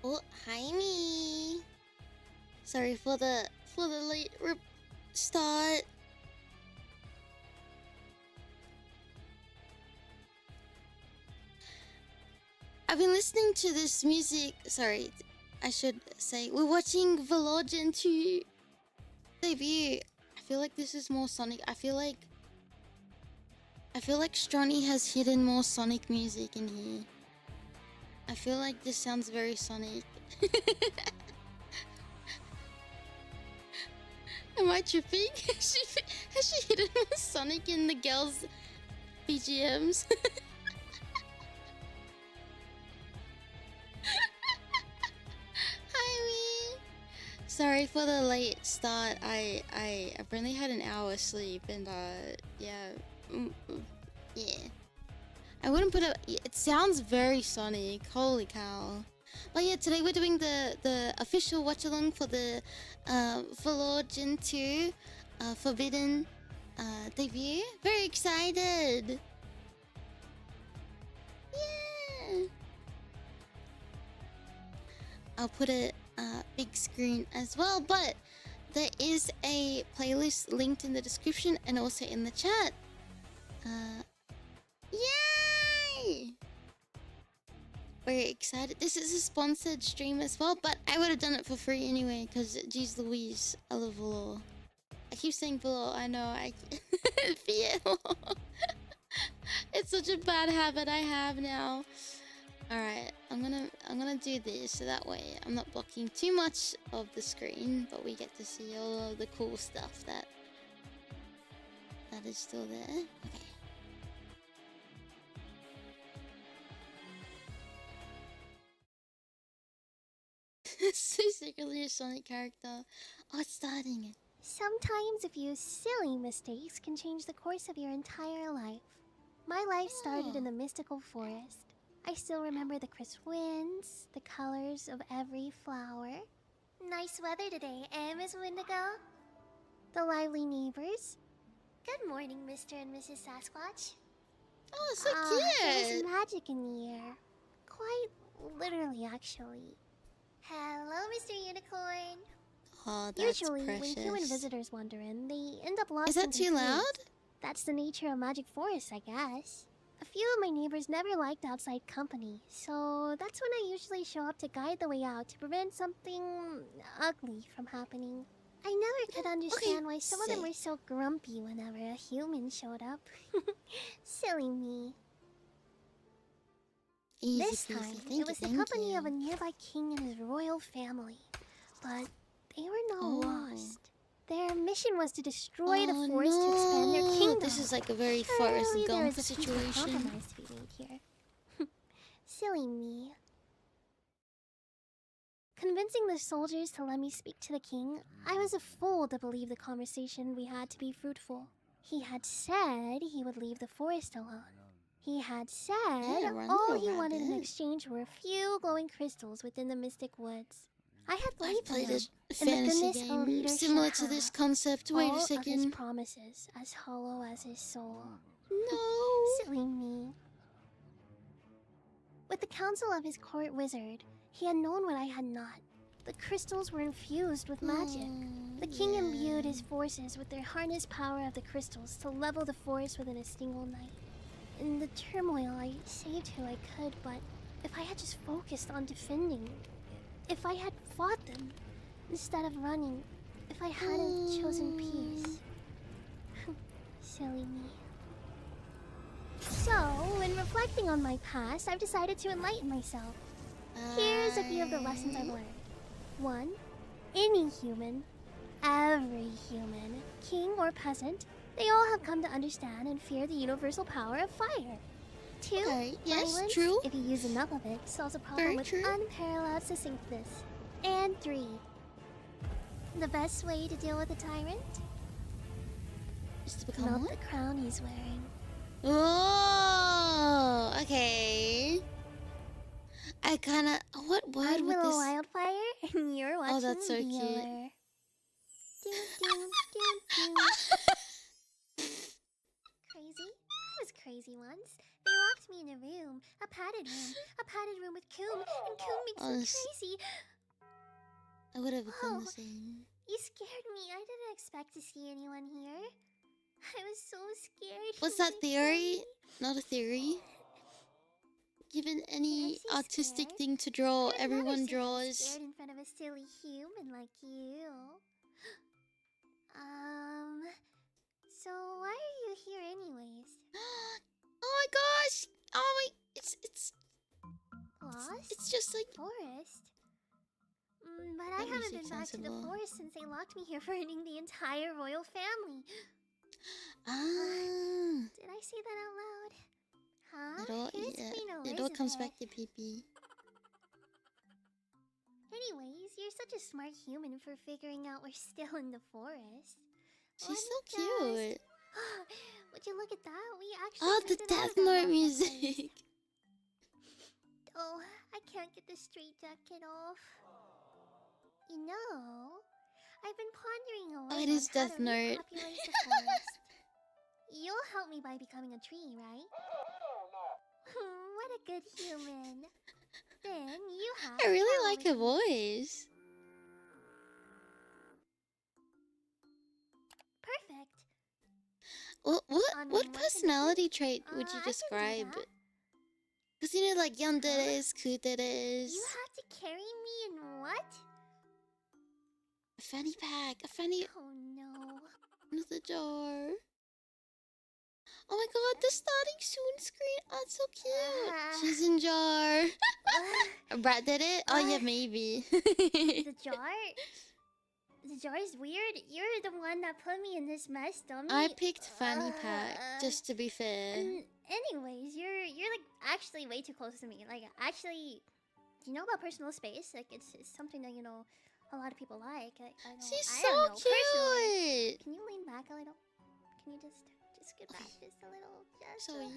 Oh, hi me. Sorry for the late start. I've been listening to this music. Sorry, I should say we're watching VALLURE GEN 2 debut. I feel like this is more Sonic. I feel like Stronny has hidden more Sonic music in here. I feel like this sounds very Sonic. Am I tripping? Has she hidden more Sonic in the girls' BGMs? Hi, me. Sorry for the late start. I've only had an hour sleep and yeah. Yeah. I wouldn't put it. It sounds very Sonic. Holy cow! But yeah, today we're doing the official watch along for the VALLURE GEN 2 Forbidden debut. Very excited. Yeah. I'll put a big screen as well, but there is a playlist linked in the description and also in the chat. Yay! Very excited. This is a sponsored stream as well, but I would have done it for free anyway, because geez Louise, I love VALLURE. I keep saying VALLURE, I know, it's such a bad habit I have now. Alright, I'm gonna do this so that way I'm not blocking too much of the screen, but we get to see all of the cool stuff that is still there. Okay. So secretly a Sonic character. Oh, it's starting. Sometimes a few silly mistakes can change the course of your entire life. My life started in the mystical forest. I still remember the crisp winds, the colors of every flower. Nice weather today, Miss Wendigo? The lively neighbors. Good morning, Mr. and Mrs. Sasquatch. Oh, so There cute! was magic in the air. Quite literally, actually. Hello, Mr. Unicorn. Oh, that's Usually, precious. when human visitors wander in, they end up lost. Is that too loud? That's the nature of magic forests, I guess. A few of my neighbors never liked outside company, so that's when I usually show up to guide the way out to prevent something ugly from happening. I never could understand why some of them were so grumpy whenever a human showed up. Silly me. Easy This peasy. time, Thank it was you, the company of a nearby king and his royal family. But they were not lost. Their mission was to destroy the forest to expand their kingdom. This is like a very Forrest Gump there is a situation. compromise to be made here. Silly me. Convincing the soldiers to let me speak to the king, I was a fool to believe the conversation we had to be fruitful. He had said he would leave the forest alone. He had said all he wanted in exchange were a few glowing crystals within the mystic woods. I had believed played him, a fantasy game similar to this concept. Wait a second. all of his promises as hollow as his soul. No. Silly me. With the counsel of his court wizard, he had known what I had not. The crystals were infused with magic. The king imbued his forces with their harnessed power of the crystals to level the forest within a single night. In the turmoil, I saved who I could, but if I had just focused on defending, if I had fought them instead of running, if I hadn't chosen peace. Silly me. So, when reflecting on my past, I've decided to enlighten myself. Here's a few of the lessons I've learned. 1. Any human, every human, king or peasant, they all have come to understand and fear the universal power of fire. 2. Yes, violence, true. if you use enough of it, solves a problem with unparalleled succinctness. And 3. The best way to deal with a tyrant? Is to become Melt what? the crown he's wearing. Oh, okay. I kinda... What word I'm with Willow this? Wildfire, and you're watching that's so cute. VALLURE. Doom, doom, doom, doom. Crazy? was crazy once. They locked me in a room, a padded room with Coom, and Coom makes me crazy. I would have done Whoa, the same. you scared me. I didn't expect to see anyone here. I was so scared. What's that theory? Not a theory. Given any autistic thing to draw, everyone draws. Scared in front of a silly human like you. So why are you here anyways? Oh my gosh! Oh my, it's lost. It's just like forest. But I haven't been back to the forest since they locked me here, burning the entire royal family. Did I say that out loud? Huh? It all comes back to pee-pee. Anyways, you're such a smart human for figuring out we're still in the forest. She's so cute. Would you look at that? We actually. Oh, the Death Note music. Oh, I can't get the straight jacket off. You know, I've been pondering a lot. Oh, it is Death Note. You'll help me by becoming a tree, right? What a good human. Then you have. I really like her voice. Perfect. What personality trait would you describe? Because you know, like Yandere's, Kutere's. You have to carry me in what? A fanny pack. A fanny. Oh no. Another jar. Oh my god, the starting soon screen. Oh, it's so cute. She's in jar. Brad did it? Oh yeah, maybe. The jar? The jar is weird. You're the one that put me in this mess, dummy. I picked fanny pack, just to be fair. Anyways, you're like actually way too close to me. Like actually, do you know about personal space? Like it's something that, you know, a lot of people like. She's so cute. Personally. Can you lean back a little? Can you just get back just a little? Sorry.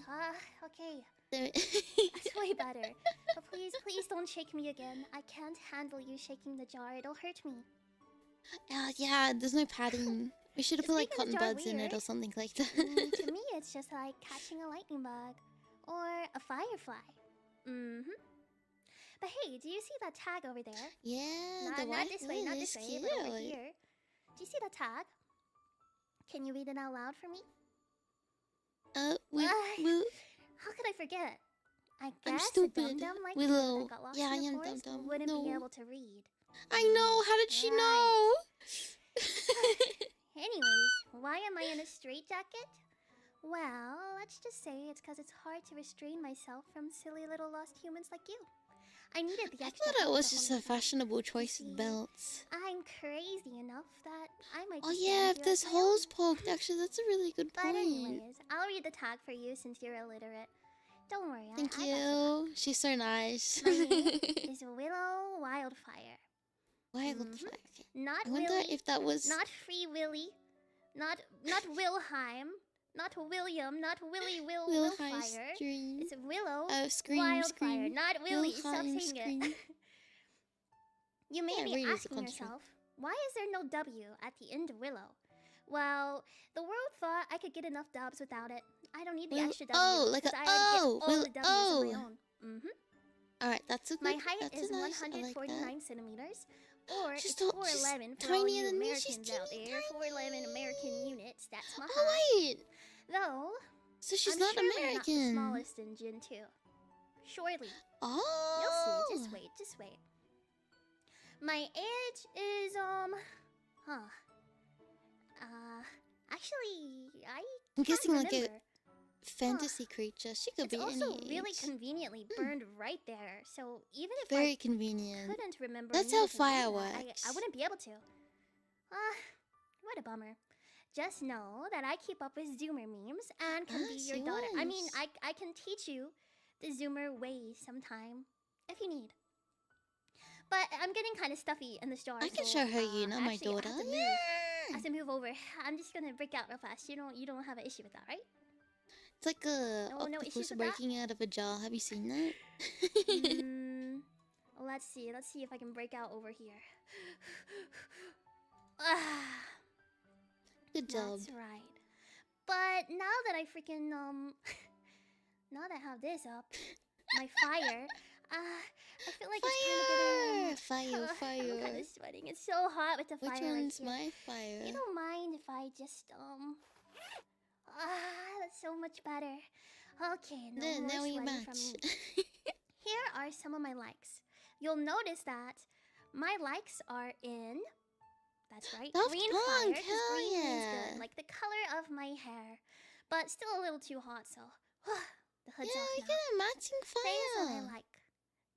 Okay. That's way better. But please don't shake me again. I can't handle you shaking the jar. It'll hurt me. Yeah, there's no padding. We should have put like cotton buds in it or something like that. To me, it's just like catching a lightning bug or a firefly. But hey, do you see that tag over there? Yeah, not this way, but over here. Do you see that tag? Can you read it out loud for me? How could I forget? I guess I'm stupid. Dum like Willow. that got lost Yeah, I in the am forest dumb. wouldn't be able to read. I know. How did she know? Anyways, why am I in a straitjacket? Well, let's just say it's because it's hard to restrain myself from silly little lost humans like you. I needed the extra. I thought it was just a fashionable choice of belts. I'm crazy enough that I might. Oh yeah, if there's holes poked, actually, that's a really good point. But anyways, I'll read the tag for you since you're illiterate. Don't worry. Thank you. She's so nice. My name is Willow Wildfire. Wildfire. Okay. Not I wonder if that was not Free Willy, not Wilhelm, not William, not Willy Willfire. It's Willow Wildfire, not Willy. Stop saying it. You may be asking yourself, why is there no W at the end of Willow? Well, the world thought I could get enough dubs without it. I don't need the extra W. Oh, like a all the W's on my own. Alright, that's a good. My height is nice, 149 centimeters, or it's just 4'11" for all you Americans out there. 4'11" American units. That's my height. Oh wait. Though. So she's I'm not surely American. Not the smallest in Gen 2. Surely. Oh. You'll see. Just wait. My age is actually, I'm guessing remember. like a fantasy creature. She could be any age. It's also really conveniently burned right there. So even if very I convenient. couldn't remember, that's how fire works. I wouldn't be able to. What a bummer. Just know that I keep up with Zoomer memes and can be your daughter. I mean, I can teach you the Zoomer ways sometime if you need. But I'm getting kind of stuffy in the jar. I can show her you, not my daughter. I have to move over. I'm just gonna break out real fast. You don't have an issue with that, right? It's like a octopus breaking out of a jar. Have you seen that? Let's see if I can break out over here. Good job. That's right. But now that I freaking now that I have this up, my fire, I feel like it's time to get in. Fire. I'm kind of sweating. It's so hot with the fire. Which one's my fire? You don't mind if I just that's so much better. Okay, no more sweating from me. Here are some of my likes. You'll notice that my likes are in. That's right, green fire. Because green means good, like the color of my hair, but still a little too hot. So the hood's off now. I get a matching fire. Things that I like.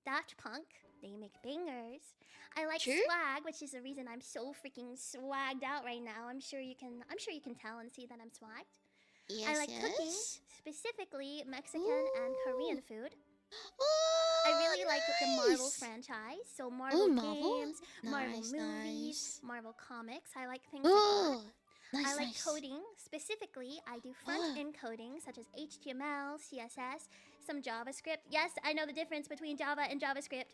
Daft Punk, they make bangers. I like swag, which is the reason I'm so freaking swagged out right now. I'm sure you can tell and see that I'm swagged. Yes, I like cooking, specifically Mexican and Korean food. Oh, I really like the Marvel franchise, so Marvel games, Marvel movies, Marvel comics. I like things like that. I like coding. Specifically, I do front-end coding, such as HTML, CSS, some JavaScript. Yes, I know the difference between Java and JavaScript.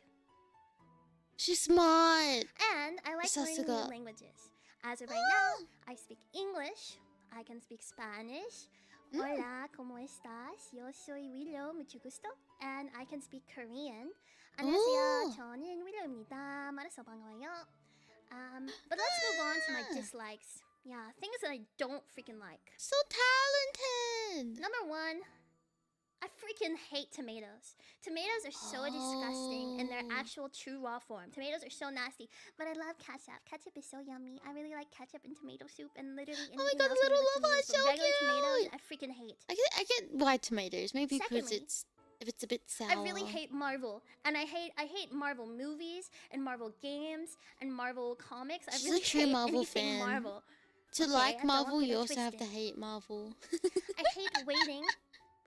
She's smart. And I like learning new languages. As of right now, I speak English. I can speak Spanish. Hola, ¿cómo estás? Yo soy Willow, mucho gusto. And I can speak Korean. 안녕하세요, 저는 Willow입니다. 만나서 반가워요. But let's move on to my dislikes. Yeah, things that I don't freaking like. So talented! Number one, I freaking hate tomatoes. Tomatoes are so disgusting in their actual true raw form. Tomatoes are so nasty. But I love ketchup. Ketchup is so yummy. I really like ketchup and tomato soup and literally anything else. Oh my god, little lava is so regular cute! tomatoes, I freaking hate. I get white tomatoes. Maybe because if it's a bit sour. I really hate Marvel, and I hate Marvel movies and Marvel games and Marvel comics. I really hate Marvel anything Marvel. To like Marvel, you also have to hate Marvel. I hate waiting.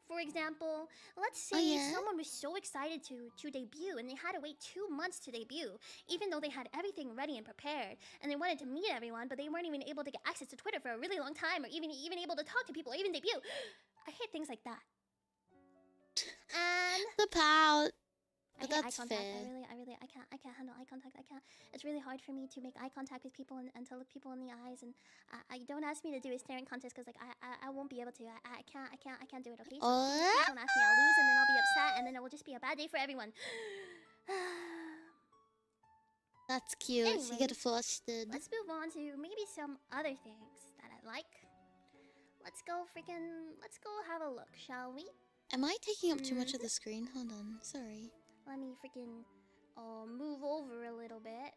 For example, let's say someone was so excited to debut and they had to wait 2 months to debut, even though they had everything ready and prepared, and they wanted to meet everyone, but they weren't even able to get access to Twitter for a really long time, or even able to talk to people, or even debut. I hate things like that. And the pout. I hate eye contact. I can't handle eye contact. It's really hard for me to make eye contact with people and to look people in the eyes. And I don't ask me to do a staring contest because I won't be able to. I can't do it. Okay. So please don't ask me. I'll lose and then I'll be upset and then it will just be a bad day for everyone. That's cute. Anyways, you get flustered. Let's move on to maybe some other things that I like. Let's go have a look, shall we? Am I taking up too much of the screen? Hold on. Sorry. Let me freaking move over a little bit.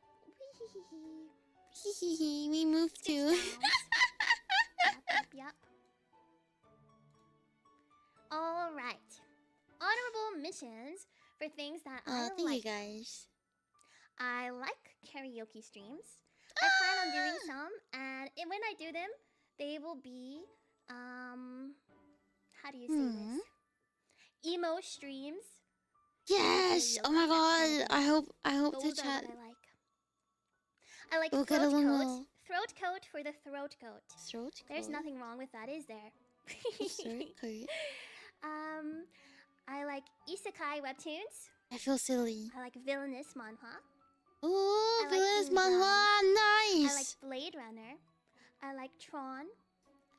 We moved too. Yep. Alright. Honorable mentions for things that I like. Thank you guys. I like karaoke streams. I plan on doing some, and when I do them, they will be how do you say this? Emo streams. Yes! Oh my god! I hope to chat. I like throat coat. Throat coat for the throat coat. Throat coat? There's nothing wrong with that, is there? Throat coat. I like isekai webtoons. I feel silly. I like villainous manhwa. Ooh, villainous manhwa! Nice! I like Blade Runner. I like Tron.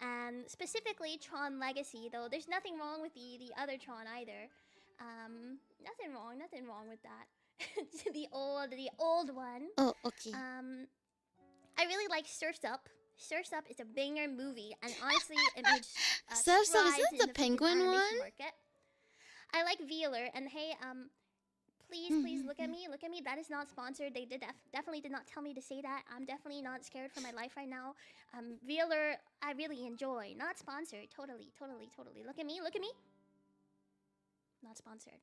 And specifically Tron Legacy, though there's nothing wrong with the other Tron either. Nothing wrong with that. the old one. Oh, okay. I really like Surf's Up. Surf's Up is a banger movie, and honestly, it made Surf's Up, isn't it the penguin one? Market. I like VALLURE, and hey, please look at me. That is not sponsored. They definitely did not tell me to say that. I'm definitely not scared for my life right now. VALLURE, I really enjoy. Not sponsored. Totally. Look at me. Not sponsored.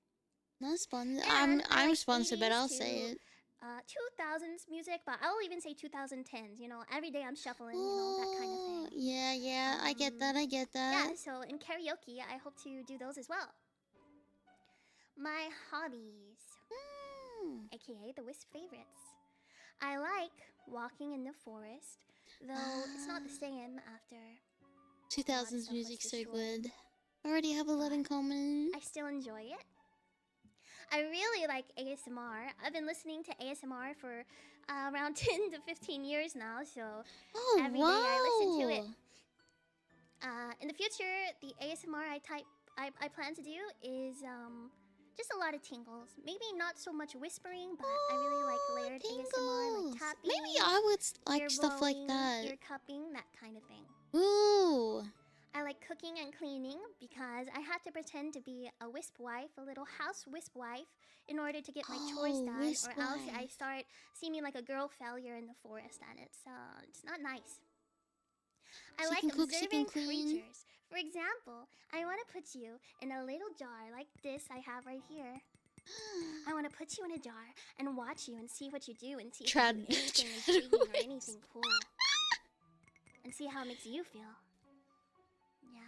Not sponsored. I'm sponsored, but I'll say it. 2000s music, but I'll even say 2010s. You know, every day I'm shuffling, that kind of thing. Yeah, I get that. Yeah, so in karaoke, I hope to do those as well. My hobbies, aka the Wisp favorites. I like walking in the forest, though it's not the same after 2000s music's so good. Already have a lot in common. I still enjoy it. I really like ASMR. I've been listening to ASMR for around 10 to 15 years now, so every day I listen to it. In the future, the ASMR I plan to do is just a lot of tingles. Maybe not so much whispering, but I really like layered ASMR, like tapping. Maybe I would like ear stuff like blowing, that. ear cupping, that kind of thing. Ooh. I like cooking and cleaning because I had to pretend to be a wisp wife, a little house wisp wife, in order to get my chores done, wisp or else I wife. start seeming like a girl failure in the forest, and it's not nice. I She like can cook, she can observing clean. creatures. For example, I want to put you in a little jar like this I have right here. I want to put you in a jar and watch you and see what you do and see if you do anything intriguing or anything cool. And see how it makes you feel. Yeah.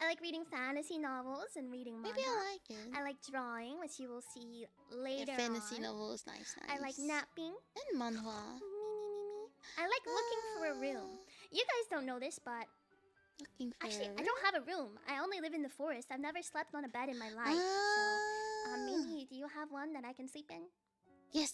I like reading fantasy novels and reading manga. Maybe I like it. I like drawing, which you will see later Yeah, fantasy on. novels, nice. I like napping. And manhwa. Me. I like looking for a room. You guys don't know this, but Looking for actually, a I don't have a room. I only live in the forest. I've never slept on a bed in my life. So, maybe do you have one that I can sleep in? Yes.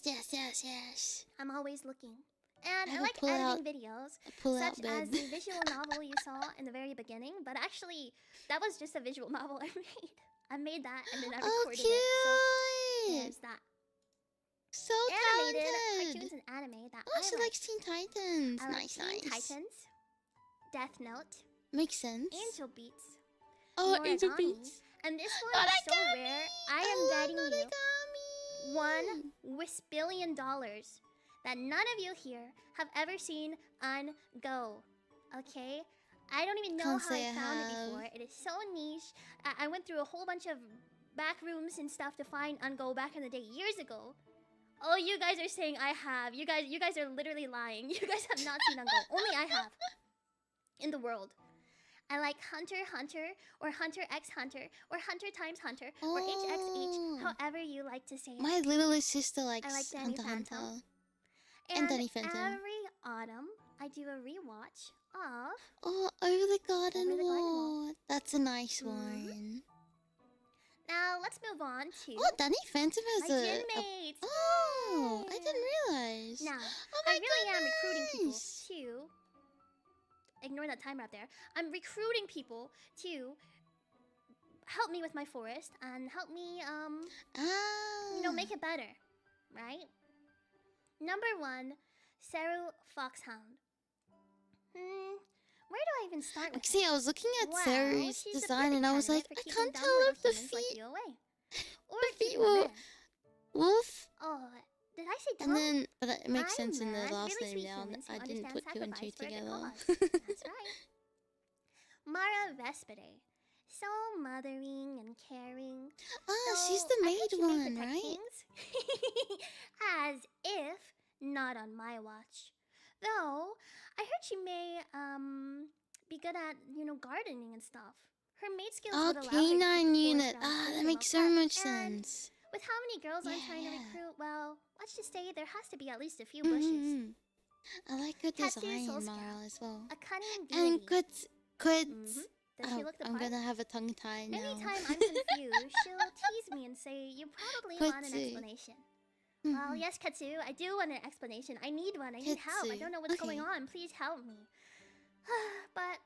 I'm always looking. And I I will like pull editing out- videos, Pull-out such bed. as the visual novel you saw in the very beginning. But actually, that was just a visual novel I made. I made that and then I recorded cute! it. So there's that. So Animated talented! cartoons and anime that Oh, I she like. likes Teen Titans. I like Nice. Teen Titans, Death Note, Makes sense. Angel Beats, Oh, Angel Noragami. Beats. And this one is so rare. I am betting you Noragami. $1 billion that none of you here have ever seen on Go. Okay? I don't even know Can't how say I I found it have. before. It is so niche. I went through a whole bunch of back rooms and stuff to find on Go back in the day, years ago. Oh, you guys are saying I have. You guys are literally lying. You guys have not seen on Go. Only I have. In the world. I like Hunter x Hunter, or Hunter x Hunter, or Hunter x Hunter, or HXH, however you like to say it. My little sister likes I like Danny Hunter x Phantom. Hunter. And Danny Phantom. Every autumn, I do a rewatch of Oh, Over the Garden Over the Garden Wall. Wall. That's a nice Mhm. one. Now let's move on to Oh, Danny Phantom my has gym a... mates. Oh, I Yay! didn't realize. Now, Oh I my really am recruiting people goodness. to ignore that timer up there. I'm recruiting people to help me with my forest and help me make it better, right? Number 1, Seru Foxhound. Where do I even start with See, I was looking at Well, Saru's she's a design perfect and I was like, candidate for I keeping can't dumb tell little if the humans like feet... you away. Or The feet keeping them were... there. Wolf? Oh, did I say dumb? And then... But it makes I'm sense in the mad, last really name sweet now. humans who I didn't understand put two and two sacrifice for a good together. cause. That's right. Mara Vespide. So mothering and caring. Ah, So, she's the I maid heard she may one, protect right? things. As if not on my watch. Though, I heard she may be good at, gardening and stuff. Her maid skills Oh, would allow her to keep the K9 forest unit. around Ah, clean that and makes well so kept. much And sense. with how many girls I'm trying to Yeah. recruit, well, let's just say there has to be at least a few bushes. I like her Katsu design, Soul Mara, Scout. as well. A cunning deity. And could... Does she look the I'm part? gonna have a tongue tie now. Anytime I'm confused, she'll tease me and say, you probably want an Katsu. explanation. Well, yes, Katsu, I do want an explanation. I need one. I need help. I Katsu. don't know what's going Okay. on. Please help me. But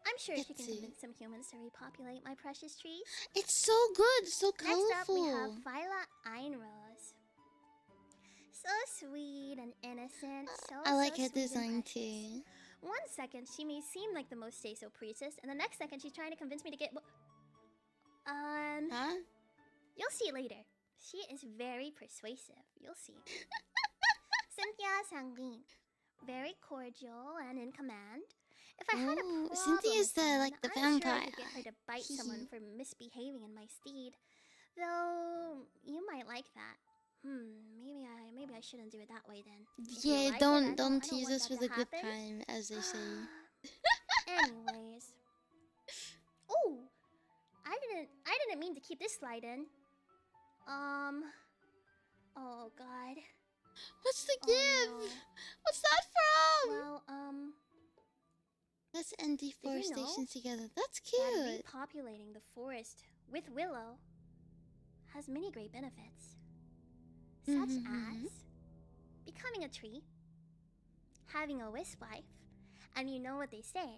I'm sure she can Katsu. convince some humans to repopulate my precious trees. It's so good, so colorful. Next up, we have Viola Einrose. So sweet and innocent. I like so her sweet and design precious. too. One second, she may seem like the most say-so priestess, and the next second, she's trying to convince me to get... Huh? You'll see later. She is very persuasive. You'll see. Cynthia Sanguine. Very cordial and in command. If I had a Oh, problem Cynthia's with the, someone, like, the I'm sure I vampire. could get her to bite Hee someone hee. for misbehaving in my steed. Though, you might like that. Maybe I shouldn't do it that way then. If you Yeah, like it, I don't want tease that us to with a good happen. time, as they say. Anyways. Oh, I didn't mean to keep this slide in. Oh god. What's the Oh, give? no. What's that from? Well, Let's end deforestation together. That's that cute. repopulating the forest with willow has many great benefits. Such as becoming a tree, having a wisp wife, And you know what they say.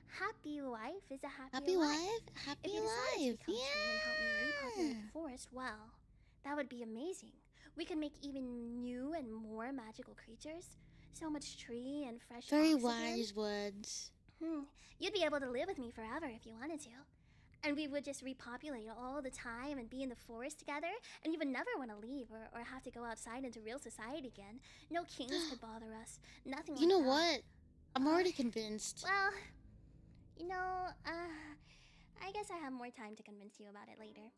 Happy wife is a happy Happy life. wife, happy If you decided to life. become tree and help me repopulate Yeah. the forest, well, that would be amazing. We could make even new and more magical creatures. So much tree and fresh Very oxygen. wise words. You'd be able to live with me forever if you wanted to. And we would just repopulate all the time and be in the forest together. And you would never want to leave or have to go outside into real society again. No kings could bother us. Nothing like that. You know what? I'm already convinced. Well, you know, I guess I have more time to convince you about it later.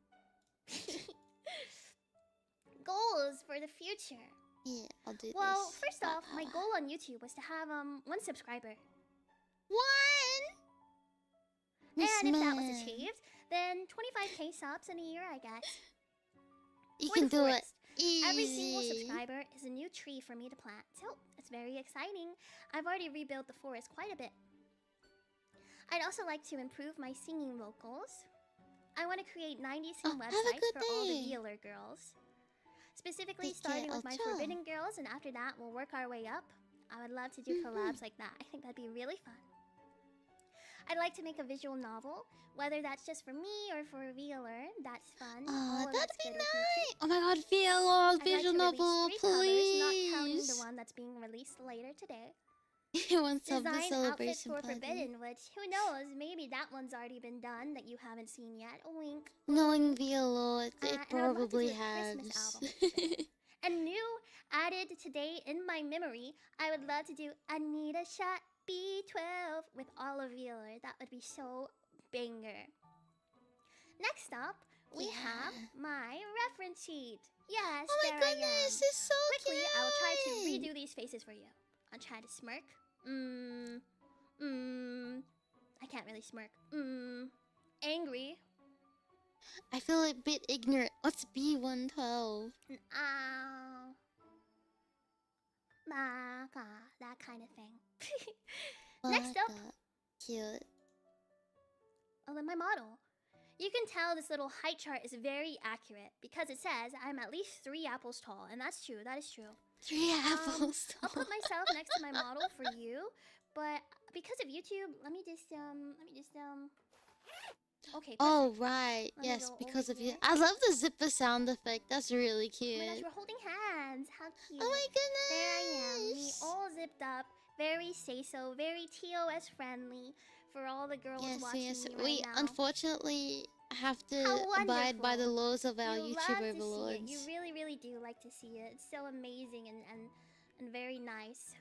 Goals for the future. Yeah, I'll do this. Well, first off, my goal on YouTube was to have 1 subscriber. 1. And if that was achieved, then 25k subs in a year, I guess. You For can the do it. forest, every single Easy. subscriber is a new tree for me to plant. So, it's very exciting. I've already rebuilt the forest quite a bit. I'd also like to improve my singing vocals. I want to create 90 sing have a websites good for all the day. VALLURE girls. Specifically Take care, starting with my Aitomo. Forbidden girls, and after that, we'll work our way up. I would love to do collabs like that. I think that'd be really fun. I'd like to make a visual novel, whether that's just for me or for VALLURE. That's fun. All of That'd that's be good with me too. nice. Oh my god, VLO, I'd visual like to novel, release 3 covers, not counting the please. one that's being released later today. One sub the Design outfit celebration for party. Forbidden, which, who knows, maybe that one's already been done that you haven't seen yet. Wink. Knowing VLO, it And I would love to do probably a Christmas has. album for sure. And new, added today in my memory, I would love to do I Need a Shot B12 with all of VALLURE. That would be so banger. Next up, we have my reference sheet. Yes, Oh my there I am. goodness, it's so Quickly, cute. I will try to redo these faces for you. I'll try to smirk. I can't really smirk. Angry. I feel a bit ignorant. What's B112? Ow. Maka, that kind of thing. Next up, Cute. oh, then my model. You can tell this little height chart is very accurate because it says I'm at least 3 apples tall, and that's true. That is true. 3 apples. I'll put myself next to my model for you, but because of YouTube, let me just okay. Oh right, Let me yes, go because over of you. here. I love the zipper sound effect. That's really Oh my gosh, cute. we're holding hands. How cute. Oh my goodness. There I am, me all zipped up, very say-so, very TOS friendly for all the girls Yes, watching yes. me right We now. unfortunately have to How abide by the wonderful. laws of our You love YouTube to see it. overlords. You really, really do like to see it. It's so amazing and very nice.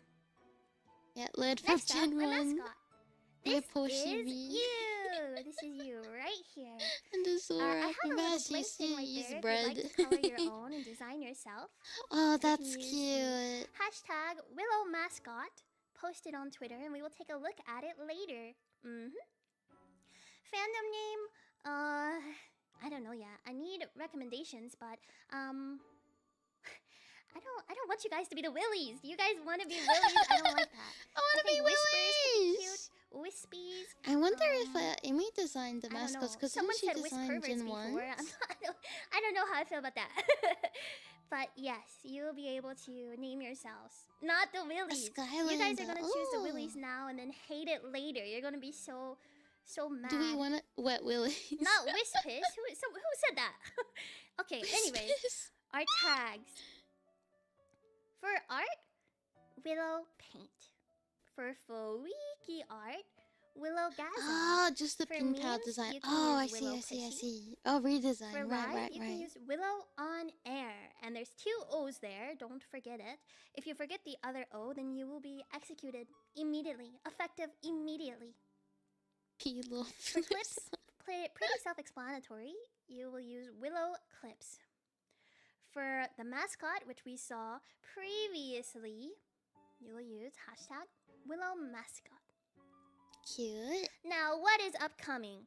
Yeah, learn from Next up, Gen my 1. mascot. Dear This Poshi is me. you. This is you right here. And the I Sora. have a little Yes, you blank thing right see, there. If you'd bread. like to color your own and design yourself. Oh, you that's can use cute. Hashtag Willow Mascot. Post it on Twitter and we will take a look at it later. Fandom name? I don't know yet. I need recommendations, but I don't want you guys to be the Willies. Do you guys want to be Willies? I don't like that. I want to be think Whispers could be Willies. cute. Wispies. I wonder if Aimee designed the I don't know. mascots because Someone she said designed Whisperverse Gen before. 1. I don't know how I feel about that. But yes, you'll be able to name yourselves. Not the Willies. You guys are gonna choose the Willies now and then hate it later. You're gonna be so mad. Do we want to wet Willies? Not Whispers. Who said that? Okay, anyways. Our tags. For art, Willow Paint. For Fowiki art, Willow Gasm. Oh, just the For pink towel memes, design. you can Oh, I use see, Willow I see, I Pissy. see. Oh, redesign. For Right, live, you can right. use Willow on Air. And there's 2 O's there, don't forget it. If you forget the other O, then you will be executed immediately. Effective immediately. Pillow. For clips, pretty self-explanatory. You will use Willow Clips. For the mascot, which we saw previously, you will use hashtag Willow Mascot. Cute. Now, what is upcoming?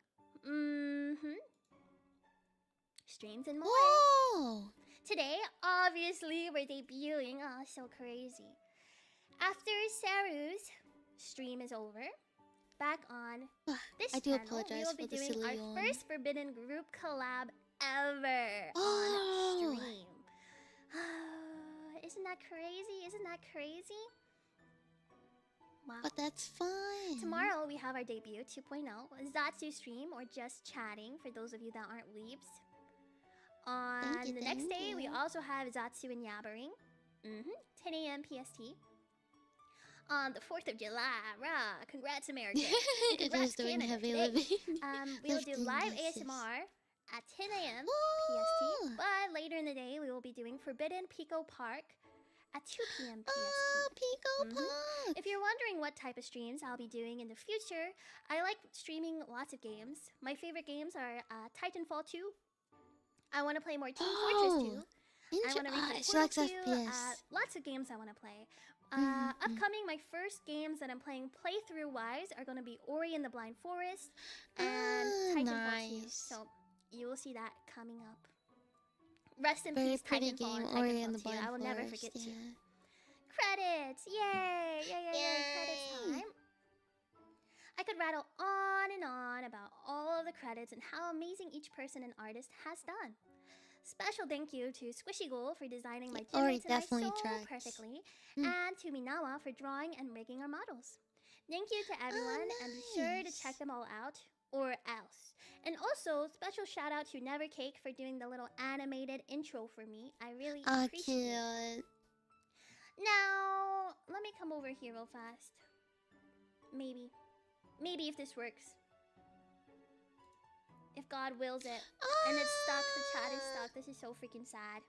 Streams and more. Oh! Today, obviously, we're debuting. Oh, so crazy. After Saru's stream is over, back on this I do channel, apologize we will for be the doing silly our yawn. first Forbidden group collab ever Oh. on stream. Isn't that crazy? Isn't that crazy? Wow. But that's fun. Tomorrow we have our debut 2.0, Zatsu stream or just chatting for those of you that aren't weebs. On the next day, we also have Zatsu and Yabbering. 10 a.m. PST. On the 4th of July, rah, congrats America. It is doing heavy lifting. We will do live ASMR at 10 a.m. PST. But later in the day, we will be doing Forbidden Pico Park at 2 p.m. PST. Oh, Pico Park! If you're wondering what type of streams I'll be doing in the future, I like streaming lots of games. My favorite games are Titanfall 2. I want to play more Team Fortress 2. I want to replay Portal 2. Lots of games I want to play. Upcoming, my first games that I'm playing playthrough-wise are going to be Ori and the Blind Forest and Titanfall 2. So you will see that coming up. Rest in peace, Titanfall and Titanfall 2. I will never forget to. Credits! Yay! Credits time. I could rattle on and on about all of the credits and how amazing each person and artist has done. Special thank you to Squishy Ghoul for designing my teammates and I so perfectly, and to Minawa for drawing and making our models. Thank you to everyone, and be sure to check them all out, or else. And also, special shout out to Never Cake for doing the little animated intro for me. I really appreciate it. Now, let me come over here real fast. Maybe if this works. If God wills it. And it's stuck, the chat is stuck. This is so freaking sad.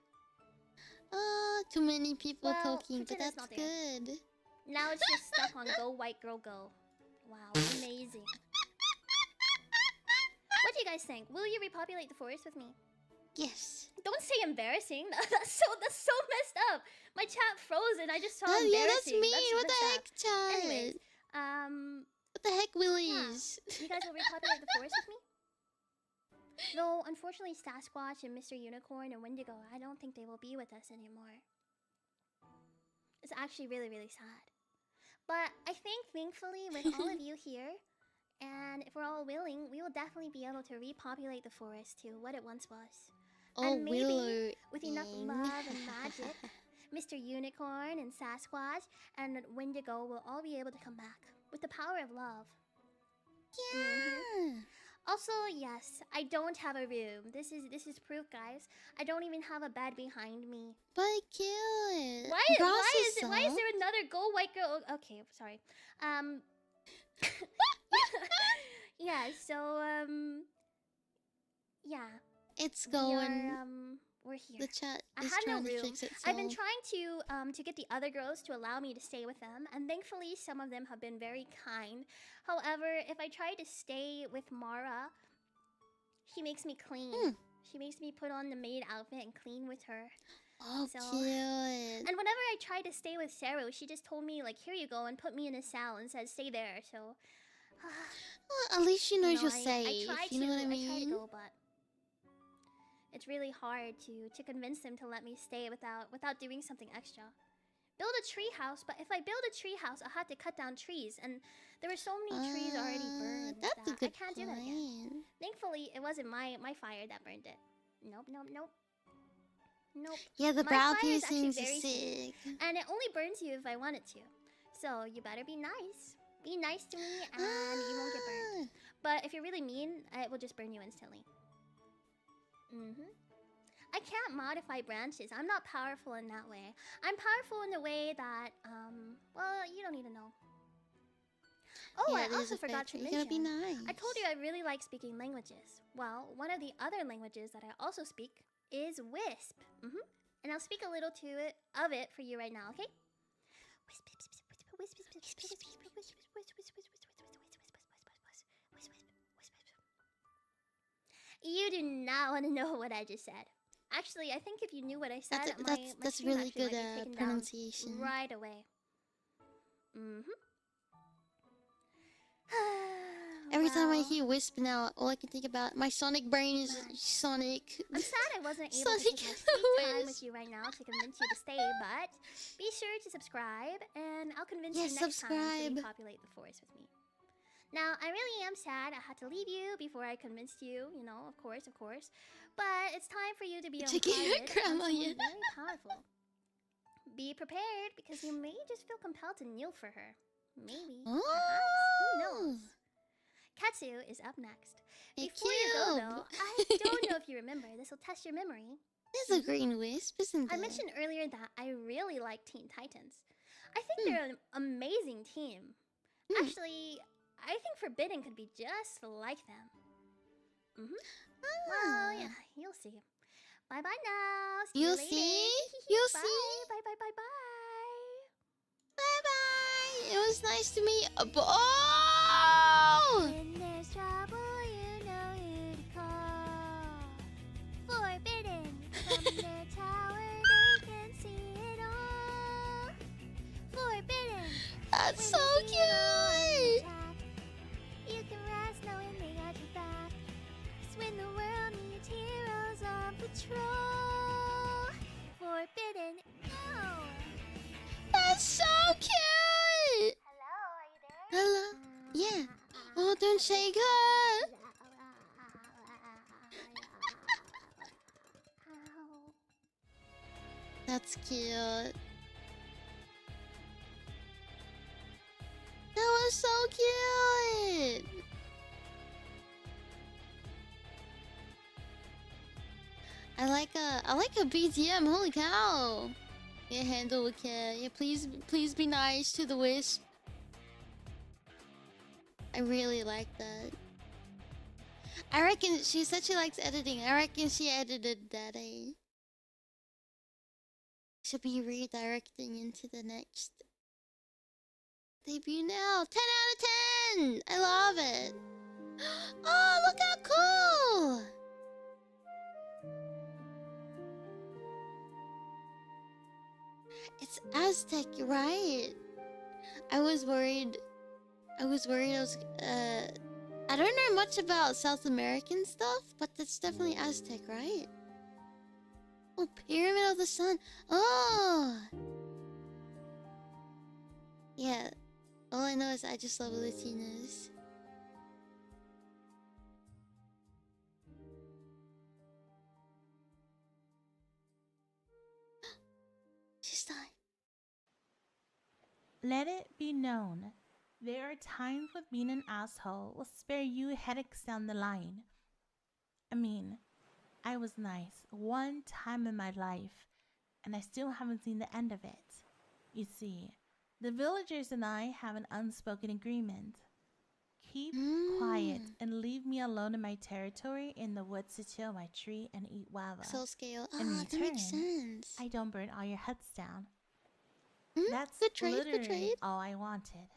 Too many people talking, but that's good. Now it's just stuck on Go White Girl Go. Wow, amazing. What do you guys think? Will you repopulate the forest with me? Yes. Don't say embarrassing. That's so messed up. My chat froze and I just saw embarrassing. Yeah, that's mean. What the heck, chat? Anyways, what the heck, Willies? Yeah. You guys will repopulate the forest with me? Though, unfortunately, Sasquatch and Mr. Unicorn and Wendigo, I don't think they will be with us anymore. It's actually really, really sad. But I think, thankfully, with all of you here, and if we're all willing, we will definitely be able to repopulate the forest to what it once was. And maybe, with enough love and magic, Mr. Unicorn and Sasquatch and Wendigo will all be able to come back with the power of love. Yeah. Also, yes, I don't have a room. This is proof, guys. I don't even have a bed behind me. But cute. Why is there another Go White Girl? Okay, sorry. Yeah, so yeah. It's going. We're here. The chat I is had trying no to room. fix itself. I've been trying to get the other girls to allow me to stay with them, and thankfully some of them have been very kind. However, if I try to stay with Mara, she makes me clean. She makes me put on the maid outfit and clean with her. Oh, so, cute. And whenever I tried to stay with Saru, she just told me, like, here you go, and put me in a cell and said, stay there, so... well, at least she knows you're safe, you know what I mean? I tried to go, but... it's really hard to convince them to let me stay without doing something extra. Build a tree house, but if I build a tree house, I'll have to cut down trees, and there were so many trees already burned that's a good I can't do that again. Thankfully, it wasn't my fire that burned it. Nope. Yeah, the brow piercings are sick. And it only burns you if I want it to. So you better be nice. Be nice to me, and you won't get burned. But if you're really mean, it will just burn you instantly. I can't modify branches. I'm not powerful in that way. I'm powerful in the way that, well, you don't need to know. Oh, yeah, I also forgot to mention. Be nice. I told you I really like speaking languages. Well, one of the other languages that I also speak is Wisp. And I'll speak a little of it for you right now, okay? You do not want to know what I just said. Actually, I think if you knew what I said, that's really good pronunciation. Right away. Every time I hear Wisp now, all I can think about, my Sonic brain is Sonic. I'm sad I wasn't able to take my time with you right now to convince you to stay, but be sure to subscribe, and I'll convince you next time to repopulate the forest with me. Now, I really am sad I had to leave you before I convinced you, you know, of course. But it's time for you to be on very powerful. Be prepared, because you may just feel compelled to kneel for her. Maybe. Oh. Perhaps. Who knows? Katsu is up next. Hey, Before you go, cube. though, I don't know if you remember. This will test your memory. There's a green wisp, isn't I there? mentioned earlier that I really like Teen Titans. I think they're an amazing team. Actually, I think Forbidden could be just like them. Well, yeah, you'll see. Bye bye now. See you You'll later. see? You'll Bye. see? Bye bye bye bye. Bye bye. It was nice to meet you. Oh! When there's trouble, you know who to call. Forbidden. From their tower, they can see it all. Forbidden. That's so When there's evil on cute. attack, you can rest knowing they got your back. 'Cause when the world needs heroes on patrol, Forbidden. Oh. That's so cute. Hello, are you there? Hello? Yeah. Oh, don't shake her. That's cute. That was so cute. I like a BTM. Holy cow. Yeah, handle with care. Yeah, please be nice to the wisp. I really like that. I reckon she said she likes editing. I reckon she edited that, eh? She'll be redirecting into the next debut now. 10 out of 10! I love it. Oh, look how cool! It's Aztec, right? I was worried. I don't know much about South American stuff, but that's definitely Aztec, right? Oh, Pyramid of the Sun. Oh! Yeah. All I know is I just love Latinos. She's dying. Let it be known, there are times when being an asshole will spare you headaches down the line. I mean, I was nice one time in my life, and I still haven't seen the end of it. You see, the villagers and I have an unspoken agreement. Keep quiet and leave me alone in my territory in the woods to chill my tree and eat guava. Soul scale. In Ah, that makes return, sense. I don't burn all your huts down. That's Good trade, literally good trade. all I wanted.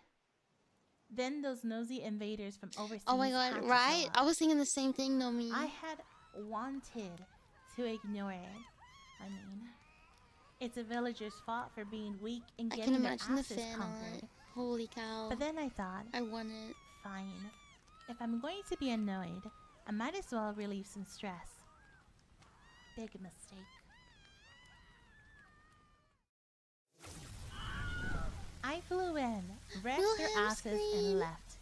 Then those nosy invaders from overseas. Oh my had god, to right? show up. I was thinking the same thing, no me. I had wanted to ignore it. I mean, it's a villager's fault for being weak and I getting can their imagine the asses fan on conquered. it. Holy cow. But then I thought, I want it. fine. If I'm going to be annoyed, I might as well relieve some stress. Big mistake. I flew in, wrecked their Wilhelm asses, scream. and left.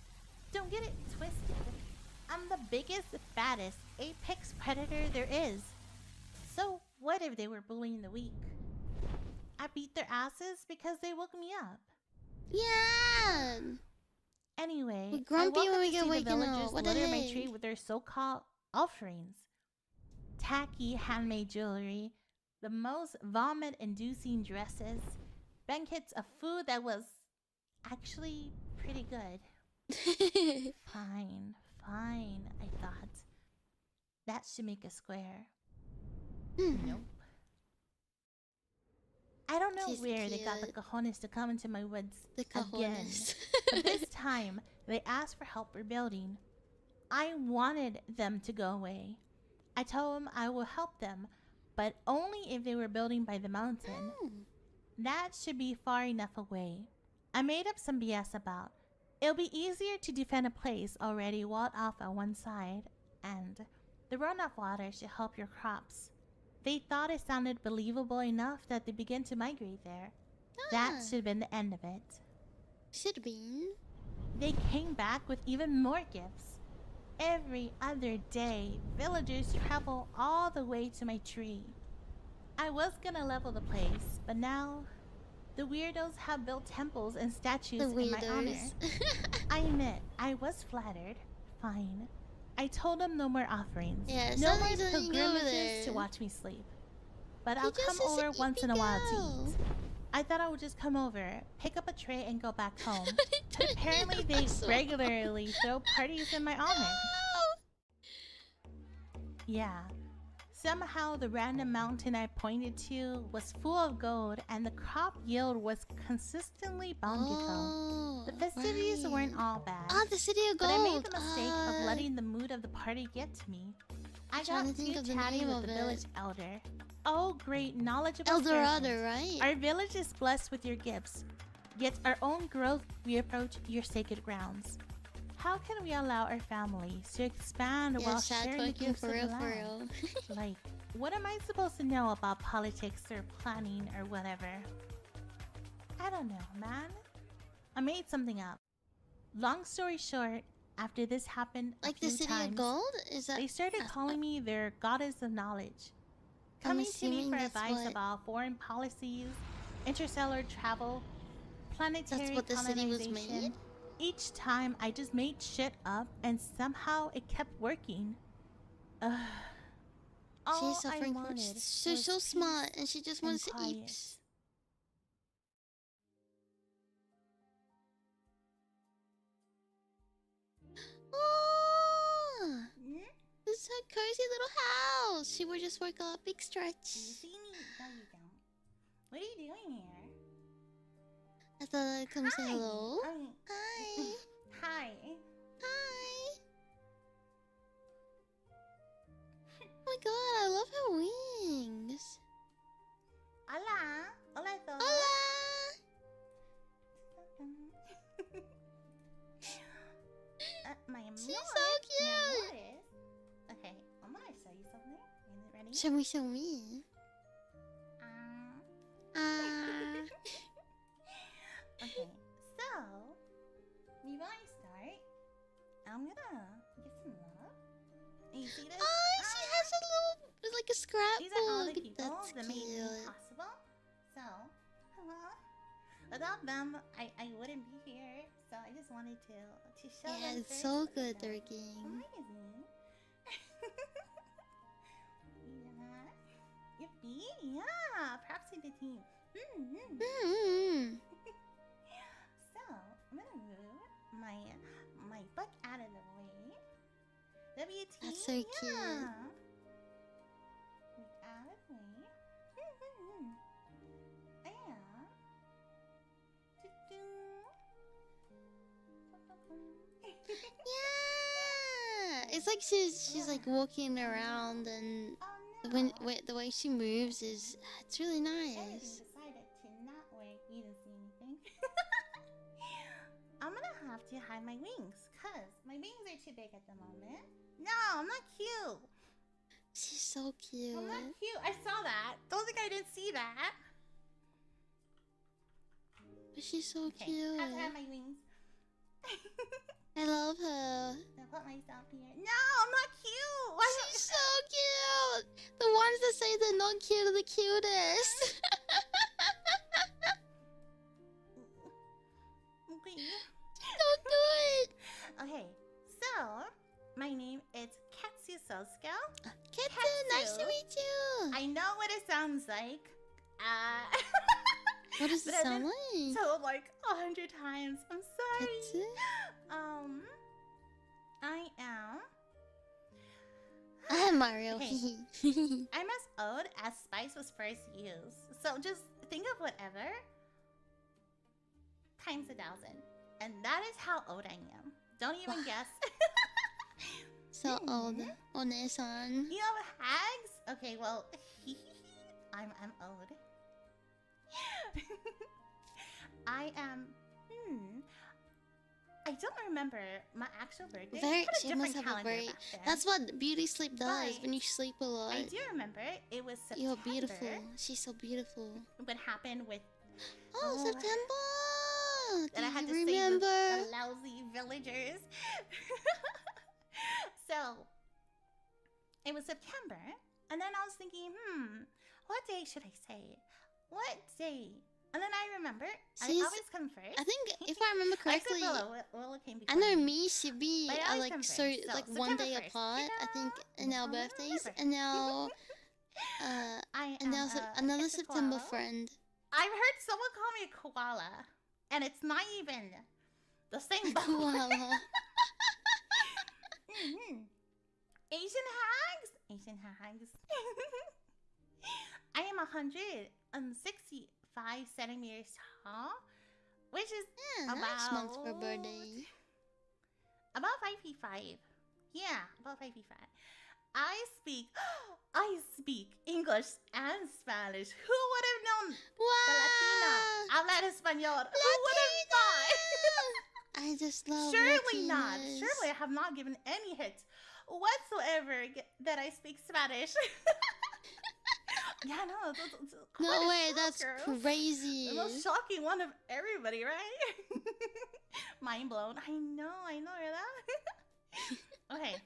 Don't get it twisted. I'm the biggest, fattest, apex predator there is. So what if they were bullying the weak? I beat their asses because they woke me up. Yeah. Anyway, We're grumpy I woke when up we to get see the waken up. villagers What the litter my heck? tree with their so-called offerings. Tacky handmade jewelry, the most vomit-inducing dresses, bankets of food that was actually pretty good. Fine, I thought. That should make a square. Nope. I don't know She's where they got the cute. cojones to come into my woods The again. cojones. But this time, they asked for help rebuilding. I wanted them to go away. I told them I will help them, but only if they were building by the mountain. That should be far enough away. I made up some BS about it'll be easier to defend a place already walled off on one side, and the runoff water should help your crops. They thought it sounded believable enough that they began to migrate there. That should have been the end of it. Should be. They came back with even more gifts. Every other day, villagers travel all the way to my tree. I was gonna level the place, but now The weirdos have built temples and statues The in my honor. weirdos. I admit, I was flattered. Fine. I told them no more offerings. Yeah, no more something's doesn't go over pilgrimages there. to watch me sleep. But He I'll just come is a over once in a while to girl. eat. I thought I would just come over, pick up a tray, and go back home. He But turned apparently into they muscle. regularly throw parties in my honor. Yeah. Somehow the random mountain I pointed to was full of gold and the crop yield was consistently bountiful. Oh, The festivities right. weren't all bad. Ah, the city of But gold. I made the mistake of letting the mood of the party get to me. I trying got to think too of the chatty name with of the it. village elder. Oh, great, knowledgeable El Dorado, servant. right? Our village is blessed with your gifts. Yet our own growth, we approach your sacred grounds. How can we allow our families to expand Yeah, while sad sharing the fucking gifts for of real, the for land? real. Like, what am I supposed to know about politics or planning or whatever? I don't know, man. I made something up. Long story short, after this happened a Like the few city times, of gold? Is that? they started calling me their goddess of knowledge. I'm Coming to me assuming for that's advice what- about foreign policies, interstellar travel, planetary That's what the city was colonization. made? Each time I just made shit up and somehow it kept working. Ugh. All She's I suffering from. wanted She's was so peace smart, and she just and wants to quiet. eat. Oh, this is her cozy little house. She would just work a big You stretch. see me? No, you don't. What are you doing here? I thought I'd come say Hi. hello. I mean, Hi. hi. Hi. Oh my god, I love her wings. Hola. Hola a todos. Hola. My She's amores, so mi cute. amores. Okay, I'm gonna show you something. Is it ready? Show me, show me. Ah. Okay, so before I start, I'm gonna give some love. And you see this? Oh, she has a little, like a scrapbook. These are all the people That's that made cute. me possible. So, without them, I wouldn't be here. So I just wanted to show them. Yeah, it's first so that good, they're Durking. amazing. Yeah. Yippee! Yeah, props to the team. Mm-hmm. So I'm gonna move my book out of the way. WT. That's so cute. Yeah. Move out of the way. Yeah. Yeah, it's like she's like walking around, and Oh when no. the way she moves is it's really Editing nice. decided to not work. You didn't see anything. I'm gonna have to hide my wings, cause my wings are too big at the moment. No, I'm not cute. She's so cute. I'm not cute. I saw that. Don't think I didn't see that. But she's so Okay, cute. have to have my wings. I love her. I'll put myself here. No, I'm not cute. Why She's so cute. The ones that say they're not cute are the cutest. Okay. So good. Okay, so my name is Katsusosuke. Kitten, nice to Katsu. meet you. I know what it sounds like. What does it but I've sound been like? told like 100 times. I'm sorry. Katsu? I am. I'm Mario. Okay. I'm as old as Spice was first used. So just think of whatever times 1,000. And that is how old I am. Don't even Wow. guess. So old. One-san. You know hags? Okay, well, I'm old. I am. I don't remember my actual birthday. Very, I had a she different must have a calendar very. back then. That's what beauty sleep does. But When you sleep a lot, I do remember it was September. you're beautiful. She's so beautiful. What happened with Oh, Oh, September! that I had Do to you save remember? the lousy villagers. So it was September, and then I was thinking, what day should I say? What day And then I remember, She's- I always come first. I think if I remember correctly, Willa came before I know me. Shibi But I are always like come so first, like so one day September 1st, apart. you I think in our know? birthdays, Remember. and now I and now am another Hector September Koala. friend. I've heard someone call me a koala, and it's not even the same bone. Koala. Asian hags. Asian hags. I am 165 centimeters tall, which is Yeah, next month for birthday. about 5 feet 5. Yeah, about 5 feet 5. I speak English and Spanish. Who would have known? The Latina. Wow! Hablar español. Who would have thought? I just love Surely not. Latinas. Surely I have not given any hint whatsoever that I speak Spanish. Yeah, no. It's quite No a way, shock, that's girl. crazy. The most shocking one of everybody, right? Mind blown. I know, right?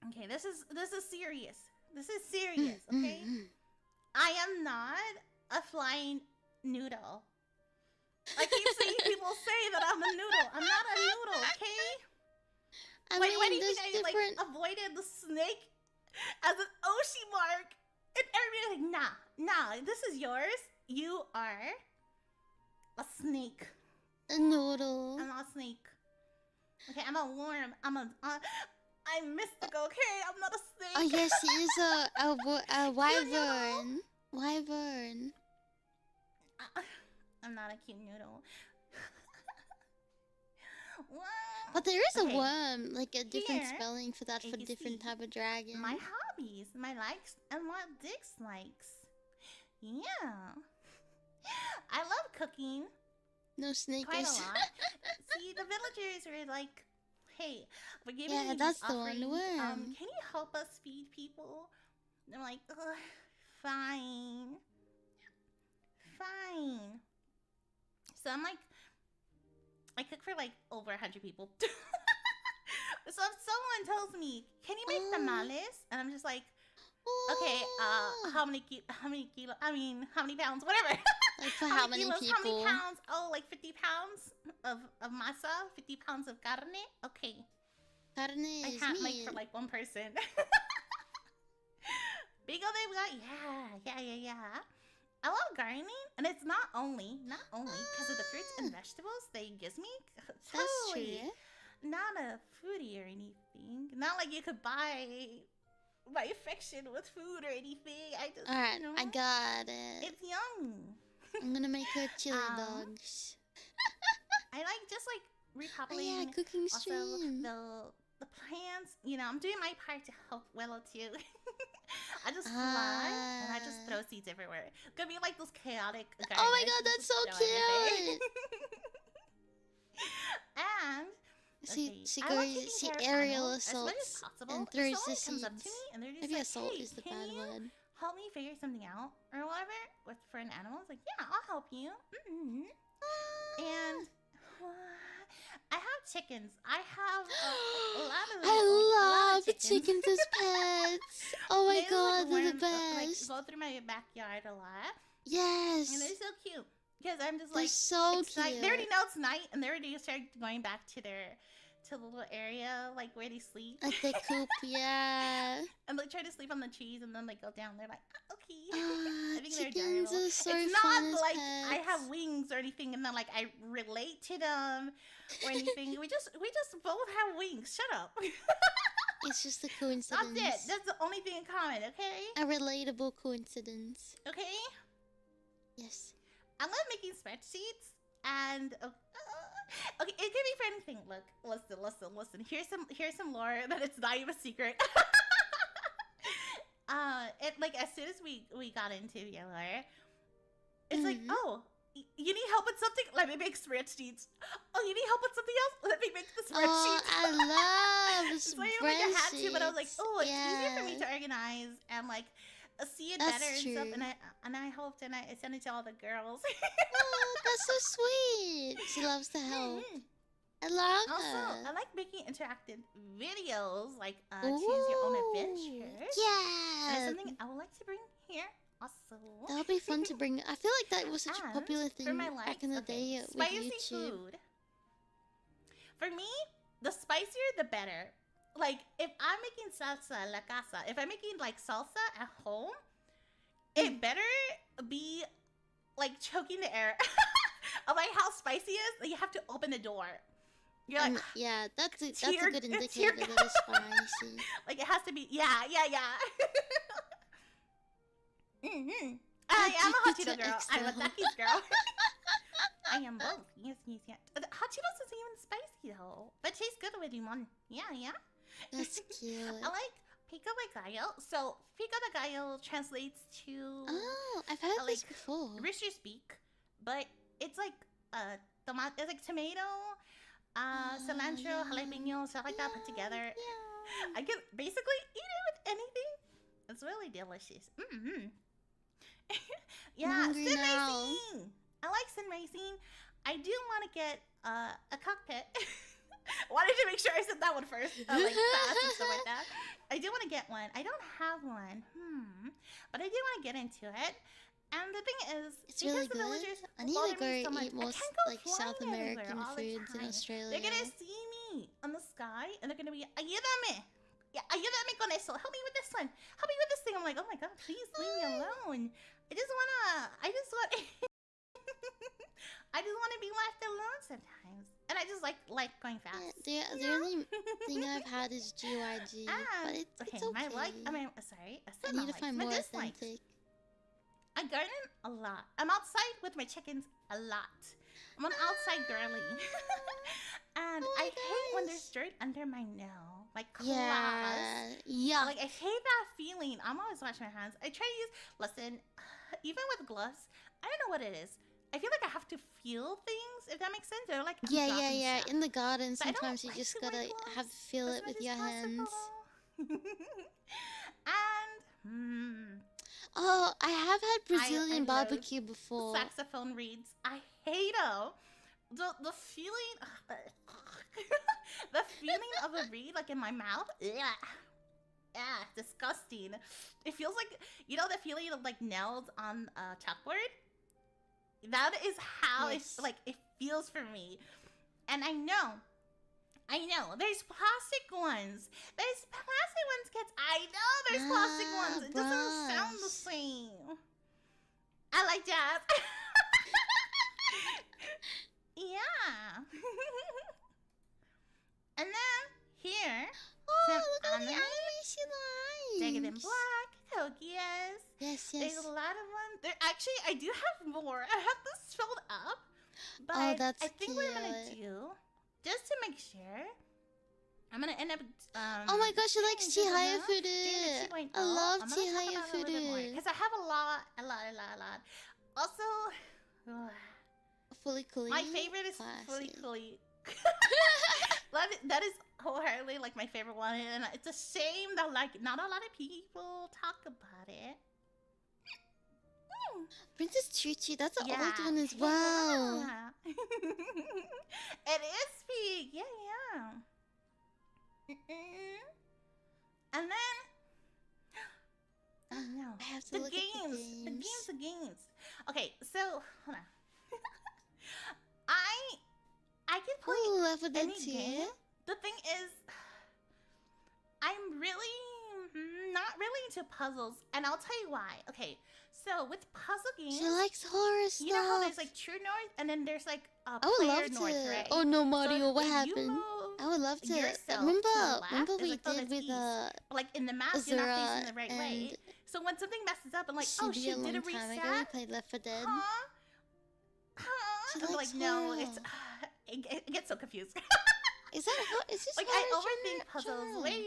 Okay, this is serious. This is serious, okay? I am not a flying noodle. I keep seeing people say that I'm a noodle. I'm not a noodle, okay? I Why mean, do you there's think I different. like avoided the snake as an Oshi mark? And everybody's like, nah, this is yours. You are a snake. A noodle. I'm not a snake. Okay, I'm a worm. I'm mystical, okay? I'm not a snake. Oh yes, she is a wyvern. Wyvern. I'm not a cute noodle. But there is Okay, a worm, like a different here, spelling for that for you different see type of dragon. my hobbies, my likes, and what dislikes. Yeah. I love cooking No snake quite a is. lot. See, the villagers were like, hey, we're giving Yeah, you that's these the one, offerings. worm. Can you help us feed people? And I'm like, ugh, fine. Fine. So I'm like, I cook for like over 100 people. So if someone tells me, can you make tamales? And I'm just like, okay, how many pounds? Whatever. Like for how many kilos, people? How many pounds? Oh, like 50 pounds of masa, 50 pounds of carne. Okay. Carne I is can't make meat. for like one person. Big old yeah. I love gardening, and it's not only because of the fruits and vegetables they gives me. That's Totally true. not a foodie or anything. Not like you could buy my affection with food or anything. I just, Alright, you know, I got it. it's yum. I'm gonna make her chili Um, dogs. I like just like Oh repopulating yeah, cooking also stream. the plants. You know, I'm doing my part to help Willow too. I just fly and I just throw seeds everywhere. Gonna be like those chaotic gardeners. Oh my god, that's so just throw everything. cute! And She I love goes, taking she care of aerial animals as much as assaults possible. and If throws the someone comes up to seeds. me and they're just Maybe like, assault hey, is the can bad you word. help me figure something out or whatever for an animal? It's like, yeah, I'll help you. And I have chickens. I have a lot of them. I a lot love of chickens as pets. Oh my They, god, they're the like, best. go through my backyard a lot, Yes, and they're so cute because I'm just they're like, so it's night. cute. They already know it's night, and they already start going back to the little area like where they sleep, Like the coop, yeah. and they try to sleep on the trees, and then they go down. They're like, okay. Ah, I think they're chickens adorable. are so It's fun not as like pets. I have wings or anything, and then like I relate to them or anything. we just both have wings. Shut up. It's just a That's coincidence. it. That's the only thing in common. Okay. A relatable coincidence. Okay. Yes. I love making spreadsheets, and okay, it can be for anything. Look, listen. Here's some lore that it's not even a secret. It like as soon as we got into VALLURE, it's like, oh, you need help with something? Let me make spreadsheets. Oh, you need help with something else? Let me make the Oh, spreadsheets. I love So I didn't like I had to, but I was like, spreadsheets. oh, it's easier for me Yeah. to organize and like see it That's better and stuff. true. And I hoped and I sent it to all the girls. Oh, that's so sweet. She loves to help. I love Also, her. I like making interactive videos, like choose your own Ooh, adventures. And it's Yeah. something I would like to bring here Also, That would be fun to bring. I feel like that was such a And popular for thing my back likes, in the okay, day with spicy YouTube. food. For me, the spicier the better. Like, if I'm making salsa la casa, if I'm making like salsa at home, it better be like choking the air. Of like how spicy it is, you have to open the door. You're like, Yeah, that's a tear- good tear indicator that it's spicy. like it has to be, yeah. I am a hot Cheeto girl. I'm a Takis girl. I am both. Yes. Hot Cheetos isn't even spicy though, but tastes good with limon. Yeah. That's cute. I like pico de gallo. So pico de gallo translates to Oh, I've heard this like, before. Rooster speak, but it's like tomato. It's like tomato, cilantro, jalapeno, stuff like that put together. Yeah. I can basically eat it with anything. It's really delicious. Yeah, hungry sin now. racing. I like sin racing. I do want to get a cockpit. Wanted to make sure I said that one first, like fast and stuff like that. I do want to get one. I don't have one, but I do want to get into it. And the thing is, It's really the good. villagers I need bother to go me so much, eat I more can't go like flying South anywhere American all the foods in time. Australia. They're gonna see me on the sky, and they're gonna be, ayúdame. Yeah, ayúdame con eso. Help me with this one. Help me with this thing. I'm like, oh my god, please leave me alone. I just want I just want to be left alone sometimes. And I just like going fast. Yeah, the only thing I've had is GYG, but it's okay. My like, sorry. I need to find more dislikes. authentic. I garden a lot. I'm outside with my chickens a lot. I'm an outside girly. And I hate when there's dirt under my nail. Like claws. Yeah. Like I hate that feeling. I'm always washing my hands. I try to use, listen, even with gloves, I don't know what it is. I feel like I have to feel things, if that makes sense. They're like, Yeah. In the garden, But I don't sometimes you like just to wear gotta gloves. have to feel As it with much your as hands. possible. And Oh, I have had I Brazilian love barbecue before. saxophone reeds. I hate them. The feeling, the feeling of a reed like in my mouth. Disgusting. It feels like, you know, the feeling of like nails on a chalkboard. That is how Yes. it feels for me. And I know. There's plastic ones. There's plastic ones, kids. I know there's plastic ones. It doesn't sound the same. I like jazz. Yeah. And then here, Oh, some look at the anime. anime she likes. Dragon in Black, Tokias. Yes. There's a lot of them. There actually, I do have more. I have this filled up, but Oh, that's I think what I'm gonna cute. do, just to make sure, I'm gonna end up. Oh my gosh, she likes doing Chihaya the food. 2.0. I love I'm gonna talk Chihaya about it a little bit more, food. because I have a lot. Also, Fully Cooley. my favorite is Fully Classic. Cooley. That is wholeheartedly like my favorite one, and it's a shame that like not a lot of people talk about it. Princess Chuchi, that's an Yeah. old one as well. Yeah. It is big. Yeah. And then oh no, I have to the look games. at The games. Okay, so hold on. I can play Oh, Left 4 Dead any 2. game. The thing is, I'm really not really into puzzles, and I'll tell you why. Okay, so with puzzle games, She likes horror stuff. you know how there's like True North, and then there's like I would Player love North, to. right? Oh no, Mario, So what if you happened? move I would love to. yourself Remember, to the left, remember it's we like, oh, did that's with east. Like in the map, you're not facing the right way. and So when something messes up, I'm like, oh Shibi shit, a did long it time reset? ago. We played Left 4 Dead. Huh? She I'm likes like, no, horror. it's it gets so confused. Is that how? Is this Like I horror overthink genre? puzzles way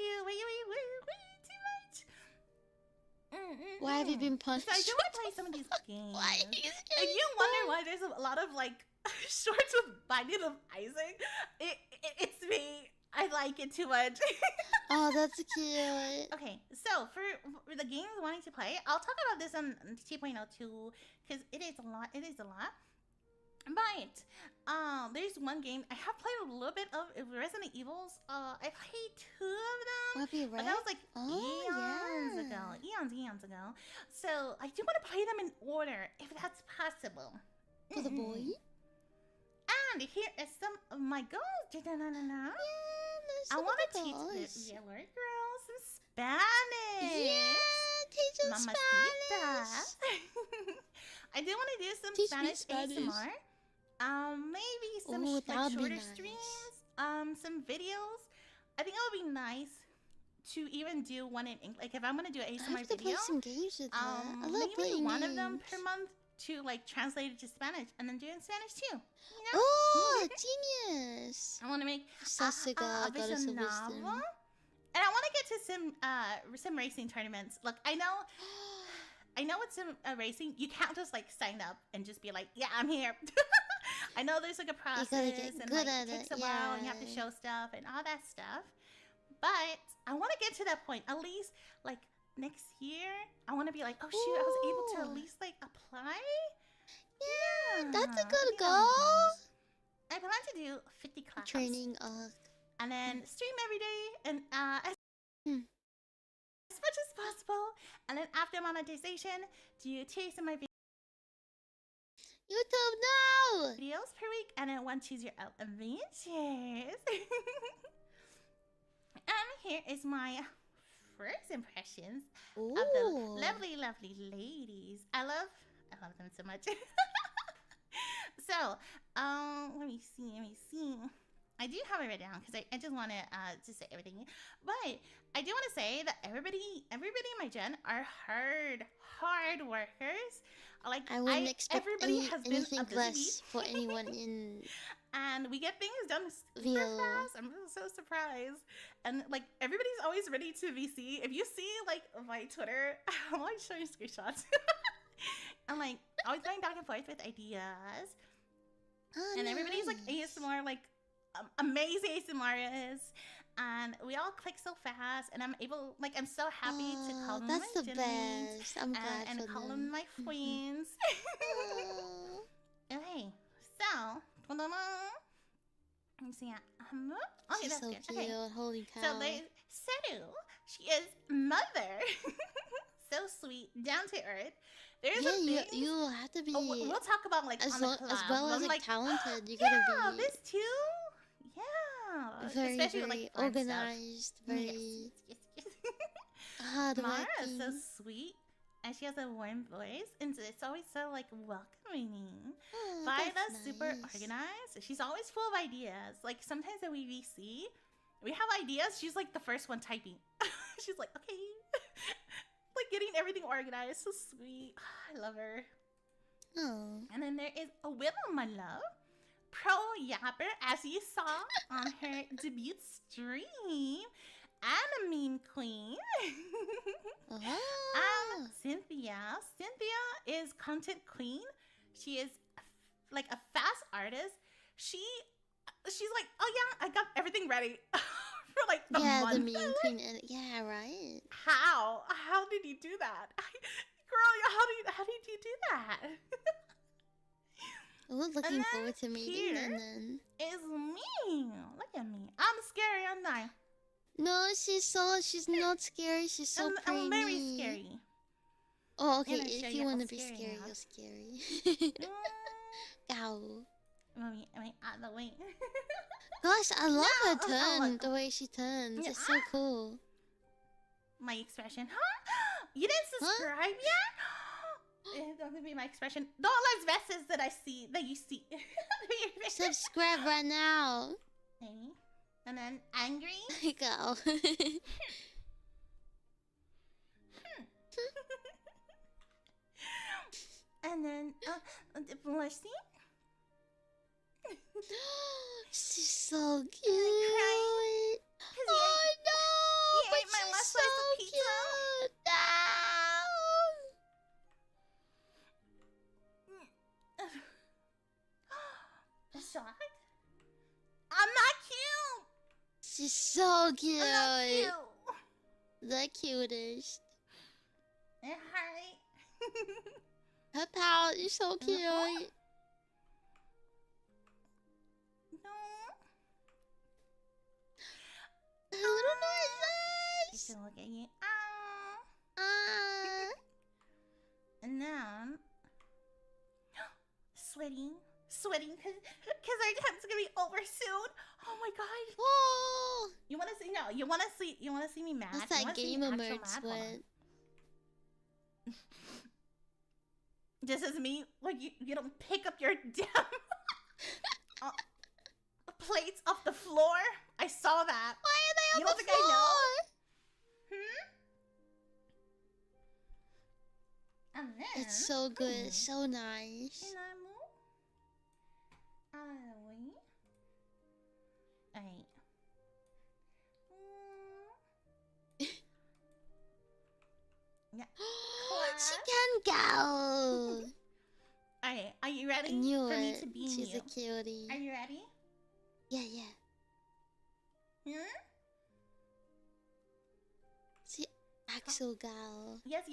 too much. Why have you been punched? So I do want to play some of these games. Why? If you wonder why there's a lot of like shorts with Binding of Isaac, it's me. I like it too much. Oh, that's cute. Okay, so for the games wanting to play, I'll talk about this on 2.0 too, because it is a lot. But there's one game I have played a little bit of Resident Evils. I played 2 of them, Might be but right. that was like Oh, eons yeah. ago. eons ago. So I do want to play them in order, if that's possible. For the boy? And here is some of my goals. Yeah, I want to teach the Vallure girls some Spanish. Yeah, teach them Spanish. I do want to do some Teach me Spanish ASMR. Maybe some Ooh, that would be shorter nice. streams. Some videos. I think it would be nice to even do one in English. Like if I'm gonna do an I ASMR have to play video, some games with that. I love maybe playing one games. of them per month to like translate it to Spanish and then do it in Spanish too. You know? Oh, genius! I want to make Sasuga, Goddess of Wisdom. And I want to get to some racing tournaments. Look, I know it's some racing. You can't just like sign up and just be like, yeah, I'm here. I know there's like a process and like, it takes a while and you have to show stuff and all that stuff. But I want to get to that point. At least like next year, I want to be like, oh shoot, I was able to at least like apply. Yeah, that's a I good think goal. nice. I plan to do 50 classes. Training, And then stream every day and Hmm. as much as possible. And then after monetization, do 2 ASMR YouTube, no! videos per week. And then 1 choose your own adventures. And here is my first impressions of the lovely, lovely ladies. I love them so much. So, let me see. I do have it written down because I just want to say everything. But I do want to say that everybody in my gen are hard workers. Like I wouldn't expect everybody has been anything a busy less bee. for anyone in And we get things done super VL. fast. I'm so surprised. And like everybody's always ready to VC. If you see like my Twitter, I'm always showing screenshots. I'm like always going back and forth with ideas. Oh, And everybody's like nice. ASMR, like amazing ASMRists. And we all click so fast. And I'm so happy to call them that's my the gen mates best. I'm glad and for call them. them my friends. Oh. Okay, so let me see. Okay, She's that's so good. cute. Okay, Holy cow. so there's Seru. She is mother. So sweet, down to earth. There's a yeah, thing. you have to be We'll talk about like as, on the well, club. as well as I'm, like talented. You yeah, gotta be this too. Yeah, very, especially very with like fun stuff. organized. Very Yes. hardworking. Mara is so sweet. And she has a warm voice, and it's always so like welcoming. Oh, Viola's that's super nice. organized. She's always full of ideas. Like sometimes that we VC, we have ideas. She's like the first one typing. She's like, okay, like getting everything organized. So sweet. I love her. Oh. And then there is a Willow, my love, pro yapper, as you saw on her debut stream, and a meme queen. Oh. Cynthia is content queen. She is like a fast artist. She's like, oh yeah, I got everything ready for like a Yeah, month. the meme queen. And yeah, right. How did you do that? Girl, how did you do that? Oh, looking then forward to meeting here them then. Is me. Look at me. I'm scary, aren't I? No, she's not scary. She's so pretty. I'm very scary. Oh, okay. And I show If you you want how to be scary I scary, am. you're scary. Ow. Let me out of the way. Gosh, I love No, her turn. look. The way she turns. Yeah. It's so cool. My expression. Huh? You didn't subscribe yet? That would be my expression. Don't let verses that you see. Subscribe right now. Okay. And then angry. Go. And then blushing. She's so cute. crying. Oh no! he But ate my she's last so slice of pizza. cute. No! Shocked? I'm not cute. She's so cute. I'm not cute. The cutest. It hurt. Her pout is so cute. No. Her little Just nose. to look at you. Ah. sweating because our time's gonna be over soon. Oh my god. Oh, You wanna see me mad? that's You that wanna see me gamer actual mode mad? Hold on. sweat. This is me when you don't pick up your damn plates off the floor. I saw that. Why are they on You don't the think I know? floor? And then It's so good, so nice. Can I move out of the way? Alright. Yeah. She can go. Alright, are you I ready knew for me it. to be She's you? a cutie. Are you ready? Yeah. See, Axel gal. Yes.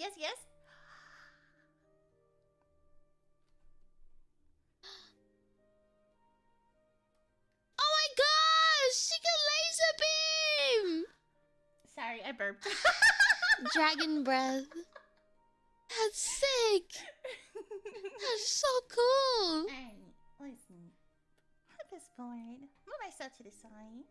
Oh my gosh! She can laser beam! Sorry, I burped. Dragon breath. That's sick! That's so cool! Alright, listen. I'm just bored. Move myself to the side.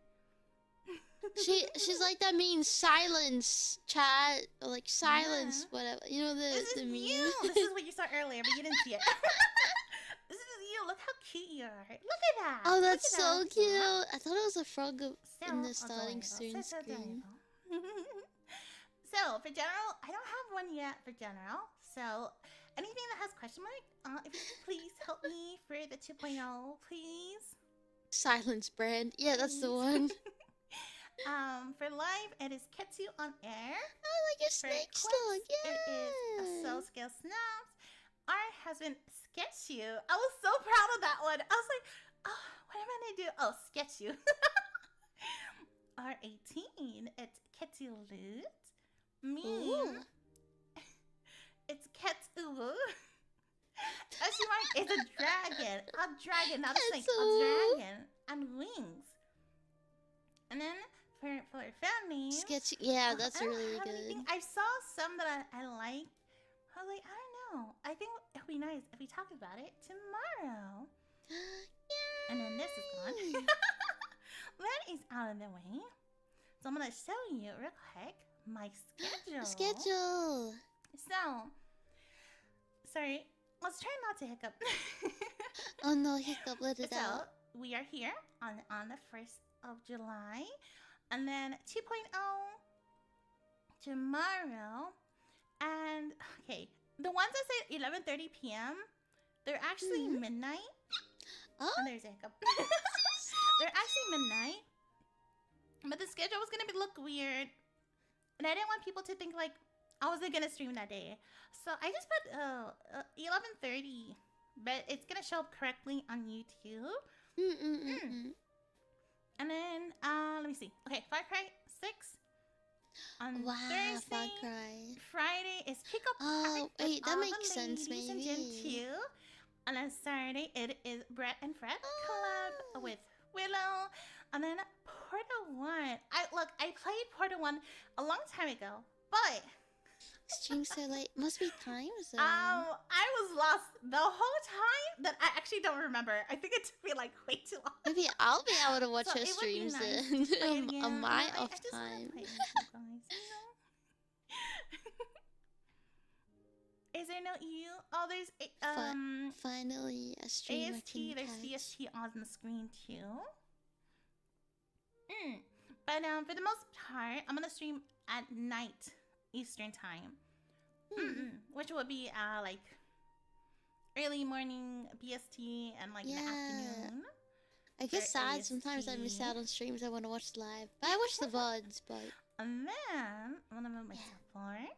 She's like that means silence chat or like silence whatever. You know This the is meme? you! This is what you saw earlier, but you didn't see it. This is you! Look how cute you are! Look at that! Oh, Look that's at so that. cute! I thought it was a frog in the So starting adorable. So screen. adorable. So, for general, I don't have one yet for general. So, anything that has question mark, if you can please help me for the 2.0, please. Silence brand. Yeah, that's the one. For live, it is Ketsu on air. Oh, like a For snake clips, slug. Yeah. it is So Scale Snaps. Our husband, Sketch You. I was so proud of that one. I was like, oh, what am I going to do? Oh, Sketch You. R18, it's Ketsu Loot. Me, Ooh. it's Ketsu. Oshi is a dragon. A dragon, not a snake. A Ketsu. dragon. And wings. And then for family. Sketchy. Yeah, that's I don't really have good. anything. I saw some that I like. I was like, I don't know. I think it would be nice if we talk about it tomorrow. And then this is gone. That is out of the way. So I'm going to show you real quick my schedule. Schedule. So, sorry. Let's try not to hiccup. Oh no, hiccup. Let it out. We are here on the 1st of July. And then 2.0 tomorrow. And, okay. The ones that say 11:30 p.m., they're actually midnight. Oh. And there's a hiccup. They're actually midnight. But the schedule was going to look weird. And I didn't want people to think, like, I wasn't going to stream that day. So I just put 11:30. But it's going to show up correctly on YouTube. And then, let me see. Okay, Far Cry 6. On Wow, Thursday. Far Cry. Friday is Pick Up Oh, Art with wait, that all makes the sense, ladies in Gen maybe. 2. And then Saturday, it is Brett and Fred collab with Willow. And then Portal 1. I played Portal 1 a long time ago, but Stream so late. Must be time zone. I was lost the whole time that I actually don't remember. I think it took me like way too long. Maybe I'll be able to watch So her it would be streams nice then to play it again. on my I off just wanna time. play with you guys, you know? Is there no EU? Oh, there's Finally a stream I AST. can There's touch. CST on the screen too. But for the most part, I'm gonna stream at night Eastern time, which would be like early morning BST and like in the afternoon. I get for sad sometimes I miss AST. out on streams I want to watch live. But I watch the VODs, but And then I'm gonna move myself forward.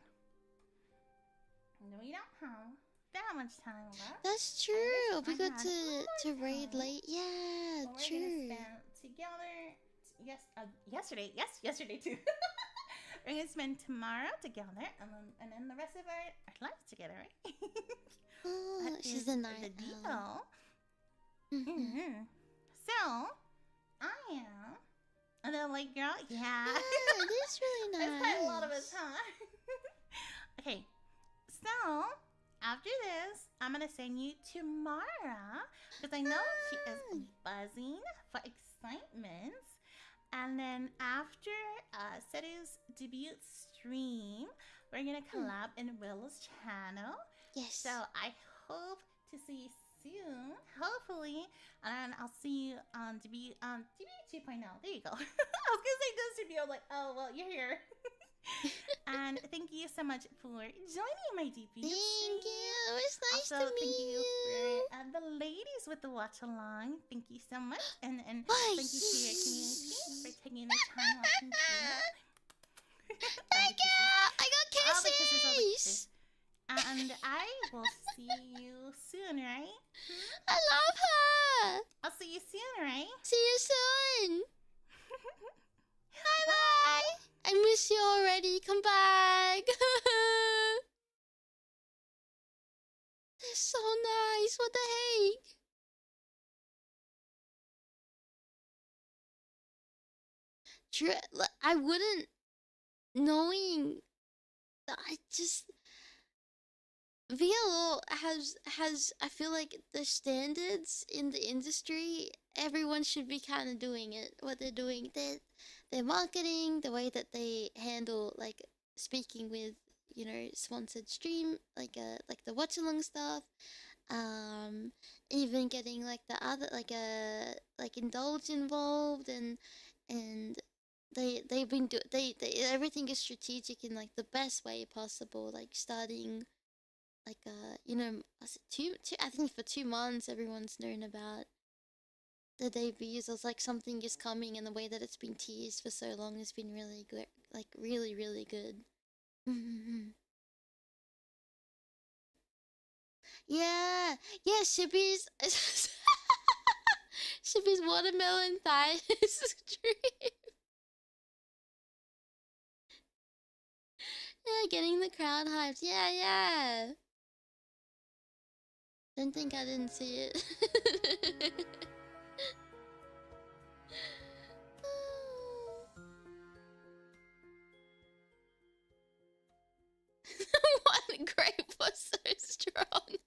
No, we don't have that much time left. that's true. wish We I got had to more raid time. late. Yeah, But we're true. gonna spend together. Yesterday. Yes, yesterday too. We're gonna spend tomorrow together, and then the rest of our lives together, right? Oh, That she's is the night the owl. deal. So I am another light girl. Yeah. Yeah, it is really nice. I spent a lot of it, huh? Okay. So after this, I'm gonna send you to Mara because I know she is buzzing for excitement. And then after Seru's debut stream, we're gonna collab in Willow's channel. Yes. So I hope to see you soon, hopefully, and I'll see you on debut 2.0. There you go. I was gonna say this debut. I'm like, oh well, you're here. And thank you so much for joining my debut. Thank you. It's nice also, to meet thank you you. for the ladies with the watch along. Thank you so much, and thank Bye. you to your community for taking the time out. Thank you. I got All the kisses, all the kisses. kisses. And I will see you soon, right? I love her. I'll see you soon, right? See you soon. Bye bye. I miss you already. Come back. That's so nice. What the heck? I wouldn't knowing. I just VLO has I feel like the standards in the industry. Everyone should be kind of doing it. What they're doing, their marketing, the way that they handle like speaking with sponsored stream like the watch along stuff, even getting like the other like Indulge involved and they've been they everything is strategic in like the best way possible, like starting like was it two I think for 2 months everyone's known about the debuts. As like something is coming, and the way that it's been teased for so long has been really good, like really really good. Yeah, Shippy's Shippy's watermelon thigh stream. Yeah, getting the crowd hyped. Yeah. Don't think I didn't see it. One grape was so strong.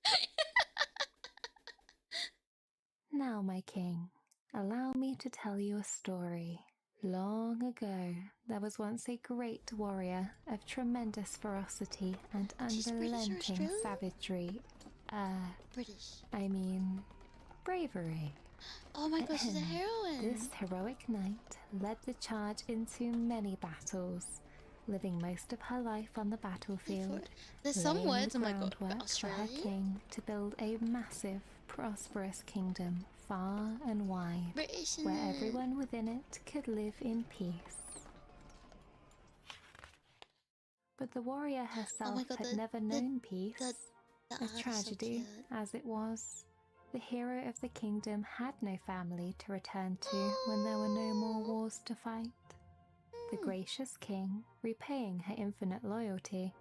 Now, my king, allow me to tell you a story. Long ago, there was once a great warrior of tremendous ferocity and She's British or unrelenting Australian? savagery. British. I mean, bravery. Oh my gosh, she's a heroine. This heroic knight led the charge into many battles, living most of her life on the battlefield. There's some laying words the I'm like, oh, groundwork for her Australian? king to build a massive, prosperous kingdom far and wide, British where and everyone within it could live in peace. But the warrior herself God, had never known peace. the As artist is so tragedy cute. as it was, the hero of the kingdom had no family to return to when there were no more wars to fight. The gracious king, repaying her infinite loyalty,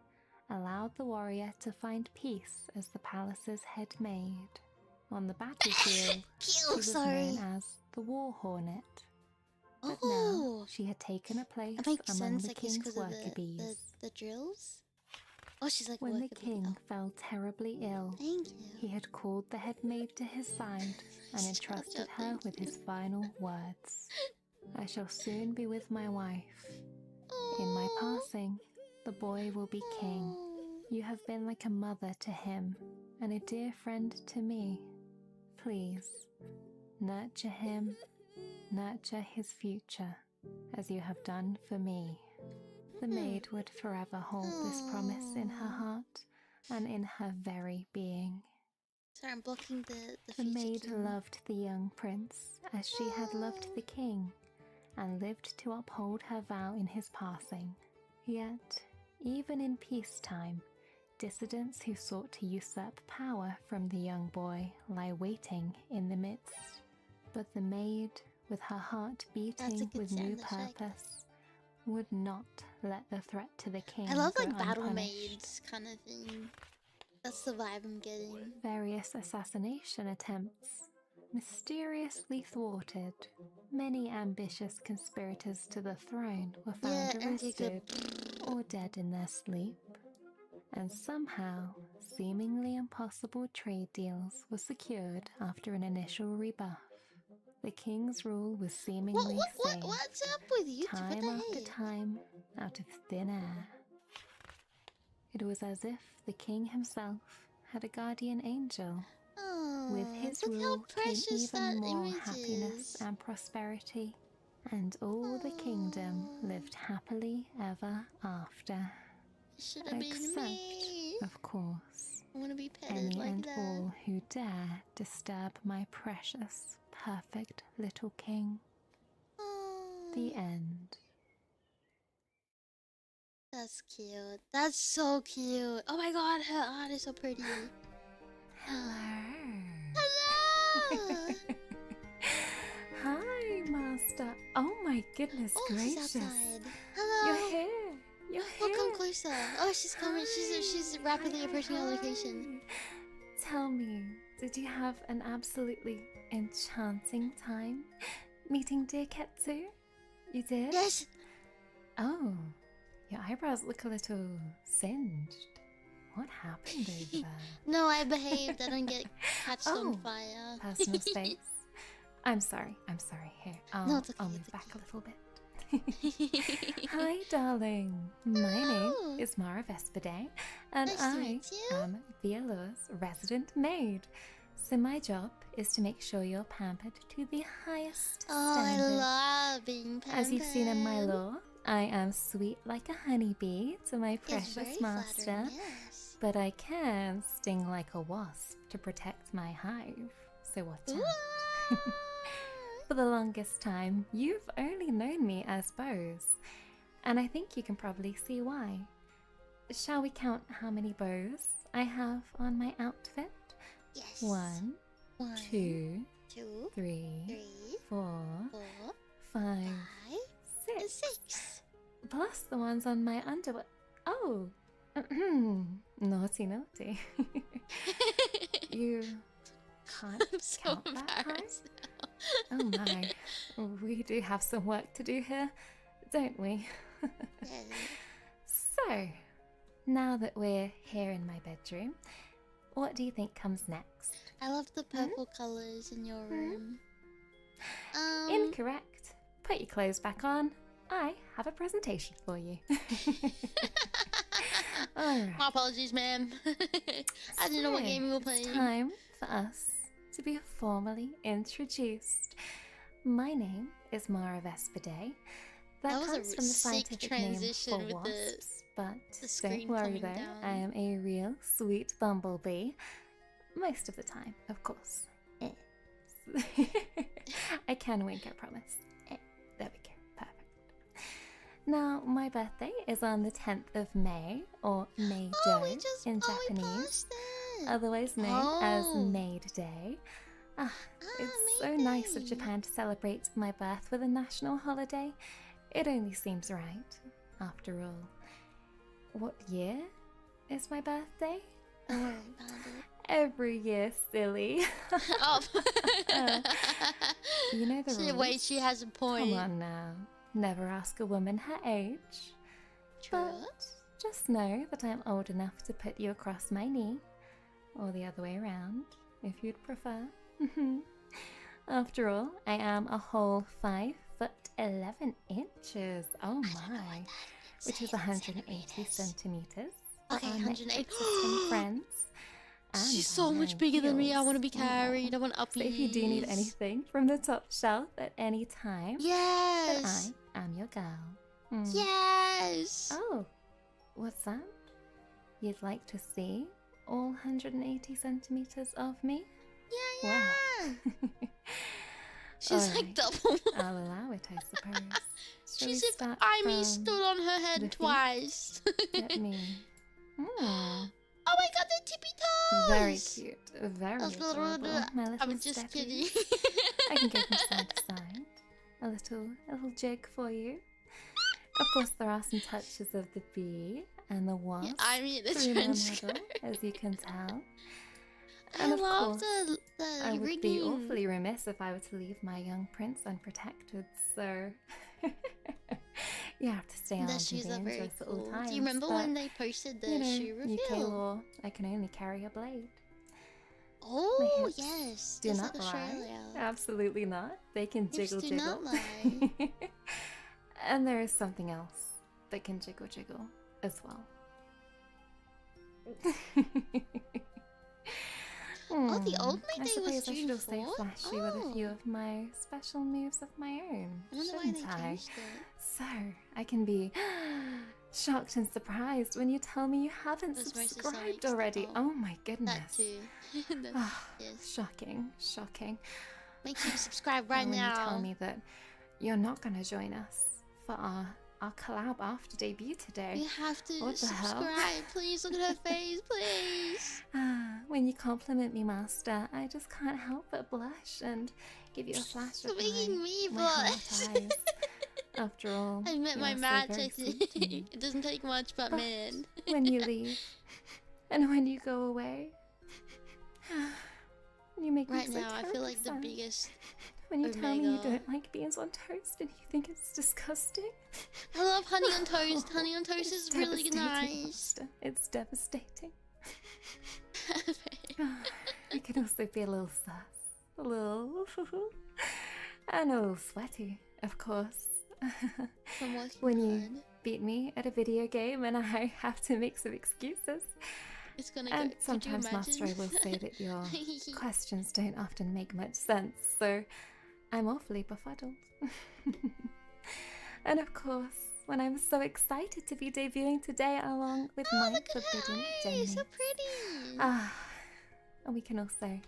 allowed the warrior to find peace as the palace's head maid. On the battlefield, she was known as the War Hornet. But now she had taken a place It makes among sense, the like, just king's 'cause of worker bees. the drills. Oh, she's like When the worker bee. king Oh, fell terribly ill, thank you. he had called the head maid to his side and entrusted her with his final words. I shall soon be with my wife. In my passing, the boy will be king. You have been like a mother to him and a dear friend to me. Please, nurture him, nurture his future, as you have done for me. The maid would forever hold this promise in her heart and in her very being. Sorry, I'm blocking the The feature maid too. loved the young prince as she had loved the king, and lived to uphold her vow in his passing. Yet, even in peacetime, dissidents who sought to usurp power from the young boy lie waiting in the midst. But the maid, with her heart beating with new sound effect. purpose, would not let the threat to the king I love go like battle unpunished. maids kind of thing. That's the vibe I'm getting. Various assassination attempts mysteriously thwarted. Many ambitious conspirators to the throne were found Yeah, arrested or dead in their sleep. and somehow seemingly impossible trade deals were secured after an initial rebuff. The king's rule was seemingly saved, What's up with you? time after time, out of thin air. It was as if the king himself had a guardian angel. Oh, With his look how rule came precious that even more image happiness is. and prosperity, and all the kingdom lived happily ever after. Should have been Except, me. of course, I want to be petted any like and that. all who dare disturb my precious, perfect little king. Oh, The end. that's cute. That's so cute. Oh my god, her art is so pretty. Hello. Hello! Hi, Master. Oh my goodness Oh, gracious. she's outside. Hello. You're here. You're here. We'll come closer. Oh, she's coming. She's Hi. rapidly Hi, approaching our hi. location. Tell me, did you have an absolutely enchanting time meeting dear Ketsu? You did? Yes. Oh, your eyebrows look a little singed. What happened over there? No, I behaved. I don't get catched on Oh, fire. Personal space. I'm sorry. Here, No, it's okay, I'll move it's back okay. a little bit. Hi, darling. My Hello. name is Mara Vespide, and Nice to I meet you. am Vallure's resident maid. So my job is to make sure you're pampered to the highest Oh, standard. I love being pampered. As you've seen in my lore, I am sweet like a honeybee to my It's very precious master, flattering, yes. but I can sting like a wasp to protect my hive. So watch out. Ooh. For the longest time, you've only known me as bows, and I think you can probably see why. Shall we count how many bows I have on my outfit? Yes. One, One, two, two, three, three, 4, 4, 5, 5, and 6. 6. Plus the ones on my underwear. Oh, naughty. You can't I'm so count that high? embarrassed. Oh my, we do have some work to do here, don't we? Yes. So, now that we're here in my bedroom, what do you think comes next? I love the purple colors in your room. Incorrect. Put your clothes back on. I have a presentation for you. Alright. My apologies, ma'am. I didn't know what So, game we were it's playing. time for us to be formally introduced. My name is Mara Vespide. That was a comes from the sick scientific name transition for with wasps, but the screen don't worry coming though, down. I am a real sweet bumblebee. Most of the time, of course. I can wink, I promise. There we go, perfect. Now, my birthday is on the 10th of May, or May Day in Japanese, otherwise known as Oh. Maid Day. It's so Maid nice of Day. Japan to celebrate my birth with a national holiday. It only seems right, after all. What year is my birthday? Don't worry about it. Every year, silly. Oh. You know the rules. Wait, she has a point. Come on now. Never ask a woman her age. True. But just know that I'm old enough to put you across my knee. Or the other way around, if you'd prefer. After all, I am a whole 5 foot 11 inches. Oh my. Which is 180 centimeters. for Okay, our 108. Netflix system friends. And She's so I'm much wearing bigger than me. I heels. want to be carried. I want So uppies. if you do need anything from the top shelf at any time, then Yes. I am your girl. Yes. Oh, what's that? You'd like to see all 180 centimeters of me? Yeah, yeah. Wow. She's like Alright. double. I'll allow it, I suppose. Shall we She's if start Aimee from stood on her head the feet? twice. Let me. Oh my god, the tippy toes! Very cute. Very That's little- adorable. My little I'm just steppies. kidding. I can go from side to side. A little jig for you. Of course, there are some touches of the bee and the wasp I mean, the through my trench model, coat. as you can tell. I And of love course, the I would rigging. be awfully remiss if I were to leave my young prince unprotected, so You have to stay on The and shoes be are very dangerous at all cool. times. Do you remember but, when they posted the you know, shoe UK reveal? law, I can only carry a blade. My Oh, hips yes. do Just not like lie. Australia. Absolutely not. They can Hips jiggle do jiggle. not lie. And there is something else that can jiggle jiggle as well. Oh, the old I May Day was suppose I should June also 4th? flash you with a few of my special moves of my own, I don't know why they shouldn't I? changed it. So, I can be shocked and surprised when you tell me you haven't Those versus subscribed Sonics, already. oh. Oh my goodness. That too. Yes. Shocking, shocking. Make sure you subscribe right And when now. you tell me that you're not going to join us for our collab after debut today. You have to What the hell? subscribe. Please look at her face, please. When you compliment me, Master, I just can't help but blush and give you a flash You're of making me my heart blush. eyes. After all, I met you my are so match. very I sweet think to me. it doesn't take much, but man. When you leave and when you go away, you make Right me so now, I feel terribly like the sad. biggest. When you tell me you Omega. don't like beans on toast and you think it's disgusting. I love honey on toast. Honey on toast It's is really devastating, nice. Master. It's devastating. It can also be a little sus, a little, and a little sweaty, of course. I'm working When you hard. beat me at a video game and I have to make some excuses. It's gonna And go. sometimes, Could you Master, I imagine? will say that your questions don't often make much sense, so I'm awfully befuddled. And of course, when I'm so excited to be debuting today along with Oh, my look at forbidden her Gen eyes, so mates. pretty. And we can also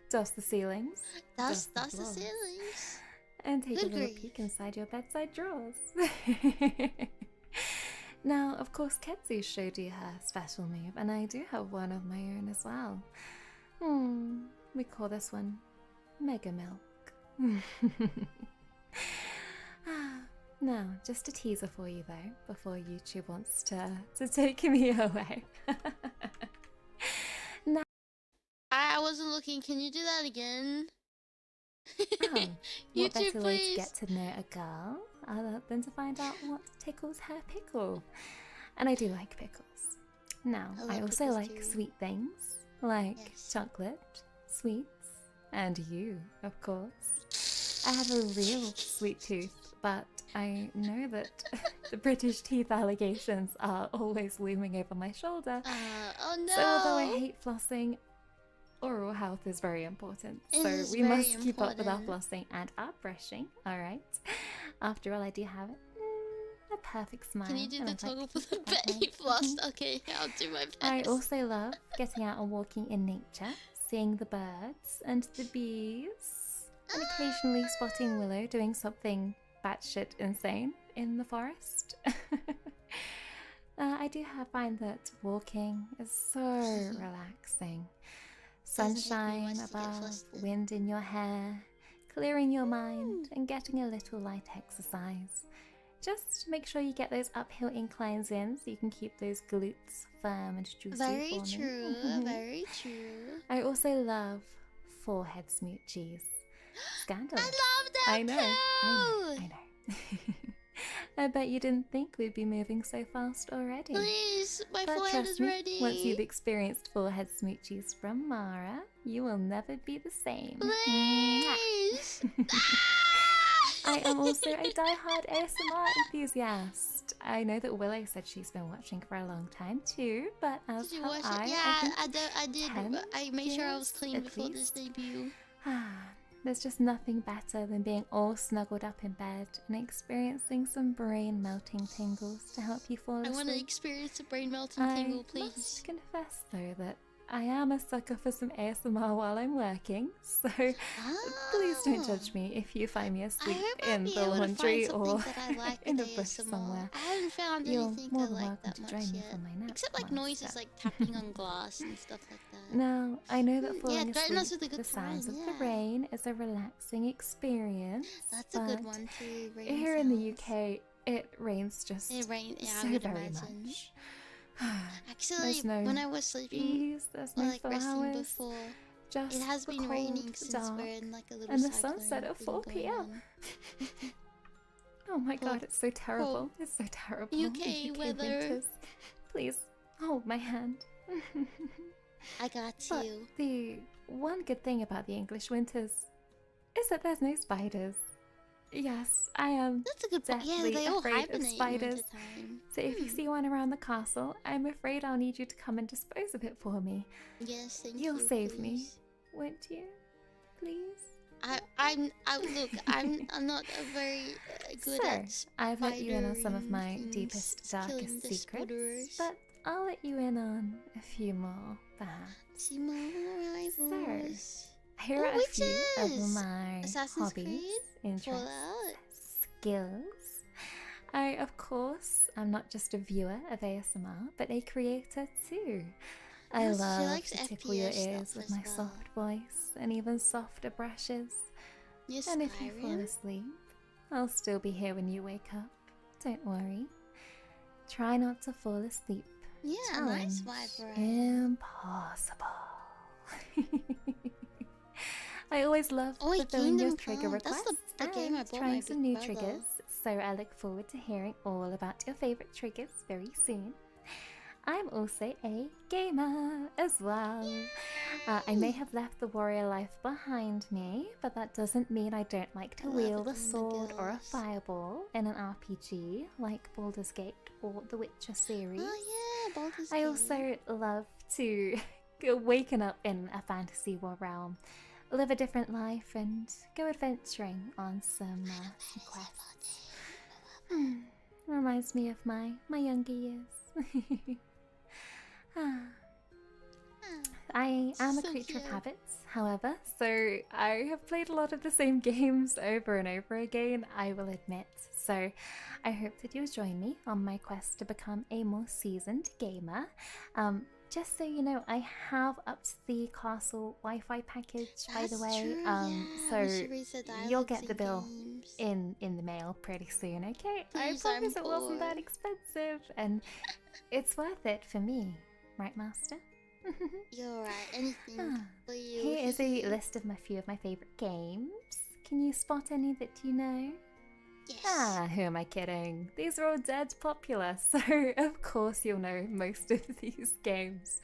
dust the ceilings, That's the floors, ceilings. and take a Good little grief. peek inside your bedside drawers. Now, of course, Ketsu showed you her special move, and I do have one of my own as well. We call this one Mega Milk. Now, just a teaser for you though, before YouTube wants to take me away. I wasn't looking. Can you do that again? What YouTube, better way to please. get to know a girl than to find out what tickles her pickle? And I do like pickles. Now, I I love also pickles like too. sweet things, like Yes. chocolate, sweets, and you, of course. I have a real sweet tooth, but I know that the British teeth allegations are always looming over my shoulder. Oh no. So although I hate flossing, oral health is very important. It So is we very must keep up with our important. flossing and our brushing, alright? After all, I do have a perfect smile. Can you do and the I'd like toggle to for the keep it that Betty way. floss? Okay, I'll do my best. I also love getting out and walking in nature, seeing the birds and the bees, and occasionally spotting Willow doing something batshit insane in the forest. I do find that walking is so relaxing. Doesn't take me Sunshine much to get above, flustered. wind in your hair, clearing your mind and getting a little light exercise. Just make sure you get those uphill inclines in so you can keep those glutes firm and juicy Very for me. true, very true. I also love forehead smoochies. Scandalous. I love that I know, too! I know. I bet you didn't think we'd be moving so fast already. Please, my But forehead trust is me, ready. once you've experienced forehead smoochies from Mara, you will never be the same. Please! I am also a die-hard ASMR enthusiast. I know that Willow said she's been watching for a long time too, but as Did you have watch I, it? Yeah, think I did. 10 But I made sure I was years clean at before this least. debut. There's just nothing better than being all snuggled up in bed and experiencing some brain melting tingles to help you fall I asleep. want to experience a brain melting I tingle, must please. confess though that I am a sucker for some ASMR while I'm working, so please don't judge me if you find me I asleep hope I'll in be the able to laundry find or something that I like in with the bush ASMR. somewhere. I haven't found You're anything more I than like welcome that to much join me yet. for my nap, Except like noises Master. like tapping on glass and stuff like that. Now, I know that Yeah, falling threaten us asleep with a to the good sounds time, of the yeah. rain is a relaxing experience. That's a good but one too. Rain Here in the sounds. UK, it rains just It rained, yeah, so I would very imagine. much. Actually, There's no when I was sleeping bees, there's or no like resting flowers, before, just it has the been cold, raining the since dark, we're in like a little and the cyclone sunset at thing 4 going p.m. on. Oh my god, it's so terrible. It's so terrible. UK weather. Winters. Please, hold my hand. I got But you. the one good thing about the English winters is that there's no spiders. Yes, I am That's a good point. Yeah, deathly they all afraid of hibernate in spiders. wintertime. So if you see one around the castle, I'm afraid I'll need you to come and dispose of it for me. Yes, thank you. You'll save me, please. won't you? Please? Look, I'm not a very good So, at I've let you in on some of spider my things, deepest, killing darkest the secrets, spiders. but I'll let you in on a few more, perhaps. See more rivals. Here are a few of witches! my Assassin's hobbies, Creed? interests, Fallout? skills. I, of course, am not just a viewer of ASMR, but a creator too. I Yes, she love likes to tickle your FPS ears stuff with as my well. soft voice and even softer brushes. Yes, And if you fall Skyrim? asleep, I'll still be here when you wake up. Don't worry. Try not to fall asleep. Yeah, nice Challenge vibe. impossible. I always love Oh, wait, fulfilling your Kingdom trigger Come. That's requests the game I and bought trying my some big new brother. triggers. So I look forward to hearing all about your favorite triggers very soon. I'm also a gamer as well. I may have left the warrior life behind me, but that doesn't mean I don't like to I love wield it a when the sword or a girls- fireball in an RPG like Baldur's Gate or the Witcher series. Oh yeah, Baldur's I Gate. also love to go waken up in a fantasy war realm, live a different life, and go adventuring on some quests. Reminds me of my younger years. I am a So creature of cute. habits, however, so I have played a lot of the same games over and over again, I will admit. So I hope that you'll join me on my quest to become a more seasoned gamer. Just so you know, I have upped the castle Wi-Fi package, by the That's way. true, yeah. So We should read the you'll dialogues get the in bill games. in the mail pretty soon, okay? Please, I promise I'm it wasn't that poor. expensive, and it's worth it for me, right, Master? You're right. Anything for you. Here is a list of my few of my favorite games. Can you spot any that you know? Yes. Who am I kidding? These are all dead popular, so of course you'll know most of these games.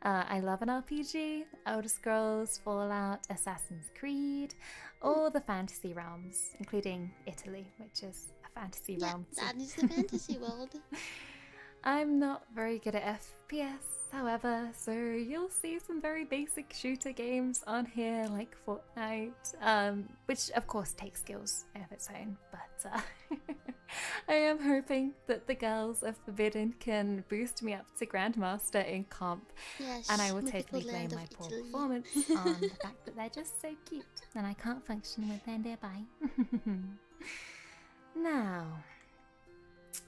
I love an RPG, Elder Scrolls, Fallout, Assassin's Creed, all the fantasy realms, including Italy, which is a fantasy Yeah, realm. that is the fantasy world. I'm not very good at FPS, however, so you'll see some very basic shooter games on here like Fortnite, which of course takes skills of its own, but I am hoping that the girls of Forbidden can boost me up to Grandmaster in comp, Yes. and I will mythical totally blame land of my poor Italy. performance on the fact that they're just so cute and I can't function when they're nearby. Now,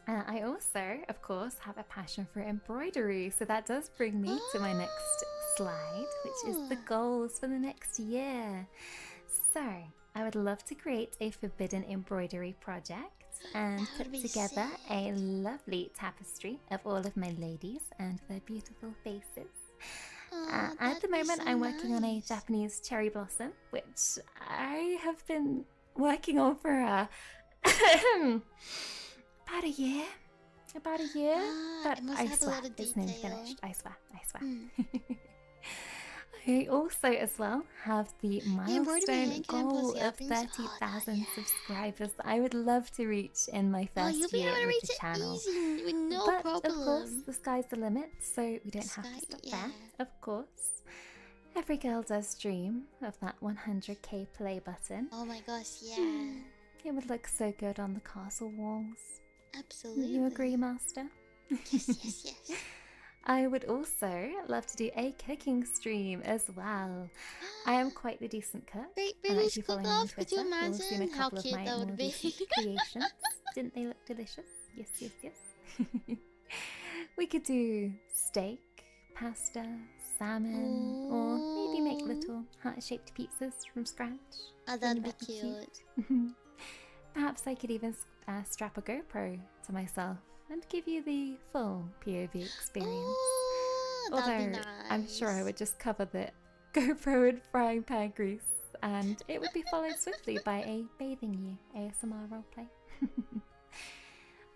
I also, of course, have a passion for embroidery, so that does bring me to my next slide, which is the goals for the next year. So, I would love to create a forbidden embroidery project and That put would be together a sick. lovely tapestry of all of my ladies and their beautiful faces. Aw, At that'd the be moment, so I'm working on a nice. Japanese cherry blossom, which I have been working on for about a year. But it must I have a swear, lot of it's nearly detail. finished. I swear. Hmm. I also, as well, have the embroidery milestone hand cam plus goal the of uppings. Oh, 30,000 yeah. subscribers that I would love to reach in my Oh, first you'll be year able to with reach the it channel. easy with no But problem. of course, the sky's the limit, so we don't have Sky- to stop yeah. there. Of course, every girl does dream of that 100k play button. Oh my gosh, yeah. It would look so good on the castle walls. Absolutely. You agree, Master? Yes, yes, yes. I would also love to do a cooking stream as well. I am quite a decent cook. Great And British if you follow me on cook-off, could you Twitter, you'll have seen a imagine how couple of cute my that more would be? recent creations. Didn't they look delicious? Yes, yes, yes. We could do steak, pasta, salmon, or maybe make Ooh. little heart-shaped pizzas from scratch. Oh, that'd Wouldn't be that cute. Perhaps I could even strap a GoPro to myself and give you the full POV experience. Oh, that'd Although be nice. I'm sure I would just cover the GoPro in frying pan grease, and it would be followed swiftly by a bathing you ASMR roleplay.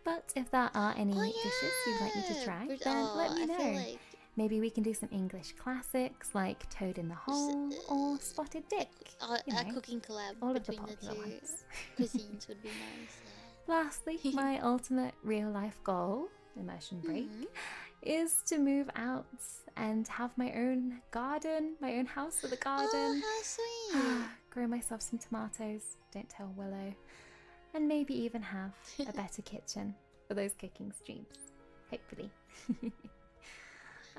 But if there are any Oh, dishes you'd like me to yeah. try, But, then let me I feel know. like Maybe we can do some English classics like Toad in the Hole or Spotted Dick. You a know, cooking collab all of the between the popular two ones. cuisines would be nice. Lastly, my ultimate real life goal, immersion break, is to move out and have my own garden, my own house with a garden. Oh, how sweet! Grow myself some tomatoes, don't tell Willow. And maybe even have a better kitchen for those cooking streams. Hopefully.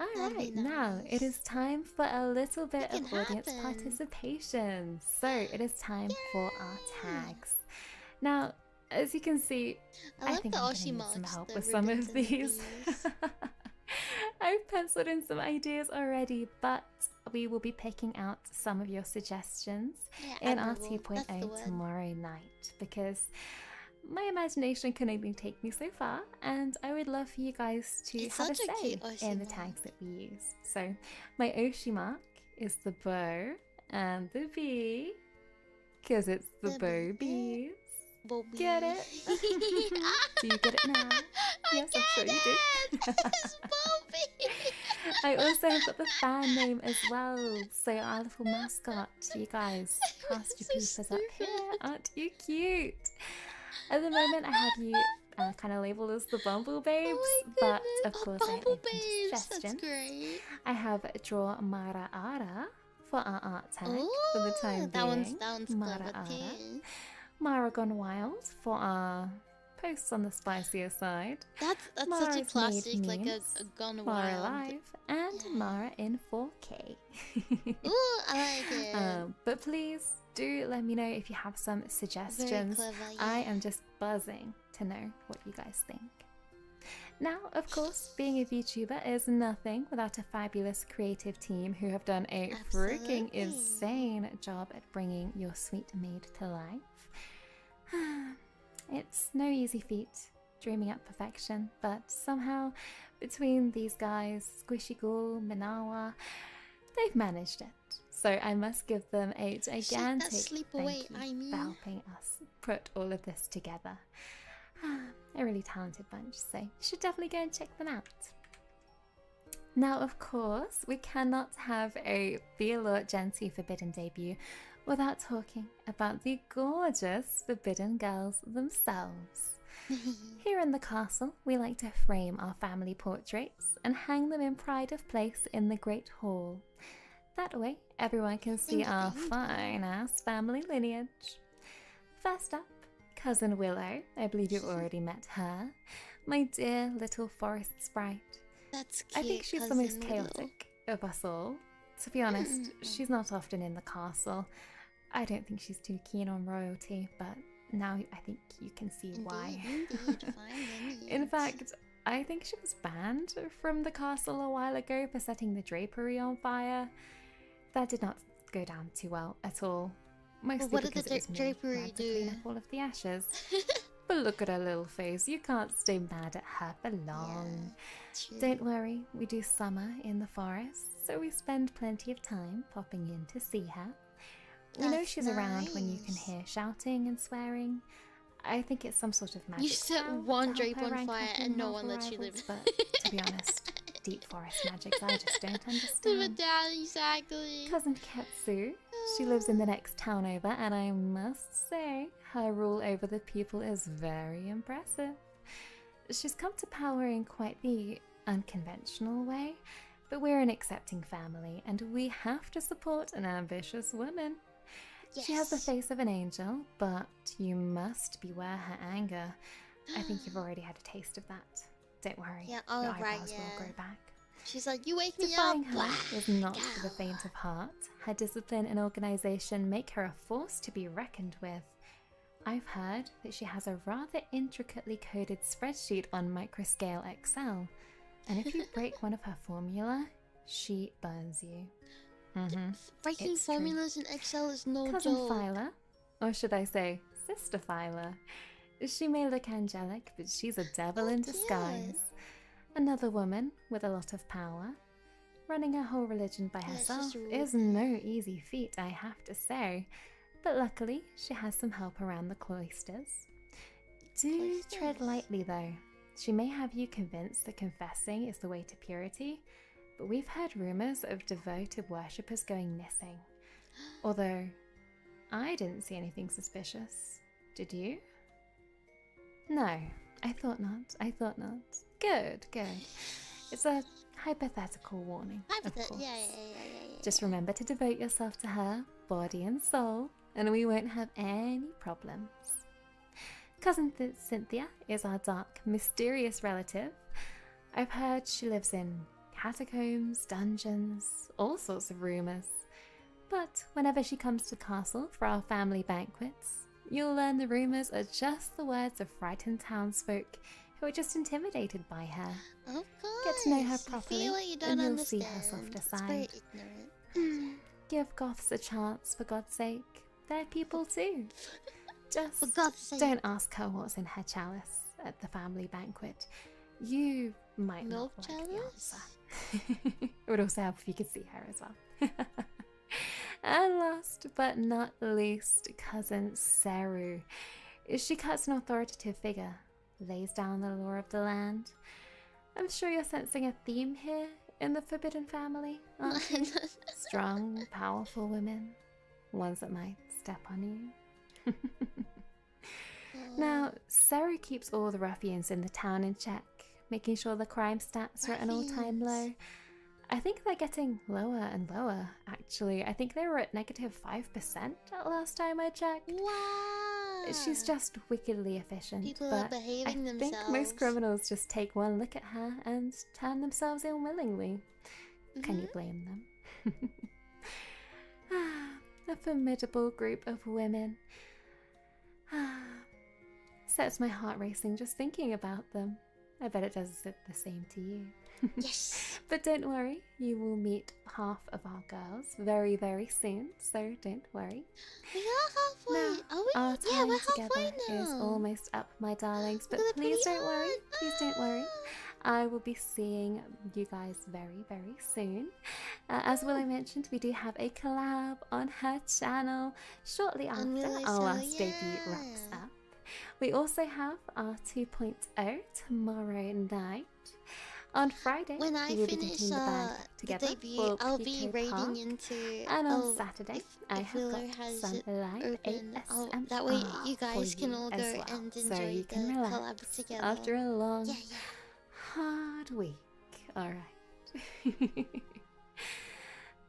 That'd be Alright, now it nice. is time for a little bit It of can audience happen. participation. So it is time for our tags. Now, as you can see, I love think the I'm Oshi gonna need marks, some help the with some ribbons of and the these. bees. I've penciled in some ideas already, but we will be picking out some of your suggestions Yeah, in our admirable. That's the 2.0 word. tomorrow night, because my imagination can only take me so far, and I would love for you guys to It's have a such a say cute Oshi in the mark. tags that we use. So my Oshi mark is the bow and the bee, because it's the The bow bee. bees. Bobby. Get it? Do you get it now? Yes, I'm sure you do. It's Bobby. I also have got the fan name as well. So our little mascot, you guys, cast your So peepers up here. stupid. Aren't you cute? At the moment, I have you kind of labeled as the Bumble Babes, Oh my but goodness. of course I am Bumble open to babes. That's suggestions. great. I have Draw Mara Ara for our art tag for the Ooh, time that one's being. clever Mara Ara. too. Mara Gone Wild for our posts on the spicier side. That's such a Mara's made classic, like a memes, Gone Mara Wild. Live, and Yeah. Mara in 4K. Ooh, I like it. But please do let me know if you have some Very suggestions. clever. I Yeah. am just buzzing to know what you guys think. Now, of course, being a VTuber is nothing without a fabulous creative team who have done a freaking Absolutely. insane job at bringing your sweet maid to life. It's no easy feat dreaming up perfection, but somehow between these guys, Squishy Ghoul, Minawa, they've managed it. So I must give them a gigantic sleep thank away, you Aimee. for helping us put all of this together. A really talented bunch, so you should definitely go and check them out. Now, of course, we cannot have a VALLURE Gen 2 Forbidden debut without talking about the gorgeous Forbidden girls themselves. Here in the castle, we like to frame our family portraits and hang them in pride of place in the Great Hall. That way, everyone can see our fine-ass family lineage. First up, Cousin Willow. I believe you've already met her. My dear little forest sprite. That's cute. I think she's the Cousin most Willow. chaotic of us all. To be honest, she's not often in the castle. I don't think she's too keen on royalty, but now I think you can see why. Indeed, fine In lineage. fact, I think she was banned from the castle a while ago for setting the drapery on fire. That did not go down too well at all. Mostly what did because the it was me drapery who had to clean do? up all of the ashes. But look at her little face. You can't stay mad at her for long. True. Don't worry, we do summer in the forest, so we spend plenty of time popping in to see her. We know That's she's around when you can nice. hear shouting and swearing. I think it's some sort of magic You set spell one to help drape her on rank fire up in and no novel one lets you rivals, live. but to be honest, deep forest magics I just don't Live it understand. down, exactly. Cousin Ketsu, she lives in the next town over, and I must say, her rule over the people is very impressive. She's come to power in quite the unconventional way, but we're an accepting family, and we have to support an ambitious woman. She has the Yes. face of an angel, but you must beware her anger. I think you've already had a taste of that. Don't worry, Yeah, your alright, eyebrows yeah. will grow back. She's like, you wake me up. Defying her Blah. is not for the faint of heart. Her discipline and organization make her a force to be reckoned with. I've heard that she has a rather intricately coded spreadsheet on microscale Excel, and if you break one of her formula, she burns you. Breaking It's true. formulas in Excel is no Cousin joke. Phyla, or should I say Sister Phyla. She may look angelic, but she's a devil in cute. disguise. Another woman with a lot of power. Running a whole religion by Yeah, she's herself rude. is no easy feat, I have to say. But luckily, she has some help around the cloisters. Do What's tread this? lightly though. She may have you convinced that confessing is the way to purity, but we've heard rumors of devoted worshippers going missing. Although, I didn't see anything suspicious. Did you? No, I thought not. I thought not. Good, good. It's a hypothetical warning, of course. Yeah. Just remember to devote yourself to her, body and soul, and we won't have any problems. Cousin Cynthia is our dark, mysterious relative. I've heard she lives in catacombs, dungeons, all sorts of rumors. But whenever she comes to the castle for our family banquets, you'll learn the rumors are just the words of frightened townsfolk who are just intimidated by her. Of course. Get to know her I properly, feel what you don't and you'll understand. see her softer It's very side. ignorant. Give goths a chance, for God's sake. They're people too. Just For God's sake. don't ask her what's in her chalice at the family banquet. You might Milk not like the chalice? answer. It would also help if you could see her as well. And last but not least, cousin Seru. She cuts an authoritative figure, lays down the law of the land. I'm sure you're sensing a theme here in the Forbidden Family, aren't you? Strong, powerful women, ones that might step on you. Now, Seru keeps all the ruffians in the town in check, making sure the crime stats are at an all-time low. I think they're getting lower and lower, actually. I think they were at -5% last time I checked. Wow. She's just wickedly efficient. People but are behaving I themselves. think most criminals just take one look at her and turn themselves in willingly. Can you blame them? A formidable group of women. Sets my heart racing just thinking about them. I bet it does the same to you. Yes. But don't worry, you will meet half of our girls very, very soon, so don't worry. We are halfway. Now, Are we? our Yeah, time we're together halfway now. is almost up, my darlings, but Look at the please pretty don't worry, eye. please don't worry. I will be seeing you guys very, very soon. As Willow mentioned, we do have a collab on her channel shortly after Willow's our channel, last debut wraps up. We also have our 2.0 tomorrow night. On Friday, When I we will be finish getting the band the together debut, for I'll be PK raiding Park. into. And on oh, Saturday, if I have Willow got has some it live open, ASMR that way you guys for can you all go as well. and So enjoy you the can relax collab together. after a long, Yeah. hard week. Alright.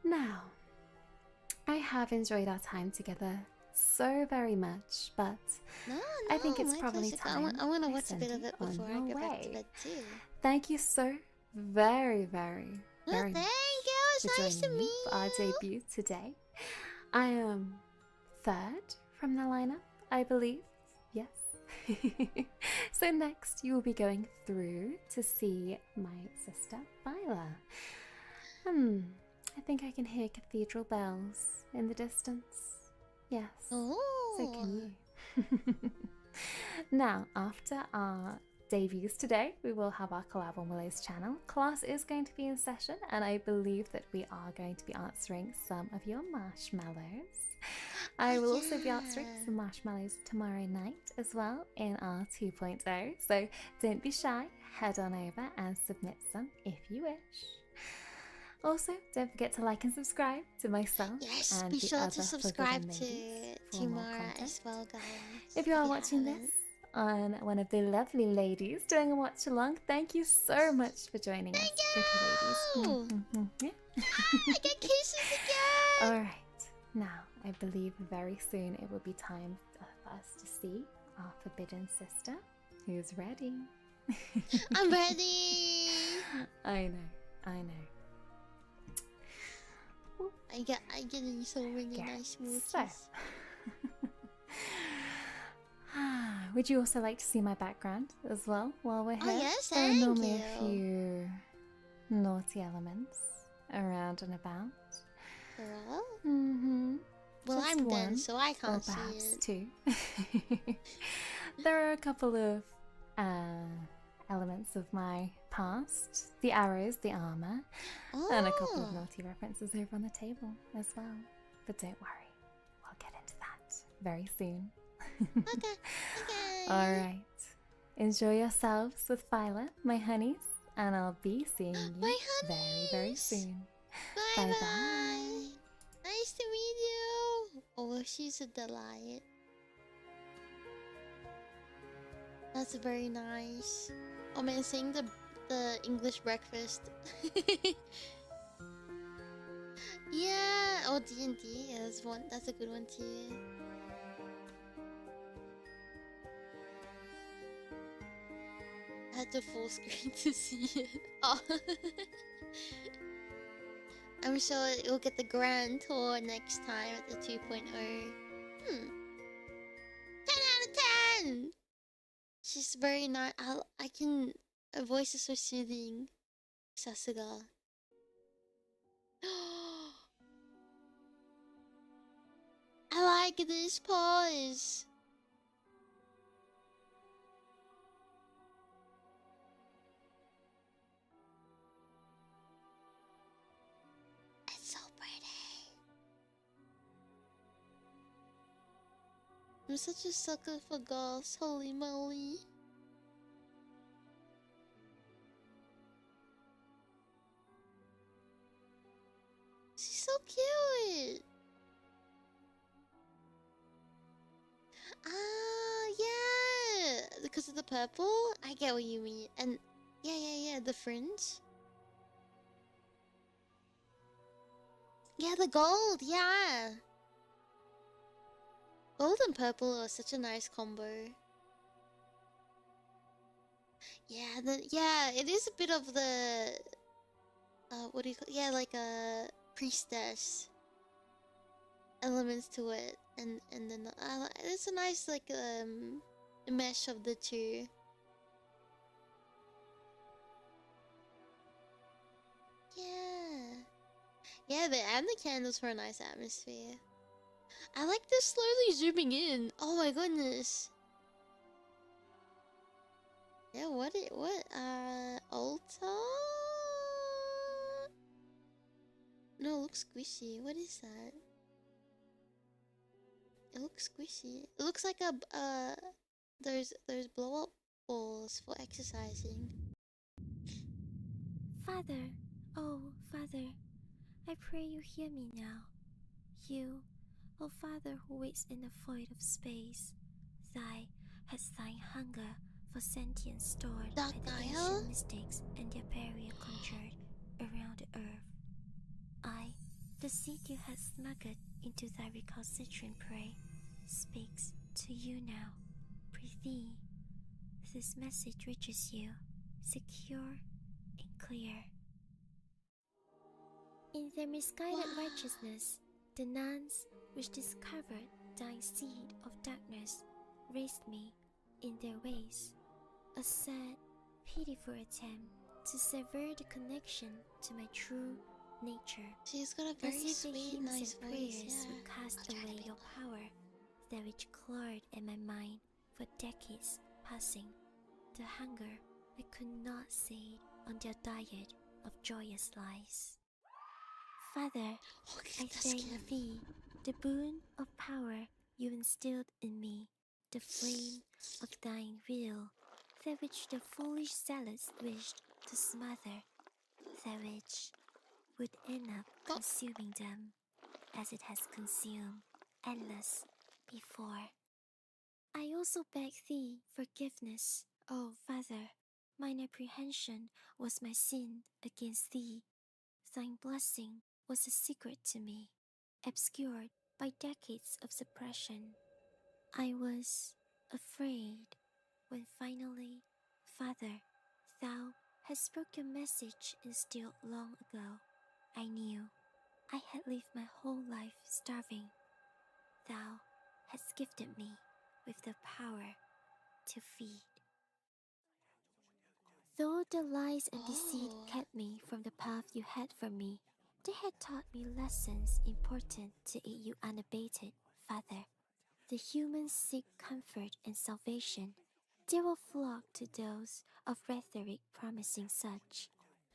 Now, I have enjoyed our time together so very much, but No, I think it's my probably pleasure. time I want to I watch a send bit of you it on before I your go back to way. bed too. thank you so very, very, Well, very thank much you. It's for nice to joining me meet for our you. debut today. I am third from the lineup, I believe. Yes. So next you will be going through to see my sister Viola. I think I can hear cathedral bells in the distance. Yes. Oh. So can you. Now, after our debuts today, we will have our collab on Willow's channel. Class is going to be in session, and I believe that we are going to be answering some of your marshmallows. I will also be answering some marshmallows tomorrow night as well in our 2.0, so don't be shy, head on over and submit some if you wish. Also, don't forget to like and subscribe to myself Yes, and be the sure other to subscribe Forbidden to Ladies for more Timara content. as well, guys. If you are you watching haven't. this on one of the lovely ladies doing a watch along, thank you so much for joining us, pretty ladies. Yeah. I get kisses again. Alright, now I believe very soon it will be time for us to see our forbidden sister who's ready. I'm ready. I know, I know. I get so many Okay, nice so smoothies. would you also like to see my background as well while we're here? Oh, yes, There are thank normally you. a few naughty elements around and about. Well, Just I'm one, done, so I or can't see perhaps it. two. There are a couple of elements of my past, the arrows, the armor, and a couple of Oh. naughty references over on the table as well. But don't worry, we'll get into that very soon. Okay. Alright, Enjoy yourselves with Violet, my honeys, and I'll be seeing you My very, very honeys! soon. Bye Bye bye. bye. Nice to meet you. Oh, she's a delight. That's very nice. Oh man, saying the English breakfast. Yeah. Oh, D&D. Yeah, that's one. That's a good one too. I had to full screen to see it. Oh. I'm sure you'll get the grand tour next time at the 2.0. 10 out of 10! She's very nice. I can... Her voice is so soothing. Sasuga. I like this pose. It's so pretty. I'm such a sucker for girls, holy moly. She's so cute. Ah, yeah. Because of the purple? I get what you mean. And yeah, the fringe. Yeah, the gold, yeah. Gold and purple are such a nice combo. Yeah, it is a bit of the what do you call, yeah, like a priestess elements to it, and then it's a nice like mesh of the two. Yeah, the candles for a nice atmosphere. I like this slowly zooming in. Oh my goodness. Yeah, what Ulta? No, it looks squishy. What is that? It looks squishy. It looks like a there's blow up balls for exercising. Father, oh Father, I pray you hear me now. You, O Father who waits in the void of space, thy has thine hunger for sentience stored by the ancient mystics and their barrier conjured around the earth. I, the seed you had smuggled into thy recalcitrant prey, speaks to you now. Prithee, this message reaches you, secure and clear. In their misguided righteousness, the nuns which discovered thine seed of darkness raised me in their ways, a sad, pitiful attempt to sever the connection to my true nature. She's got a very sweet, nice voice. Yeah. Would cast away your power, that which clawed at my mind for decades passing. The hunger I could not sate on their diet of joyous lies. Father, I thank thee, the boon of power you instilled in me, the flame of thine will, that which the foolish zealots wished to smother, that which would end up consuming them, as it has consumed endless before. I also beg thee forgiveness, O Father. Mine apprehension was my sin against thee. Thine blessing was a secret to me, obscured by decades of suppression. I was afraid when finally, Father, thou hast spoke your message instilled long ago. I knew I had lived my whole life starving. Thou hast gifted me with the power to feed. Though the lies and deceit kept me from the path you had for me, they had taught me lessons important to aid you unabated, Father. The humans seek comfort and salvation. They will flock to those of rhetoric promising such.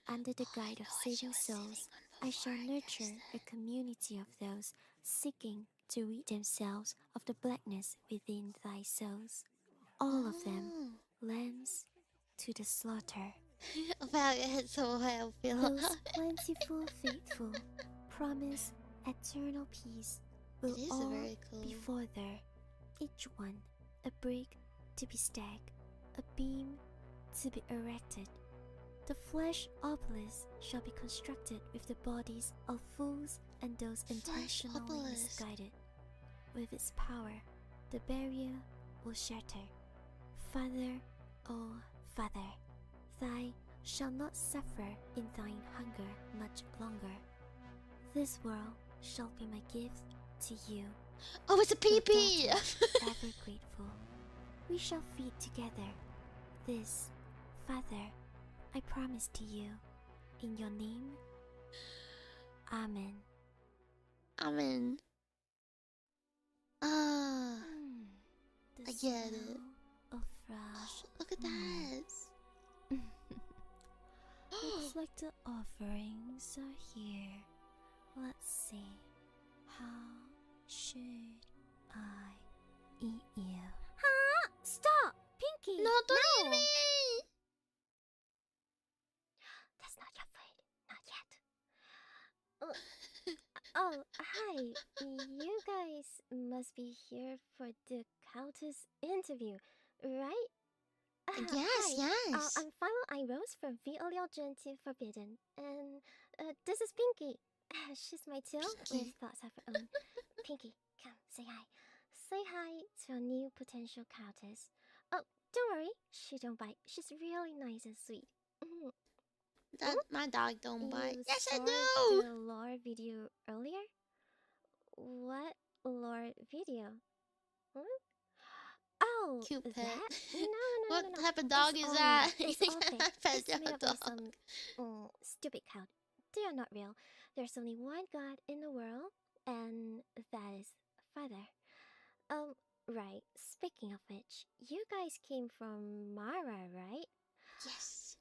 Under the guide of saving souls, I shall nurture a community of those seeking to rid themselves of the blackness within thy souls. All of them, lambs to the slaughter. Wow, it's so happy. Those plentiful faithful promise eternal peace will It is all very cool. be for there, each one a brick to be stacked, a beam to be erected. The flesh obelisk shall be constructed with the bodies of fools and those intentionally obelisk. misguided. With its power, the barrier will shatter. Father, oh Father, thy shall not suffer in thine hunger much longer. This world shall be my gift to you. Oh, it's a O pee-pee! daughter, ever grateful. We shall feed together. This, Father, I promise to you. In your name, Amen. Amen. Ah, The I get it. smell of fresh. look at that. Looks like the offerings are here. Let's see. How should I eat you? Huh? Stop! Pinky! No, don't eat me! That's not your food. Not yet. Oh, hi. You guys must be here for the Countess interview, right? Yes, Hi. yes. I'm Final I Rose from VALLURE GEN to Forbidden, and this is Pinky. She's my tail Pinky. with thoughts of her own. Pinky, come, say hi. Say hi to our new potential Countess. Oh, don't worry, she don't bite. She's really nice and sweet. My dog don't bite. You Yes, I saw do! the lore video earlier? What lore video? Hmm? Oh, Cute that? pet. No. What type of dog It's is all that? made- It's all fake. Pet It's made your up by dog. some stupid cow. They are not real. There's only one God in the world, and that is Father. Right. Speaking of which, you guys came from Mara, right? Yes.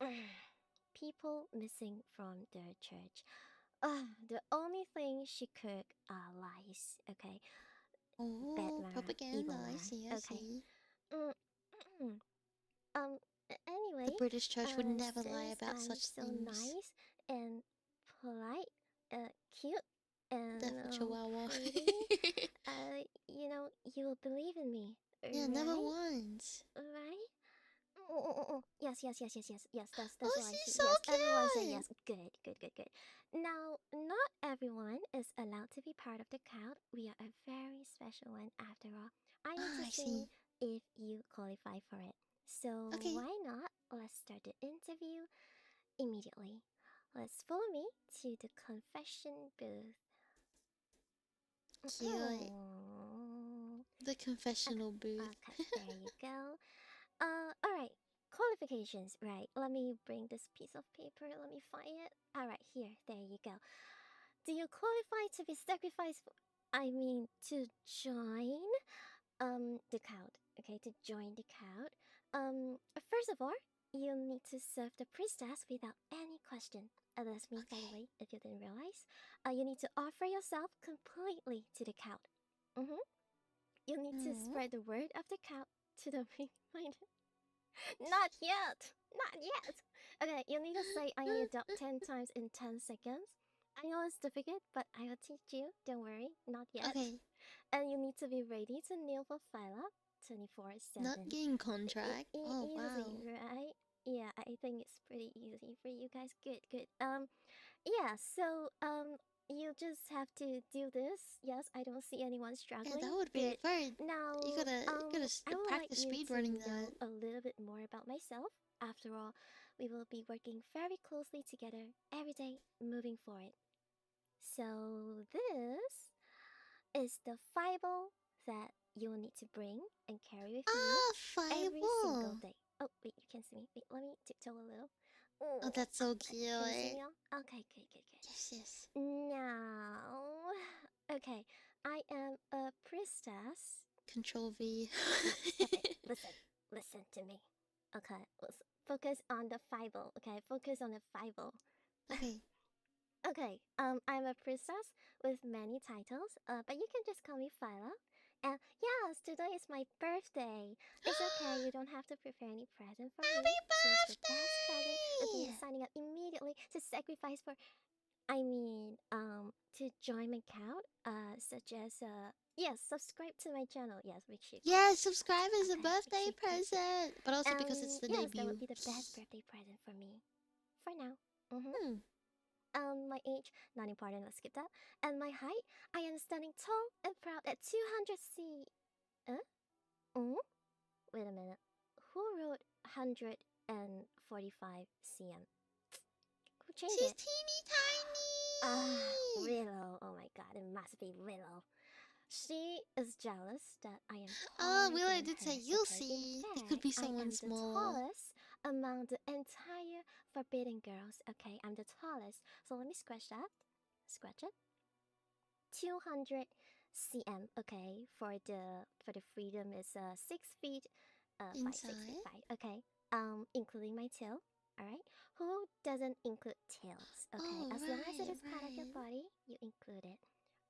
People missing from their church. The only thing she cooked are lies. Okay. Bad Oh, Mara, propaganda. evil I Mara. see, I Okay. see. Anyway, The British church would never lie since about I'm such so things. nice and polite, cute, and Deaf chihuahua. pretty, you will believe in me, Yeah, right? never once. Right? Yes. That's Oh, what I she's see. so Yes, everyone say cute. yes. Good. Now, not everyone is allowed to be part of the crowd. We are a very special one after all. I need I to see. see if you qualify for it. So Okay. why not? Let's start the interview immediately. Let's follow me to the confession booth. Cute. The confessional booth. Okay, there you go. Alright. Qualifications, right? Let me bring this piece of paper. Let me find it. Alright, here. There you go. Do you qualify to be sacrificed? To join the crowd. Okay, to join the crowd. First of all, you need to serve the priestess without any question. That's me, by the way, if you didn't realize. You need to offer yourself completely to the crowd. You need to spread the word of the crowd to the weak-minded. Not yet! Okay, you need to say I need a dog 10 times in 10 seconds. I know it's difficult, but I will teach you. Don't worry, not yet. Okay. And you need to be ready to kneel for Phyla 24/7. Not getting contract. Oh, Easy, wow. right? Yeah, I think it's pretty easy for you guys. Good. Yeah, so, you just have to do this. Yes, I don't see anyone Yeah, struggling. that would be very. Now, You gotta I would like practice you speed to running know that. a little bit more about myself. After all, we will be working very closely together every day moving forward. So this is the Bible that you will need to bring and carry with you every single Fireball. day. Oh, wait, you can see me. Wait, let me tiptoe a little. Oh, that's so Can you see cute. me now? Okay, good. Yes. Now, okay, I am a priestess. Control V. Stop it. Listen to me. Okay, let's focus on the Bible. Okay, focus on the Bible. Okay. Okay, I'm a priestess with many titles, but you can just call me Phyla. And yes, today is my birthday. It's okay, you don't have to prepare any present for me. Happy Since the best present would be birthday! signing up immediately to sacrifice for to join my account, such as yes, subscribe to my channel. Yes, which you Yeah, subscribe as a okay, birthday which you could. present, but also because it's the Yes, that debut. would be the best birthday present for me. For now. Hmm. My age, not important, let's skip that. And my height, I am standing tall and proud at 200 C. Mm? Wait a minute. Who wrote 145 cm? Who changed She's it? teeny tiny. Willow. Oh my god, it must be Willow. She is jealous that I am Oh, taller Willow than did her. say, you'll Okay? see. In It could be fact, I someone am the small. tallest among the entire Forbidden Girls. Okay, I'm the tallest. So let me scratch that. Scratch it. 200 cm. Okay, for the freedom is 6 feet, 5 6 feet Inside? 5. Okay, including my tail. All right. Who doesn't include tails? Okay, Oh, as long as it is right, part of your right. body, you include it.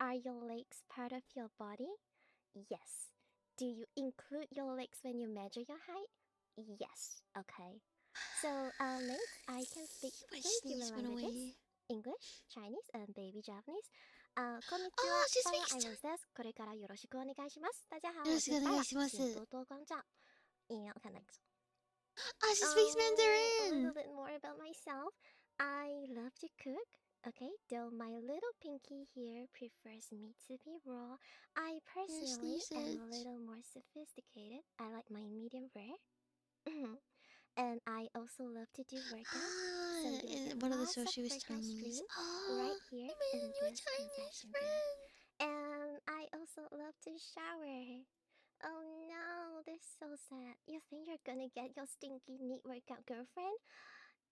Are your legs part of your body? Yes. Do you include your legs when you measure your height? Yes. Okay. So, next, I can speak My 20 sneeze went languages. away. English, Chinese, and baby Japanese. こんにち Oh, は。 she パワ speaks アイ Chinese. ロスです。これからよろしくお願いします。大家好，我是よろしくお願いします。请多多关照。Okay, next. Ah, she speaks A Mandarin. little bit more about myself. I love to cook. Okay, though my little pinky here prefers meat to be raw, I personally am a little more sophisticated. I like my medium rare. And I also love to do workouts. So you'll get One of the lots of shows she was workout Chinese. streams Oh, right here I made in a new this Chinese confession booth. friend. And I also love to shower. Oh no, this is so sad. You think you're gonna get your stinky neat workout girlfriend?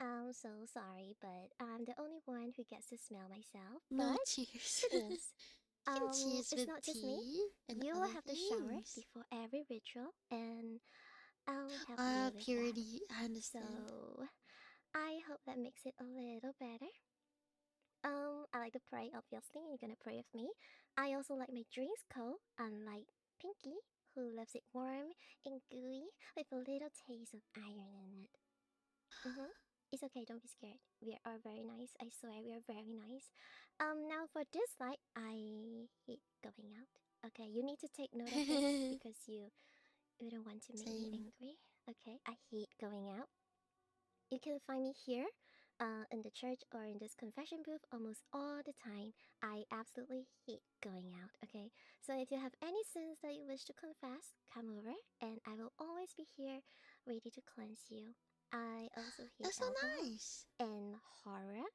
I'm so sorry, but I'm the only one who gets to smell myself. No But cheers. cheers. Cheers It's with not just me. tea and You will other have to shower things. before every ritual, and I'll help you with Purity, I that. understand. So I hope that makes it a little better. I like to pray, obviously. You're gonna pray with me. I also like my drinks cold, unlike Pinky, who loves it warm and gooey with a little taste of iron in it. It's okay, don't be scared. We are very nice. I swear we are very nice. Now for this slide, I hate going out. Okay, you need to take note of this because you don't want to make me angry. Okay, I hate going out. You can find me here, in the church or in this confession booth almost all the time. I absolutely hate going out, okay? So if you have any sins that you wish to confess, come over and I will always be here ready to cleanse you. I also hate That's so alcohol nice. and horror.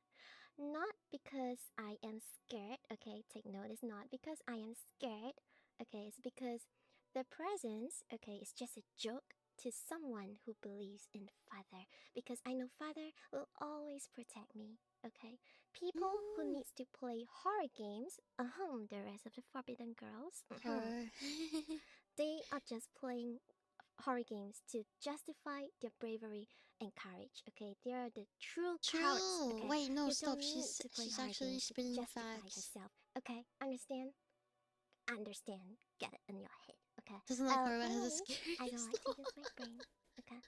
Not because I am scared, okay? Take note, it's not because I am scared, okay? It's because the presence, okay, is just a joke to someone who believes in Father. Because I know Father will always protect me, okay? People who needs to play horror games, the rest of the Forbidden Girls, they are just playing horror games to justify their bravery and courage. Okay, they are the true cowards. Okay, Wait, no, you stop. don't need to play She's horror actually games to spinning justify facts. yourself. Okay, understand? Understand. Get it in your head. Okay. Doesn't like horror, but has a Finally, scary I don't like to use my brain. Okay.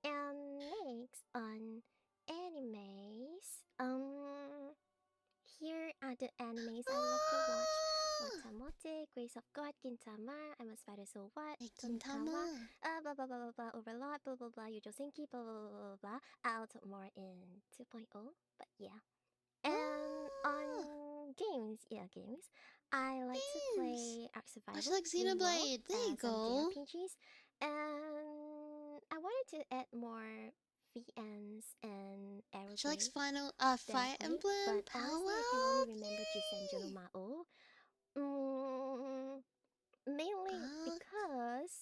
And next on animes. Here are the animes I love to watch. Watamote, Grace of God, Gintama, I'm a Spider So What, Tonikawa, blah blah blah blah blah, Overlord, blah blah blah, Yujo Senki, blah blah blah blah blah. I'll talk more in 2.0, but yeah. And on games, games, I like to play Ark Survival, Much like Dream World, Xenoblade. There you some go. JRPGs, and I wanted to add more VNs and Aeroplay. She likes Fire Emblem But Power. honestly, I can only remember Jisenjo no Mao. Mainly because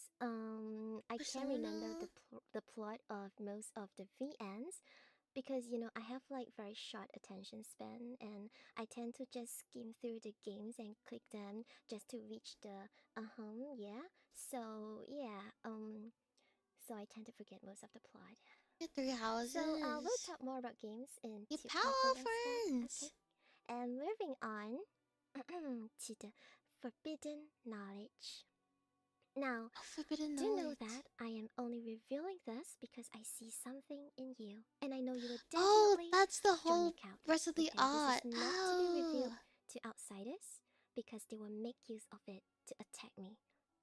I can't remember the plot of most of the VNs because I have like very short attention span and I tend to just skim through the games and click them just to reach the so I tend to forget most of the plot. 3 houses. So we'll talk more about games in You 2.0 power and friends. stuff. Okay. And moving on to the forbidden knowledge. Now, forbidden do know knowledge. that I am only revealing this because I see something in you, and I know you would Oh, definitely that's the join whole the count. rest of the Okay, art. this is not to be revealed Oh. to outsiders because they will make use of it to attack me,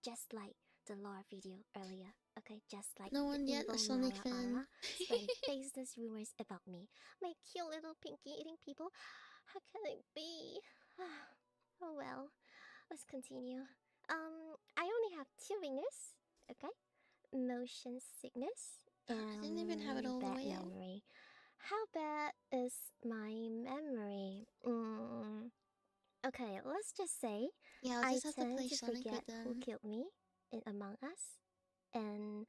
just like the lore video earlier. Okay, just like No the one yet evil a Sonic Nara fan. Ara spreading baseless rumors about me. My cute little pinky eating people. How can it be? Oh well, let's continue. I only have 2 weakness. Okay, motion sickness I didn't even have it all the bad way out. memory. How bad is my memory? Okay, let's just say Yeah, I'll I just have to tend play to Sonic forget with who them. killed me in Among Us, and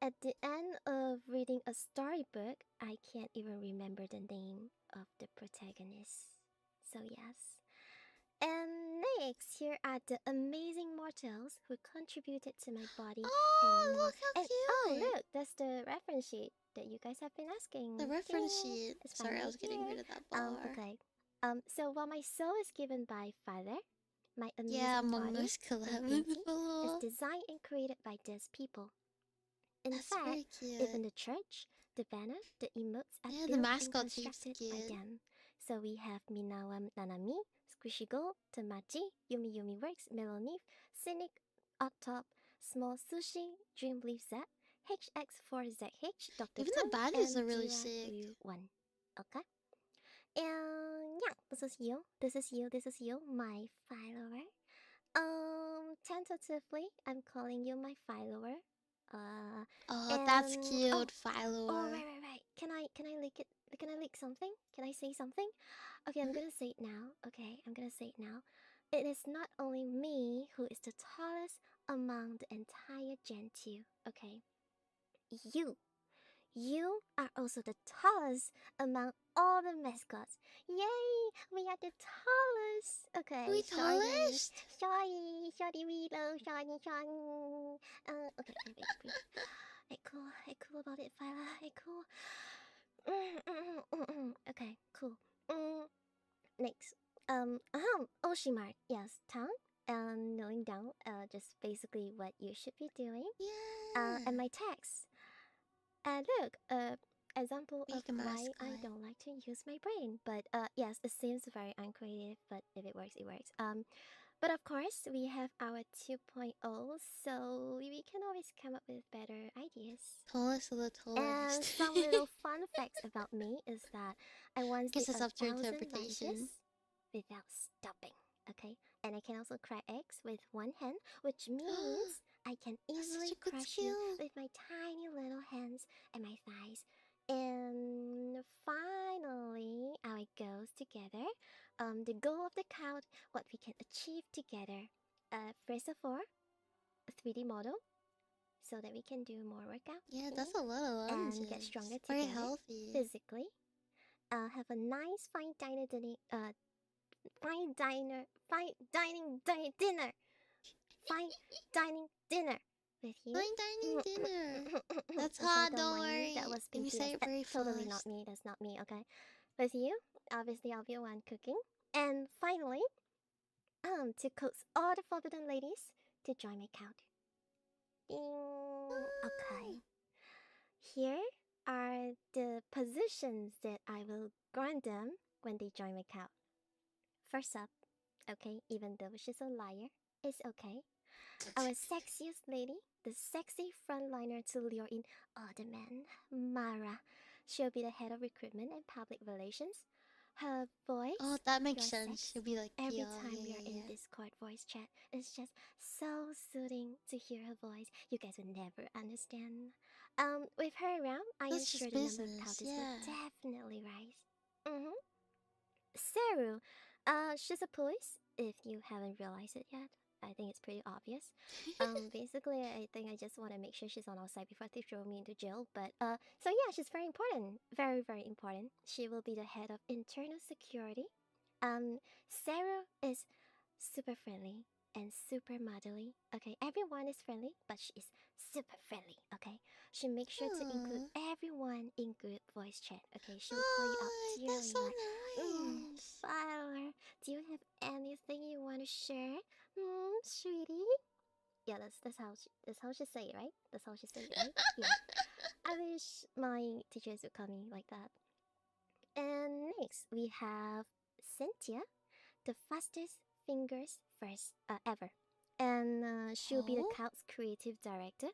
at the end of reading a storybook, I can't even remember the name of the protagonist. So yes. And next, here are the amazing mortals who contributed to my body Oh, and more. look how And oh, cute! look, that's the reference sheet that you guys have been asking. The reference Ding! sheet. It's Sorry, I finally was getting here. rid of that bar. Okay. So while my soul is given by Father, my Yeah, amazing Among body Us collab and with pinky is below. designed and created by these people. In That's fact, very cute. even the church, the banner, the emotes are Yeah, the built and mascot seems constructed by cute. them. So we have Minawam Nanami, Squishy Go, Tamachi, Yumi Yumi Works, Melonif, Cynic, Octop, Small Sushi, Dreamleaf Z, HX4ZH, Dr. Even Tun, the badges and are really Jira sick. Ryu 1. Okay? And yeah, this is you, this is you, this is you, my follower. Tentatively, I'm calling you my follower. Oh, that's And cute, oh, Phylor. right. Can I leak it? Can I leak something? Can I say something? Okay, I'm gonna say it now. Okay, I'm gonna say it now. It is not only me who is the tallest among the entire Gen 2. Okay, you are also the tallest among all the mascots. Yay! We are the tallest. Okay, We shiny, tallest? shiny, Milo, shiny. Okay, wait. Hey, cool about it, Phyla. Hey, cool. Okay, cool. Next, Oshimar. Yes, town. Knowing down. Just basically what you should be doing. Yeah. And my text. Look, example Make of a why I mascot. don't like to use my brain. But yes, it seems very uncreative, but if it works, it works. But of course, we have our 2.0, so we can always come up with better ideas. Tallest of the And tallest. some little fun facts about me is that I once Guess did it's up to 1,000 interpretation. languages without stopping. Okay, and I can also crack eggs with one hand, which means I can That's such easily a good crush you skill. with my tiny little hands and my thighs. And finally, our goals together. The goal of the count, what we can achieve together. First of all, a 3D model, so that we can do more workout. Yeah, that's a lot of lenses. And get stronger Very together healthy. physically. Have a nice fine dining dinner. Fine dining dinner with you. Fine dining dinner. That's Okay, hot, don't don't mind me. worry. That was Let me say BTS. it very Totally fast. not me. That's not me. Okay, with you, obviously I'll be the one cooking. And finally, to coax all the forbidden ladies to join my count. Ding. Okay. Here are the positions that I will grant them when they join my count. First up, okay, even though she's a liar, it's okay. Our sexiest lady, the sexy frontliner to lure in all the men, Mara. She'll be the head of recruitment and public relations. Her voice, Oh, that makes your sense. sex, She'll be like PR. every time we are Yeah. in Discord voice chat, it's just so soothing to hear her voice. You guys would never understand. With her around, I am That's sure just the number of business, counters yeah. will definitely rise. Saru, she's a police. If you haven't realized it yet, I think it's pretty obvious. Basically, I think I just want to make sure she's on our side before they throw me into jail. But so yeah, she's very important, very important. She will be the head of internal security. Saru is super friendly and super motherly. Okay, everyone is friendly, but she is super friendly. Okay, she makes sure to include everyone in group voice chat. Okay, she'll call you out Oh, dearly that's so like, nice. Fowler, do you have anything you want to share? Sweetie? Yeah, that's how she say it, right? That's how she say it, right? Yeah. I wish my teachers would call me like that. And next we have Cynthia, the fastest fingers first ever, and she'll be the Oh. Cout's creative director.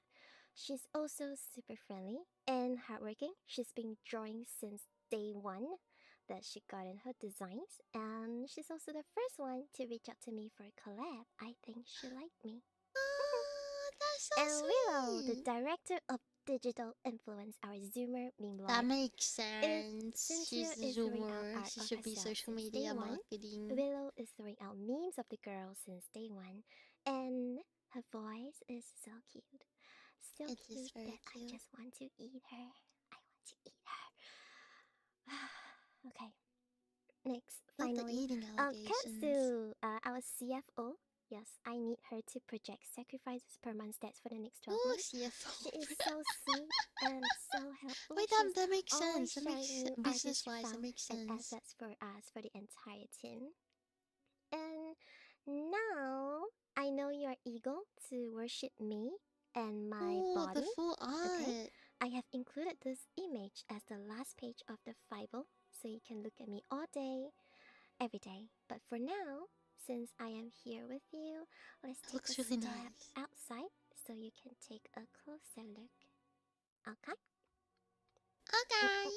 She's also super friendly and hardworking. She's been drawing since day one that she got in her designs, and she's also the first one to reach out to me for a collab. I think she liked me. That's so And Willow, the sweet. director of digital influence, our Zoomer meme blogger. That makes sense. Cynthia She's the is throwing out Zoomer. art She of should be herself social since day media one. marketing. Willow is throwing out memes of the girl since day one, and her voice is so cute. So It cute is very that cute. I just want to eat her. I want to eat her. Okay. Next, Not the finally, eating allegations. Katsu, our CFO. Yes, I need her to project sacrifices per month stats for the next 12 Ooh, months. CFO. She is so sweet and so helpful. Wait, She's that makes always sense. That makes sharing new artists business-wise, that found makes and sense. assets for us for the entire team. And now I know you are eager to worship me and my Oh, body. the full art. Okay, I have included this image as the last page of the Bible, so you can look at me all day, every day. But for now, since I am here with you, let's take Looks a really step nice. outside so you can take a closer look. Okay? Okay.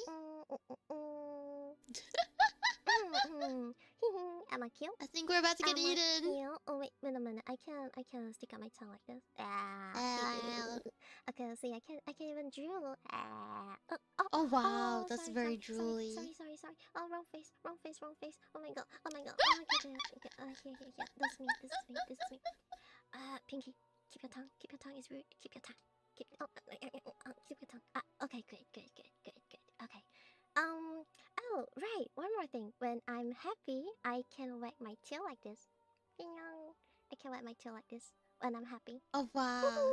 Am I cute? I think we're about to get Am I eaten. cute? Oh wait a minute. I can't stick out my tongue like this. Okay, let's see. I can't even drool. Oh wow, that's sorry, very sorry, drooly. sorry. Oh, wrong face. Oh my god. Oh, okay. Yeah. This is me. Pinky, keep your tongue. It's rude. Keep your tongue. Keep your tongue. Okay, good. Okay. Oh, right. One more thing. When I'm happy, I can wag my tail like this. I can wag my tail like this when I'm happy. Oh wow.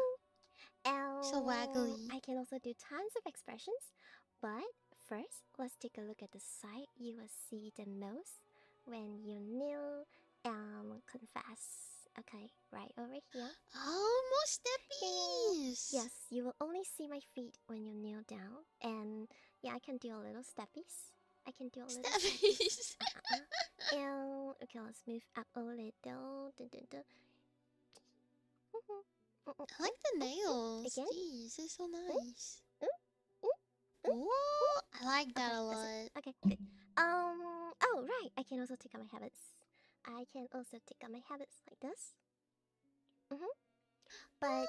So And waggly. I can also do tons of expressions. But first, let's take a look at the side you will see the most when you kneel and confess. Okay, right over here. Oh, more steppies. Yes, you will only see my feet when you kneel down. And yeah, I can do a little steppies. Steppies. And okay, let's move up a little. I like the nails. Again? Jeez, they're so nice. Mm. Ooh, I like that a lot. Okay, good. Oh right, I can also take out my habits. Like this. But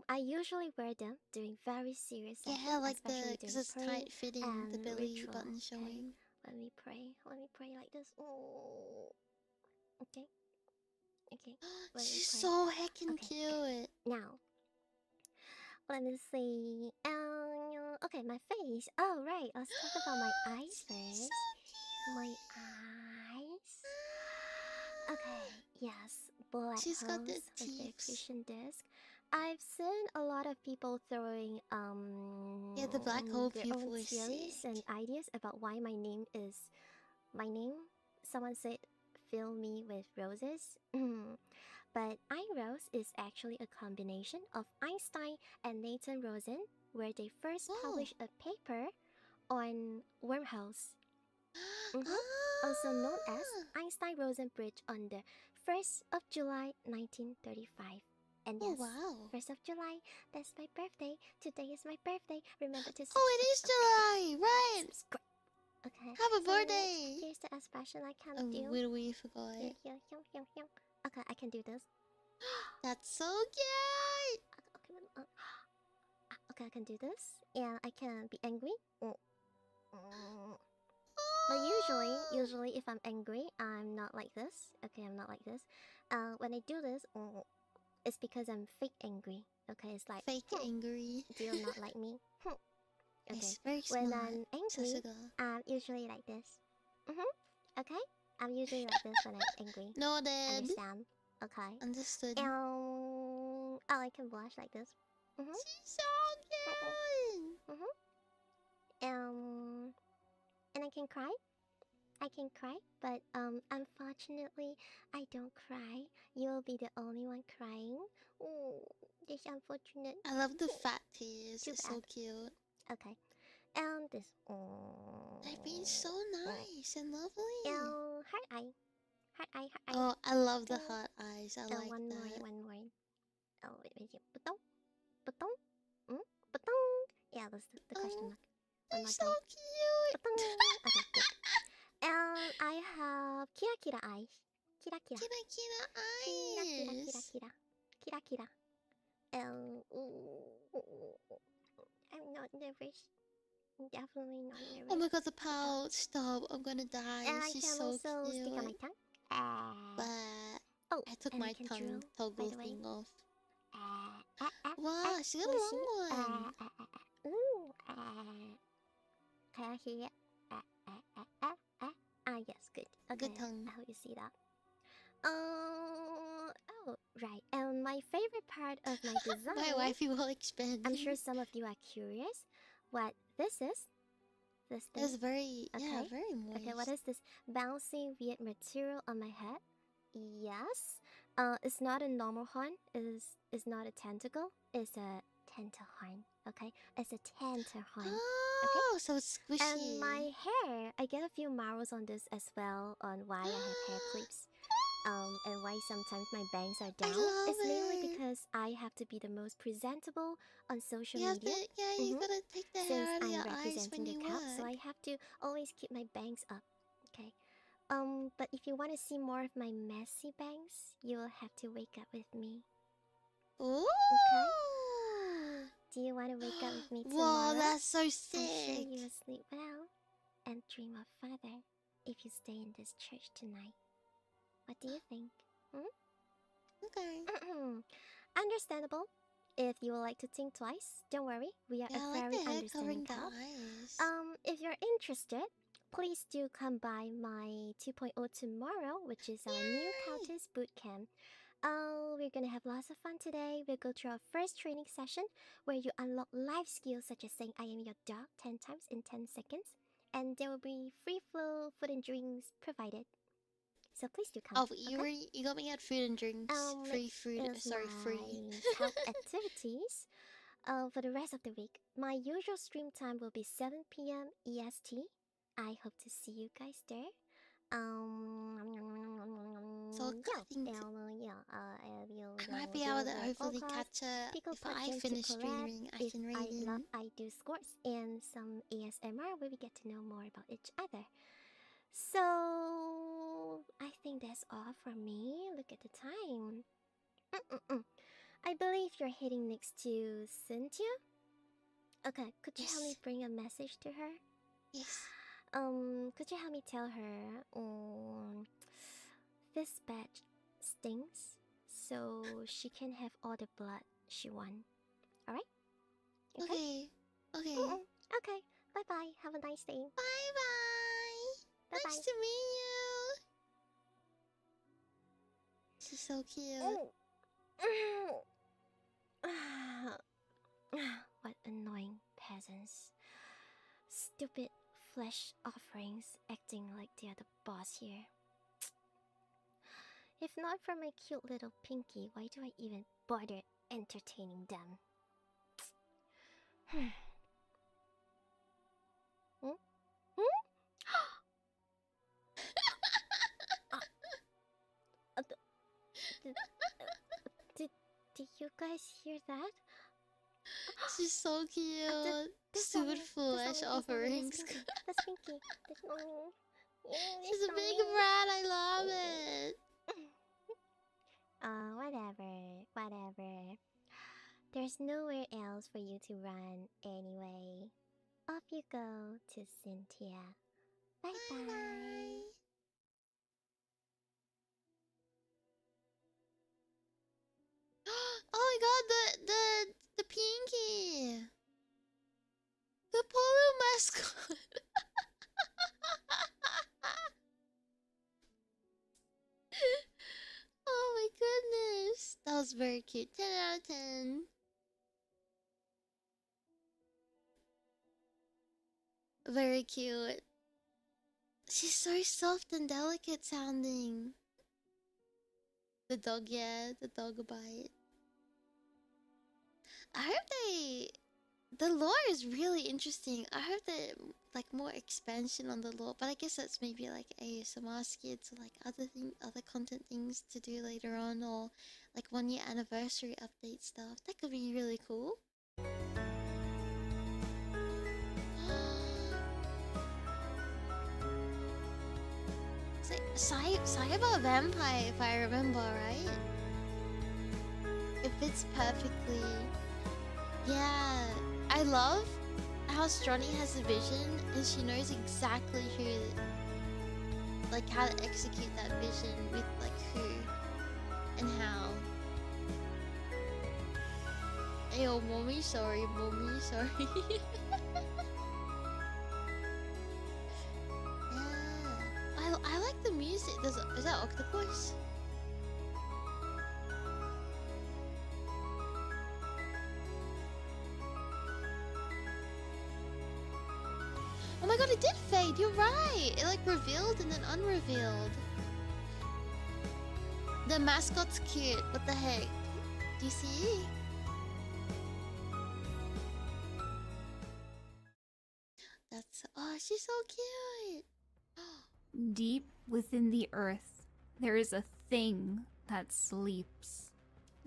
I usually wear them during very serious sessions, Yeah, like especially because during it's prayer tight fitting, the and belly ritual. button Okay, showing. let me pray like this. Okay. Let me She's pray. so heckin' Okay. cute. Now, let me see. Okay, my face. Oh right, let's talk about my eyes She's first. so cute. My eyes. Okay, yes, black She's got the holes with their teeth. accretion disc. I've seen a lot of people throwing Yeah, the black hole their people own is theories sick. and ideas about why my name is my name. Someone said fill me with roses. But iRose is actually a combination of Einstein and Nathan Rosen, where they first Oh. published a paper on wormholes. Ah. Also known as Einstein-Rosen Bridge on the 1st of July 1935. And Oh yes, wow. 1st of July, that's my birthday. Today is my birthday. Remember to Oh, it is July, right? subscribe. Okay. Have a birthday. Here's the expression I can Oh, do. we forgot. Here. Okay, I can do this. That's so cute. Okay, I can do this. And I can be angry. But usually if I'm angry, I'm not like this. Okay, I'm not like this. When I do this, it's because I'm fake angry. Okay, it's like Fake angry. Do you not like me? Okay. It's very When smart. I'm angry, Sasuga. I'm usually like this. Okay? I'm usually like this when I'm angry. Noted. Understand? Okay. Understood. Oh, I can blush like this. She's so cute. And I can cry. I can cry, but unfortunately, I don't cry. You'll be the only one crying. Oh, this unfortunate. I love the fat tears. Too It's bad. so cute. Okay, and this. They've been so nice and lovely. Heart eye, heart eye, heart eye. Oh, I love the heart eyes. I like one that. more. Oh, wait, Butong, butong, butong. Yeah, that's the question mark. One They're more so time. cute. Okay, good. And I have Kira Kira eyes. Kira Kira. Kira kira Kira Kira eyes. Kira Kira. Kira Kira. And I'm not nervous. I'm definitely not nervous. Oh my god, the pouch. Stop. I'm gonna die. And I She's can so also cute. stick on my tongue. But Oh, I took and I my can tongue drill, toggle by the way. thing off. Wow, she got a Let's long see. one. Ooh. Can I hear it? Yes, good. Okay, Good tongue. I hope you see that. Oh, right. And my favorite part of my design. My wifey will expand. I'm sure some of you are curious what this is. This thing. It's very, yeah, Okay. very moist. Okay, what is this bouncy weird material on my head? Yes. It's not a normal horn. It's not a tentacle. It's a tenterhorn. Okay, it's a tenterhorn. Oh, so it's squishy. And my hair, I get a few marvels on this as well on why I have hair clips. And why sometimes my bangs are down. It's mainly because I have to be the most presentable on social media. You gotta take the hair out of your I'm eyes representing when you the account, so work. I have to always keep my bangs up. Okay. But if you want to see more of my messy bangs, you will have to wake up with me. Ooh. Okay. Do you want to wake up with me tomorrow? Wow, that's so sick. I'm sure you will sleep well and dream of Father if you stay in this church tonight. What do you think? Okay. Understandable. If you would like to think twice, don't worry. We are Yeah, I a like very the hair understanding covering the couple. eyes. If you're interested, please do come by my 2.0 tomorrow, which is our new Countess Bootcamp. We're gonna have lots of fun today. We'll go through our first training session where you unlock life skills such as saying I am your dog 10 times in 10 seconds. And there will be free flow food and drinks provided. So please do come. Oh, you got me at food and drinks. Free food. Sorry, free. Count activities. For the rest of the week, my usual stream time will be 7 p.m. EST. I hope to see you guys there. So I might be able to hopefully catch her. If I finish streaming, I can read in. I do scores and some ASMR where we get to know more about each other. So I think that's all from me. Look at the time. I believe you're heading next to Cynthia. Okay, could you help me bring a message to her? Yes. Could you help me tell her this badge stings, so she can have all the blood she wants. Alright? Okay. Okay. Okay. Bye bye. Have a nice day. Bye bye. Bye Nice to meet you. She's so cute. What annoying peasants. Stupid flesh offerings acting like they are the boss here. If not for my cute little Pinky, why do I even bother entertaining them? Did you guys hear that? She's so cute. Stupid flesh offerings. That's Pinky. She's a big brat. I love it. Whatever. There's nowhere else for you to run anyway. Off you go to Cynthia. Bye bye. Oh my god, the Pinky. The polo mascot. Oh my goodness. That was very cute. 10 out of 10. Very cute. She's so soft and delicate sounding. The dog, yeah, the dog bite. I hope the lore is really interesting. I hope that like more expansion on the lore, but I guess that's maybe like ASMR skits or like other content things to do later on, or like 1 year anniversary update stuff. That could be really cool. It's like cyber vampire, if I remember right. It fits perfectly. Yeah, I love how Stronny has a vision and she knows exactly who, like how to execute that vision with like who and how. Ayo, mommy, sorry, mommy, sorry. Yeah, I like the music. Is that octopus? Oh my god, it did fade, you're right! It like revealed and then unrevealed. The mascot's cute, what the heck? Do you see? That's... oh, she's so cute! Deep within the earth, there is a thing that sleeps.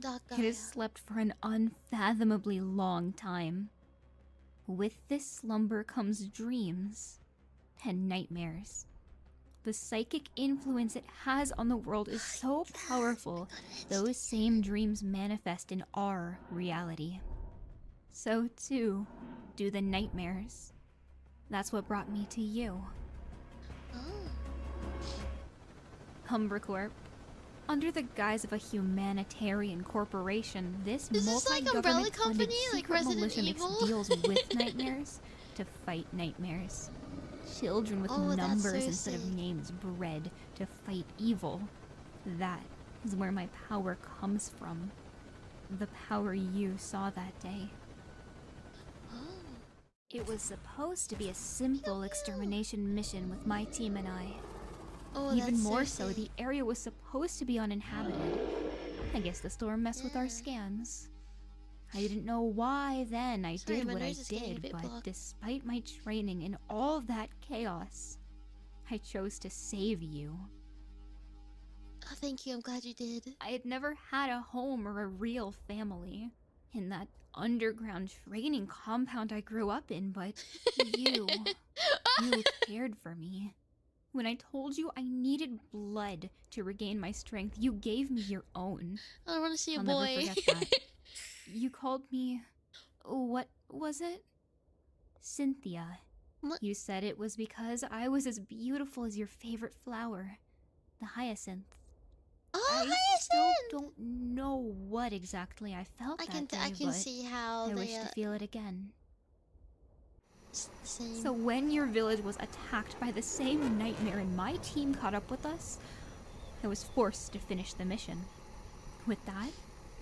It has slept for an unfathomably long time. With this slumber comes dreams and nightmares. The psychic influence it has on the world is so powerful, those same dreams manifest in our reality. So too do the nightmares. That's what brought me to you. Humbercorp. Under the guise of a humanitarian corporation, this multi-government funded secret militia makes deals with nightmares to fight nightmares. Children with numbers instead of names bred to fight evil. That is where my power comes from. The power you saw that day. It was supposed to be a simple extermination mission with my team and I. Even more so, the area was supposed to be uninhabited. I guess the storm messed with our scans. I didn't know why then I did what I did, but despite my training in all that chaos, I chose to save you. Oh, thank you, I'm glad you did. I had never had a home or a real family in that underground training compound I grew up in, but you cared for me. When I told you I needed blood to regain my strength, you gave me your own. I want to see a I'll boy. never forget that. You called me... what was it? Cynthia. What? You said it was because I was as beautiful as your favorite flower, the hyacinth. Oh, I hyacinth! still don't know what exactly I felt that day, I can but see how I they, wish to feel it again. Same. So when your village was attacked by the same nightmare and my team caught up with us, I was forced to finish the mission. With that,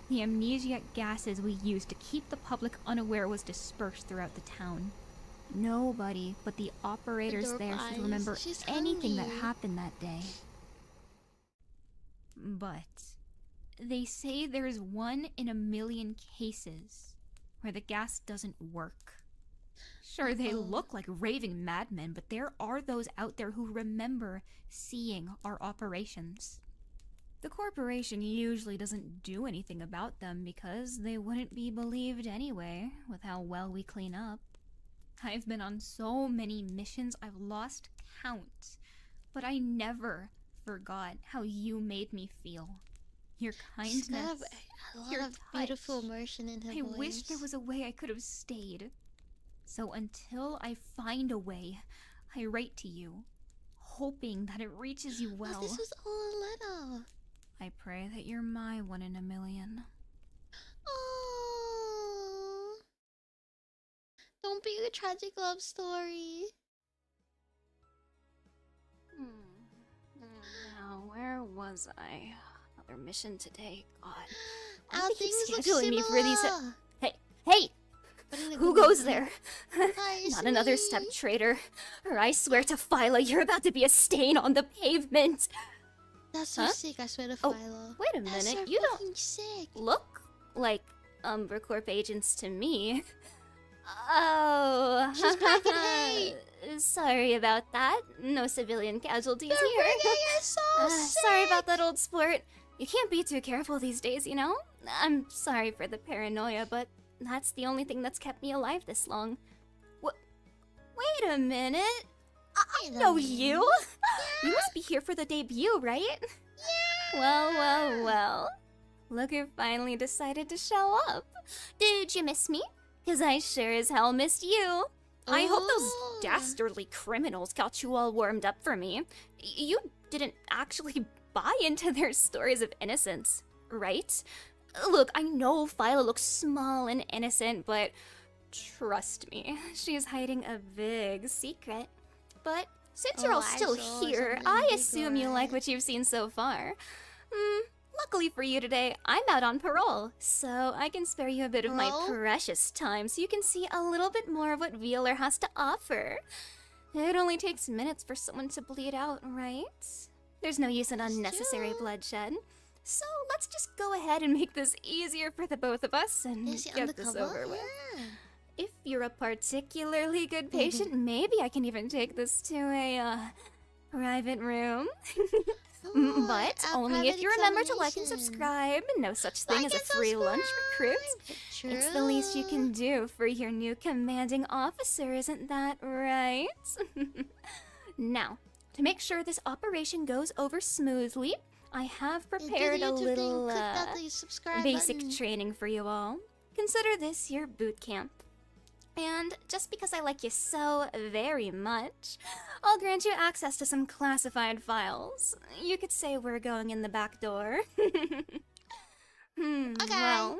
the amnesiac gases we used to keep the public unaware was dispersed throughout the town. Nobody but the operators there should remember anything that happened that day. But they say there is 1 in a million cases where the gas doesn't work. Sure, they look like raving madmen, but there are those out there who remember seeing our operations. The corporation usually doesn't do anything about them because they wouldn't be believed anyway, with how well we clean up. I've been on so many missions I've lost count, but I never forgot how you made me feel. Your kindness, a lot of beautiful emotion in her voice. I wish there was a way I could have stayed. So until I find a way, I write to you, hoping that it reaches you well. Oh, this was all a letter. I pray that you're my 1 in a million. Oh, don't be a tragic love story. Now, where was I? Another mission today. God. Our Why do they things keep look scheduling me for these? similar. Hey! Who goes there? Hi, Not another it's step me. traitor. Or I swear to Phyla, you're about to be a stain on the pavement. That's so Huh? sick, I swear to Oh, Philo. wait a That's minute. so You don't fucking sick. look like Umbercorp agents to me. Oh, She's packing hate. Sorry about that. No civilian casualties here. You're so sick. Sorry about that, old sport. You can't be too careful these days, you know? I'm sorry for the paranoia, but that's the only thing that's kept me alive this long. Wait a minute. I Wait a know minute. you. You must be here for the debut, right? Yeah. Well. Look who finally decided to show up. Did you miss me? 'Cause I sure as hell missed you. I hope Oh. those dastardly criminals got you all warmed up for me. You didn't actually buy into their stories of innocence, right? Look, I know Phyla looks small and innocent, but trust me, she's hiding a big secret. But since you're all I still saw here, something I big, assume you like alright. what you've seen so far. Luckily for you today, I'm out on parole, so I can spare you a bit of my Parole? precious time so you can see a little bit more of what Vealer has to offer. It only takes minutes for someone to bleed out, right? There's no use in unnecessary true. bloodshed. So let's just go ahead and make this easier for the both of us and Is he get this undercover? over with. Yeah. If you're a particularly good patient, maybe I can even take this to a private room. Ooh, But a only if private you remember to like and examination. subscribe. No such thing Like as a and free lunch recruit. subscribe. It's the least you True. can do for your new commanding officer, isn't that right? Now, to make sure this operation goes over smoothly, I have Did the prepared a YouTube thing little click that the subscribe basic button? training for you all. Consider this your boot camp. And just because I like you so very much, I'll grant you access to some classified files. You could say we're going in the back door. Well,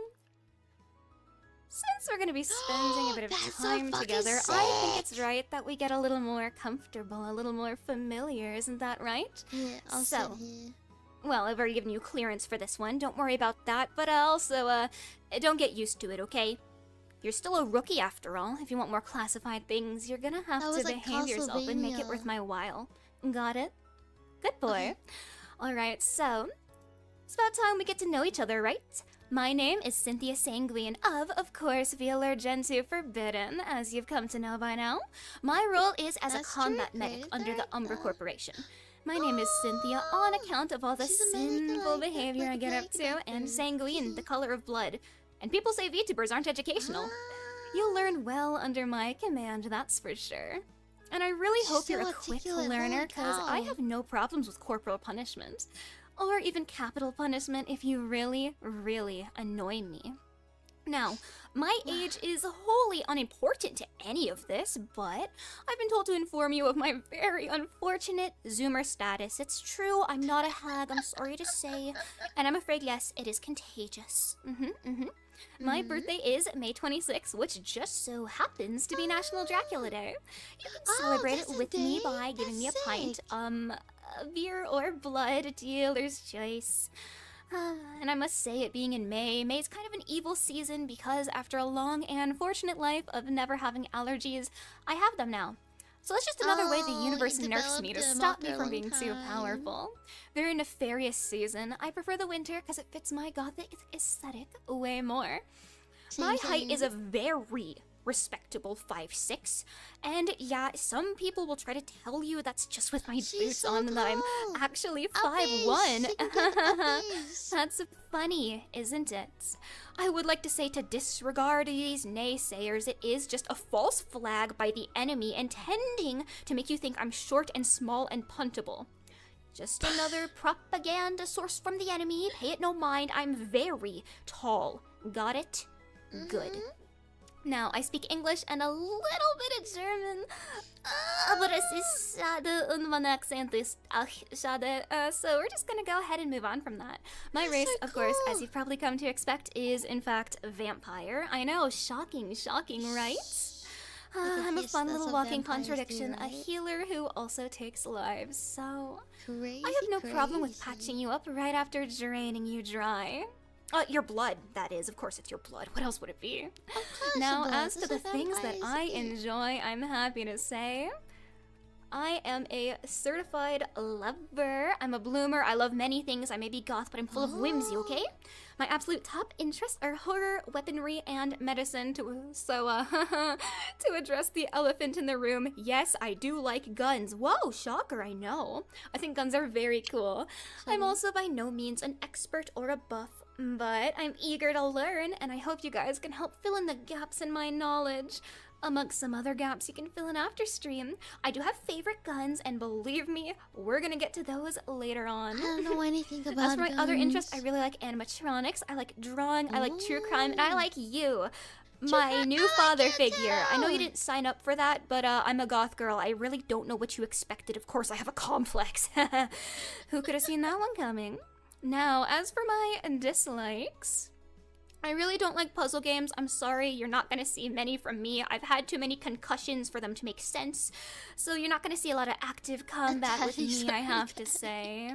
since we're gonna be spending a bit of That's so time fucking together, I think sick. it's right that we get a little more comfortable, a little more familiar, isn't that right? Yeah, I'll So, sit here. Well, I've already given you clearance for this one. Don't worry about that. But also, don't get used to it, okay? You're still a rookie after all. If you want more classified things, you're gonna have That to was like behave yourself and make it Castlevania. worth my while. Got it? Good boy. Okay. Alright, so, it's about time we get to know each other, right? My name is Cynthia Sanguine of course, VALLURE GEN 2 Forbidden, as you've come to know by now. My role is as That's a combat true, medic Grace. under the I like Umber that. Corporation. My name is Cynthia on account of all the She's a medic sinful like that, behavior I get up to, and sanguine, the color of blood. And people say VTubers aren't educational. You'll learn well under my command, that's for sure. And I really She's hope you're so a quick articulate, learner, holy because I cow. have no problems with corporal punishment. Or even capital punishment if you really, really annoy me. Now, my age is wholly unimportant to any of this, but I've been told to inform you of my very unfortunate Zoomer status. It's true, I'm not a hag, I'm sorry to say, and I'm afraid, yes, it is contagious. My birthday is May 26th, which just so happens to be National Dracula Day. You can celebrate it that's a with me day? by giving me a That's pint, sick. beer or blood, dealer's choice. And I must say, it being in May is kind of an evil season because after a long and fortunate life of never having allergies, I have them now. So that's just another way the Oh, universe you nerfs me to developed them stop me after a from long being too time. powerful. Very nefarious season. I prefer the winter because it fits my gothic aesthetic way more. My height is a very respectable 5'6", and yeah, some people will try to tell you that's just with my She's boots so on that I'm tall. actually Uppies, 5'1". she can get uppies. That's funny, isn't it? I would like to say to disregard these naysayers, it is just a false flag by the enemy intending to make you think I'm short and small and puntable. Just another propaganda source from the enemy. Pay it no mind. I'm very tall. Got it? Good. Now, I speak English and a little bit of German. Aber es ist schade und mein Akzent ist auch schade. So we're just gonna go ahead and move on from that. My That's race, so of course, as cool. you've probably come to expect, is in fact vampire. I know, shocking, right? I'm a yes, fun that's little what walking vampires do, contradiction, a right? healer who also takes lives, so Crazy, I have no problem with crazy. patching you up right after draining you dry. Your blood, that is. Of course it's your blood. What else would it be? Now, Now, as to the things that I enjoy, I'm happy to say I am a certified lover. I'm a bloomer. I love many things. I may be goth, but I'm full of whimsy, okay? My absolute top interests are horror, weaponry, and medicine. To address the elephant in the room, yes, I do like guns. Whoa, shocker, I know. I think guns are very cool. I'm also by no means an expert or a buff, but I'm eager to learn, and I hope you guys can help fill in the gaps in my knowledge. Amongst some other gaps you can fill in after stream, I do have favorite guns, and believe me, we're gonna get to those later on. I don't know anything about As for my other guns. interests, I really like animatronics, I like drawing, I like true crime, and I like you. My new father figure. I know you didn't sign up for that, but I'm a goth girl. I really don't know what you expected. Of course, I have a complex. Who could have seen that one coming? Now, as for my dislikes, I really don't like puzzle games. I'm sorry, you're not gonna see many from me. I've had too many concussions for them to make sense. So you're not gonna see a lot of active combat with me, I have to say.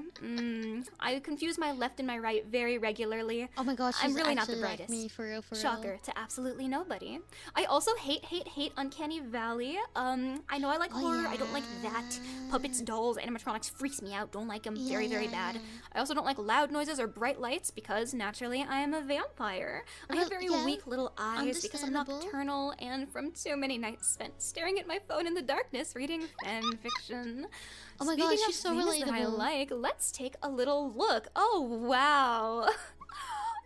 I confuse my left and my right very regularly. Oh my gosh, I'm she's really not the actually like brightest. me, for real, for real. Shocker to absolutely nobody. I also hate Uncanny Valley. I know I like horror. I don't like that. Puppets, dolls, animatronics freaks me out. Don't like them. Very, very bad. I also don't like loud noises or bright lights because naturally I am a vampire. I have very weak little eyes because I'm nocturnal and from too many nights spent staring at my phone in the darkness reading fan fiction. Oh my Speaking gosh, of she's so things that I relatable. like, let's take a little look. Oh wow.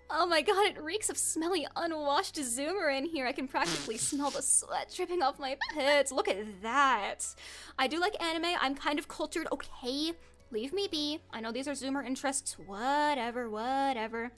Oh my god, it reeks of smelly, unwashed Zoomer in here. I can practically smell the sweat dripping off my pits. Look at that. I do like anime. I'm kind of cultured, okay? Leave me be. I know these are Zoomer interests. Whatever.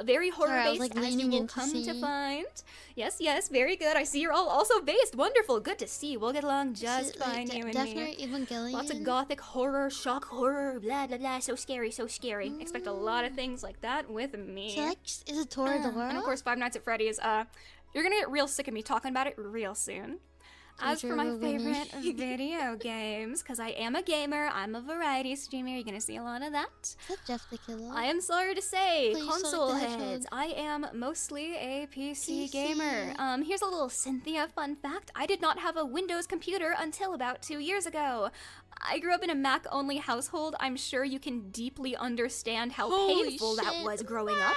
Very horror-based, like, as you leaning will in to come to see. find. Yes, very good. I see you're all also based. Wonderful. Good to see. We'll get along just fine, you and me. Evangelion. Lots of gothic horror, shock horror, blah blah blah. So scary. Expect a lot of things like that with me. She likes Isatora And of course, Five Nights at Freddy's. You're gonna get real sick of me talking about it real soon. As for my favorite video games, because I am a gamer, I'm a variety streamer, you're gonna see a lot of that. Is that Jeff the Killer? I am sorry to say, Please console select the hedgehog. heads, I am mostly a PC gamer. Here's a little Cynthia fun fact. I did not have a Windows computer until about 2 years ago. I grew up in a Mac-only household. I'm sure you can deeply understand how painful that was growing up.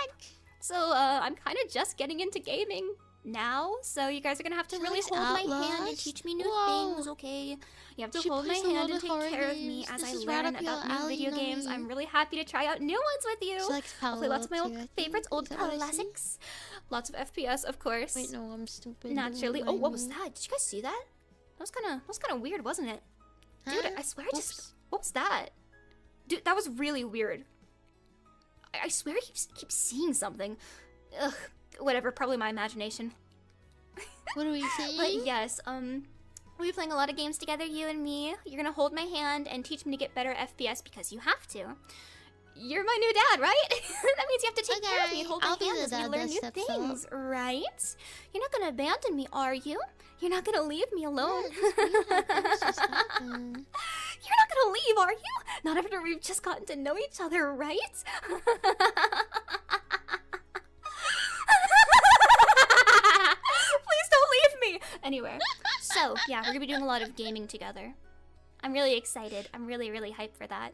So, I'm kind of just getting into gaming now, so you guys are gonna have to really hold my hand and teach me new things, okay? You have to hold my hand and take care of me as I learn about new video games. I'm really happy to try out new ones with you. I'll play lots of my old favorites, old classics. Lots of FPS, of course. Wait, no, I'm stupid. Naturally. Oh, what was that? Did you guys see that? That was kind of weird, wasn't it? Dude, I swear I just... What was that? Dude, that was really weird. I swear I keep seeing something. Ugh. Whatever, probably my imagination. What are we saying? But yes, we'll be playing a lot of games together, you and me. You're gonna hold my hand and teach me to get better FPS because you have to. You're my new dad, right? That means you have to take care of me and hold my hand as we learn new things, right? You're not gonna abandon me, are you? You're not gonna leave me alone. You're not gonna leave, are you? Not after we've just gotten to know each other, right? Please don't leave me! Anyway, so yeah, we're gonna be doing a lot of gaming together. I'm really excited. I'm really hyped for that.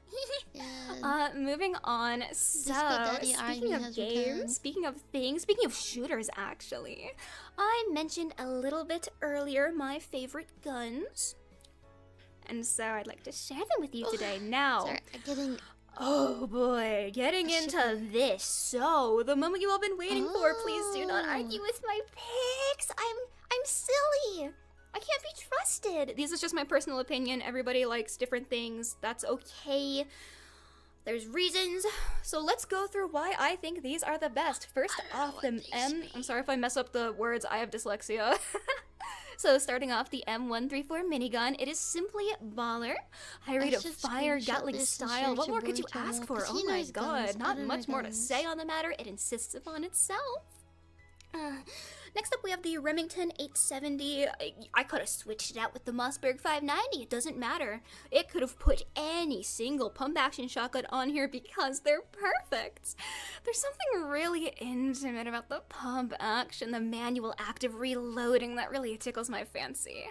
Moving on. So, speaking of games, speaking of things, speaking of shooters actually, I mentioned a little bit earlier my favorite guns. And so I'd like to share them with you today. Now, oh boy, getting into this. So, the moment you all been waiting for, please do not argue with my picks. I'm silly. I can't be trusted. This is just my personal opinion. Everybody likes different things. That's okay. There's reasons. So let's go through why I think these are the best. First off, the I'm sorry if I mess up the words. I have dyslexia. So starting off, the M134 minigun. It is simply baller. High rate of fire, Gatling style. What more could you ask for? Oh my god. Not much more to say on the matter. It insists upon itself. Next up, we have the Remington 870. I could have switched it out with the Mossberg 590. It doesn't matter. It could have put any single pump-action shotgun on here because they're perfect. There's something really intimate about the pump action, the manual active reloading that really tickles my fancy.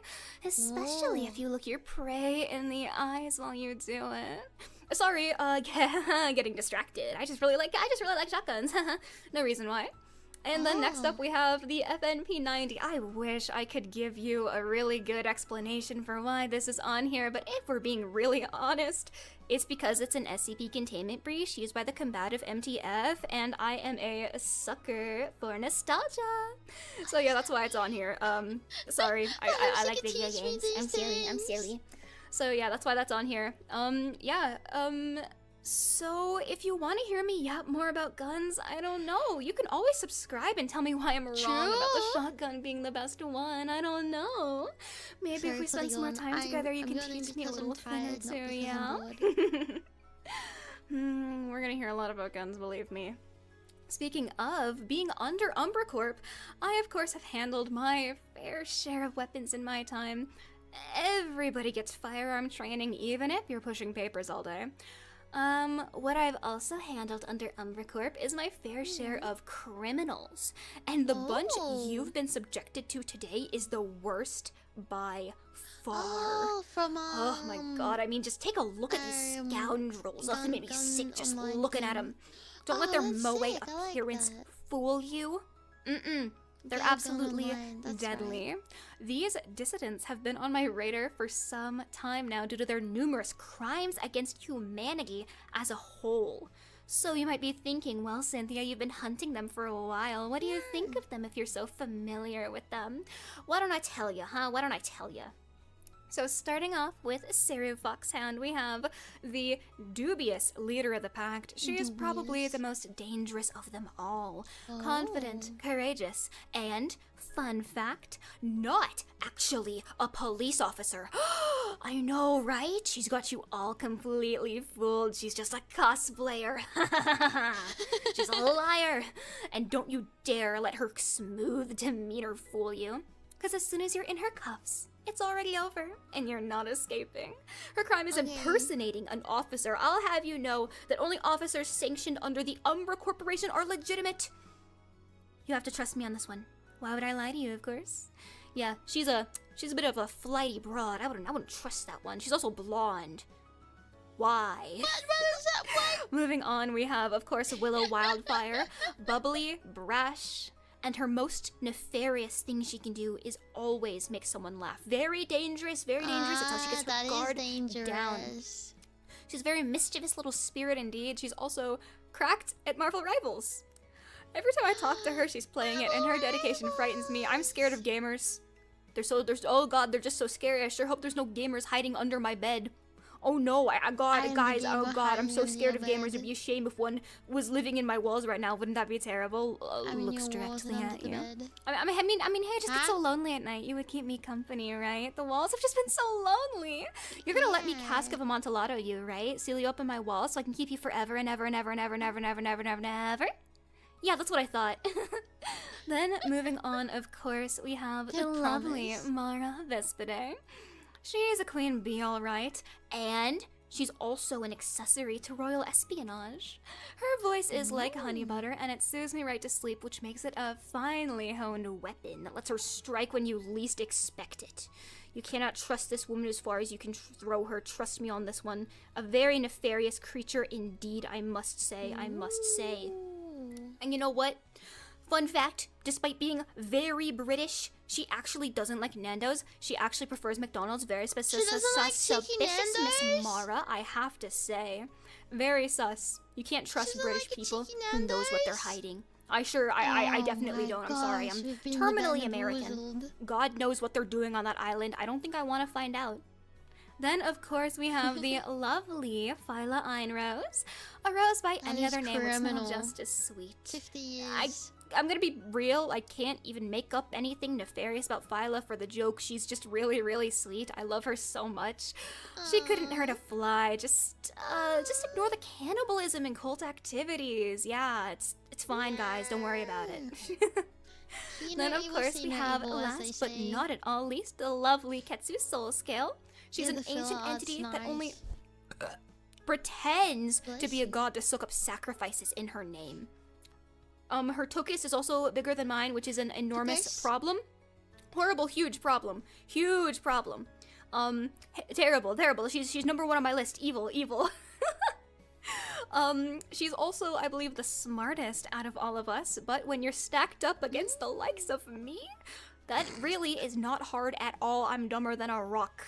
Especially if you look your prey in the eyes while you do it. Sorry, getting distracted. I just really like shotguns. No reason why. And then next up we have the FNP90. I wish I could give you a really good explanation for why this is on here, but if we're being really honest, it's because it's an SCP containment breach used by the combative MTF, and I am a sucker for nostalgia. So yeah, that's why it's on here. Sorry, I like video games. I'm silly. So yeah, that's why that's on here. So if you want to hear me yap more about guns, I don't know. You can always subscribe and tell me why I'm wrong about the shotgun being the best one. I don't know. Maybe if we spend some more time together, you can teach me a little thing or two, yeah? We're gonna hear a lot about guns, believe me. Speaking of being under Umbra Corp, I of course have handled my fair share of weapons in my time. Everybody gets firearm training, even if you're pushing papers all day. What I've also handled under Umbra Corp is my fair share of criminals. And the bunch you've been subjected to today is the worst by far. Oh my god, I mean, just take a look at these scoundrels. That made me sick just looking at them. Don't let their moe appearance fool you. They're absolutely deadly. Right. These dissidents have been on my radar for some time now due to their numerous crimes against humanity as a whole. So you might be thinking, well, Cynthia, you've been hunting them for a while. What do you think of them if you're so familiar with them? Why don't I tell you, huh? Why don't I tell you? So starting off with Seru Foxhound, we have the dubious leader of the pact. She is probably the most dangerous of them all. Confident, courageous, and, fun fact, not actually a police officer. I know, right? She's got you all completely fooled. She's just a cosplayer. She's a liar. And don't you dare let her smooth demeanor fool you. Because as soon as you're in her cuffs, it's already over, and you're not escaping. Her crime is impersonating an officer. I'll have you know that only officers sanctioned under the Umbra Corporation are legitimate. You have to trust me on this one. Why would I lie to you, of course? Yeah, she's a bit of a flighty broad. I wouldn't trust that one. She's also blonde. Why? What is that? What? Moving on, we have, of course, Willow Wildfire. Bubbly, brash, and her most nefarious thing she can do is always make someone laugh. Very dangerous, very dangerous. That's how she gets her guard down. She's a very mischievous little spirit indeed. She's also cracked at Marvel Rivals. Every time I talk to her, she's playing it, and her dedication frightens me. I'm scared of gamers. Oh god, they're just so scary. I sure hope there's no gamers hiding under my bed. Oh no, guys, oh god, I'm so scared of gamers. It'd be a shame if one was living in my walls right now. Wouldn't that be terrible? Looks directly at you. I mean, hey, just get so lonely at night. You would keep me company, right? The walls have just been so lonely. You're gonna let me Cask of Amontillado you, right? Seal you up in my walls so I can keep you forever and ever and ever and ever and ever and ever and ever and ever and ever? Yeah, that's what I thought. Then, moving on, of course, we have the lovely Mara Vespide. She's a queen bee, alright, and she's also an accessory to royal espionage. Her voice is like honey butter, and it soothes me right to sleep, which makes it a finely honed weapon that lets her strike when you least expect it. You cannot trust this woman as far as you can throw her, trust me on this one. A very nefarious creature indeed, I must say, And you know what? Fun fact, despite being very British, she actually doesn't like Nando's. She actually prefers McDonald's. Very suspicious, Miss Mara, I have to say. Very sus. You can't trust British people who knows what they're hiding. I definitely don't. I'm sorry. I'm terminally American. God knows what they're doing on that island. I don't think I want to find out. Then, of course, we have the lovely Phyla Einrose. A rose by any other name would smell just as sweet. 50 years. I'm gonna be real, I can't even make up anything nefarious about Phyla for the joke. She's just really, really sweet. I love her so much. She couldn't hurt a fly. Just ignore the cannibalism and cult activities. Yeah, it's fine, guys. Don't worry about it. Then, of course, we have, last but not at all least, the lovely Ketsu Soul Scale. She's an ancient entity that only pretends to be a god to soak up sacrifices in her name. Her Tokis is also bigger than mine, which is an enormous problem. Horrible, huge problem. Huge problem. Terrible, terrible. She's number 1 on my list. Evil, evil. She's also, I believe, the smartest out of all of us, but when you're stacked up against the likes of me, that really is not hard at all. I'm dumber than a rock.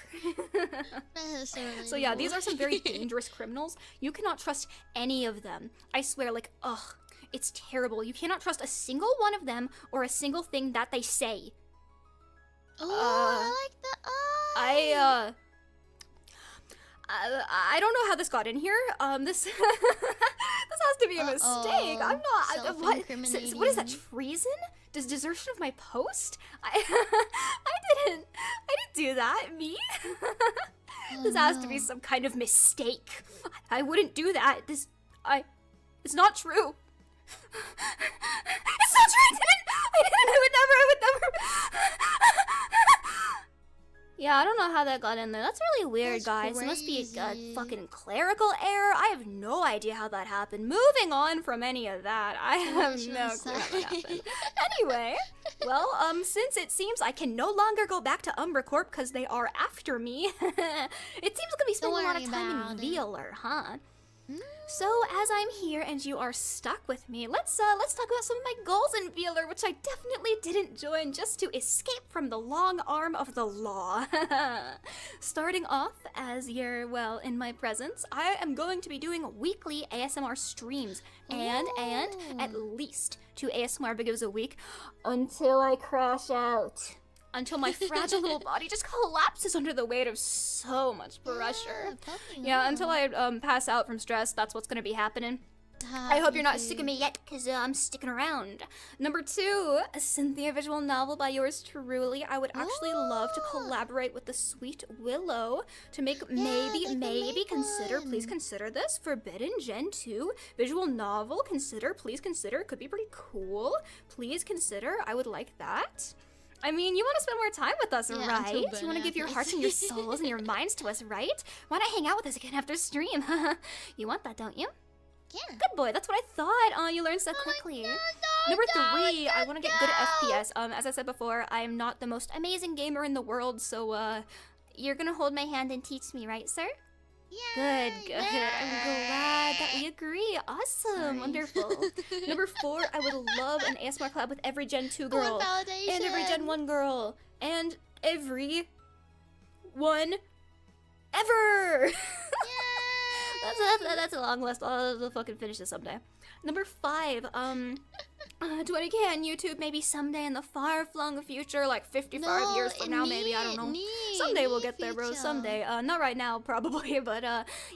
So yeah, these are some very dangerous criminals. You cannot trust any of them. I swear, like, ugh, it's terrible. You cannot trust a single one of them or a single thing that they say. Oh, I like the I don't know how this got in here. This this has to be a mistake. I'm not. What is that? Treason? Desertion of my post? I didn't do that. Me? This has to be some kind of mistake. I wouldn't do that. It's not true. It's not true. I would never. Yeah, I don't know how that got in there. That's really weird, guys. It must be a fucking clerical error. I have no idea how that happened. Moving on from any of that, I have no clue how that happened. Anyway, well, since it seems I can no longer go back to UmbraCorp because they are after me, it seems I'm gonna be spending a lot of time in Vealer, huh? So, as I'm here and you are stuck with me, let's talk about some of my goals in Vealer, which I definitely didn't join just to escape from the long arm of the law. Starting off, as you're, well, in my presence, I am going to be doing weekly ASMR streams, and at least 2 ASMR videos a week until I crash out. Until my fragile little body just collapses under the weight of so much pressure. Yeah, until I pass out from stress, that's what's gonna be happening. I hope you're not sick of me yet, because I'm sticking around. Number 2, a Cynthia visual novel by yours truly. I would actually love to collaborate with the sweet Willow to make please consider this, Forbidden Gen 2 visual novel. Please consider, could be pretty cool. Please consider, I would like that. I mean, you want to spend more time with us, right? You want to give your hearts and your souls and your minds to us, right? Why not hang out with us again after stream? You want that, don't you? Yeah. Good boy, that's what I thought. Oh, you learned so quickly. Number 3, I want to get good at FPS. As I said before, I am not the most amazing gamer in the world, so you're gonna hold my hand and teach me, right, sir? Yeah. Good. I'm glad that we agree. Awesome. Wonderful. Number 4, I would love an ASMR collab with every Gen 2 girl. And every Gen 1 girl. And every one ever. That's a long list. I'll fucking finish this someday. Number 5, 20K on YouTube, maybe someday in the far-flung future, like 55 years from now, maybe, I don't know. Someday we'll get there, bro, someday. Not right now, probably, but,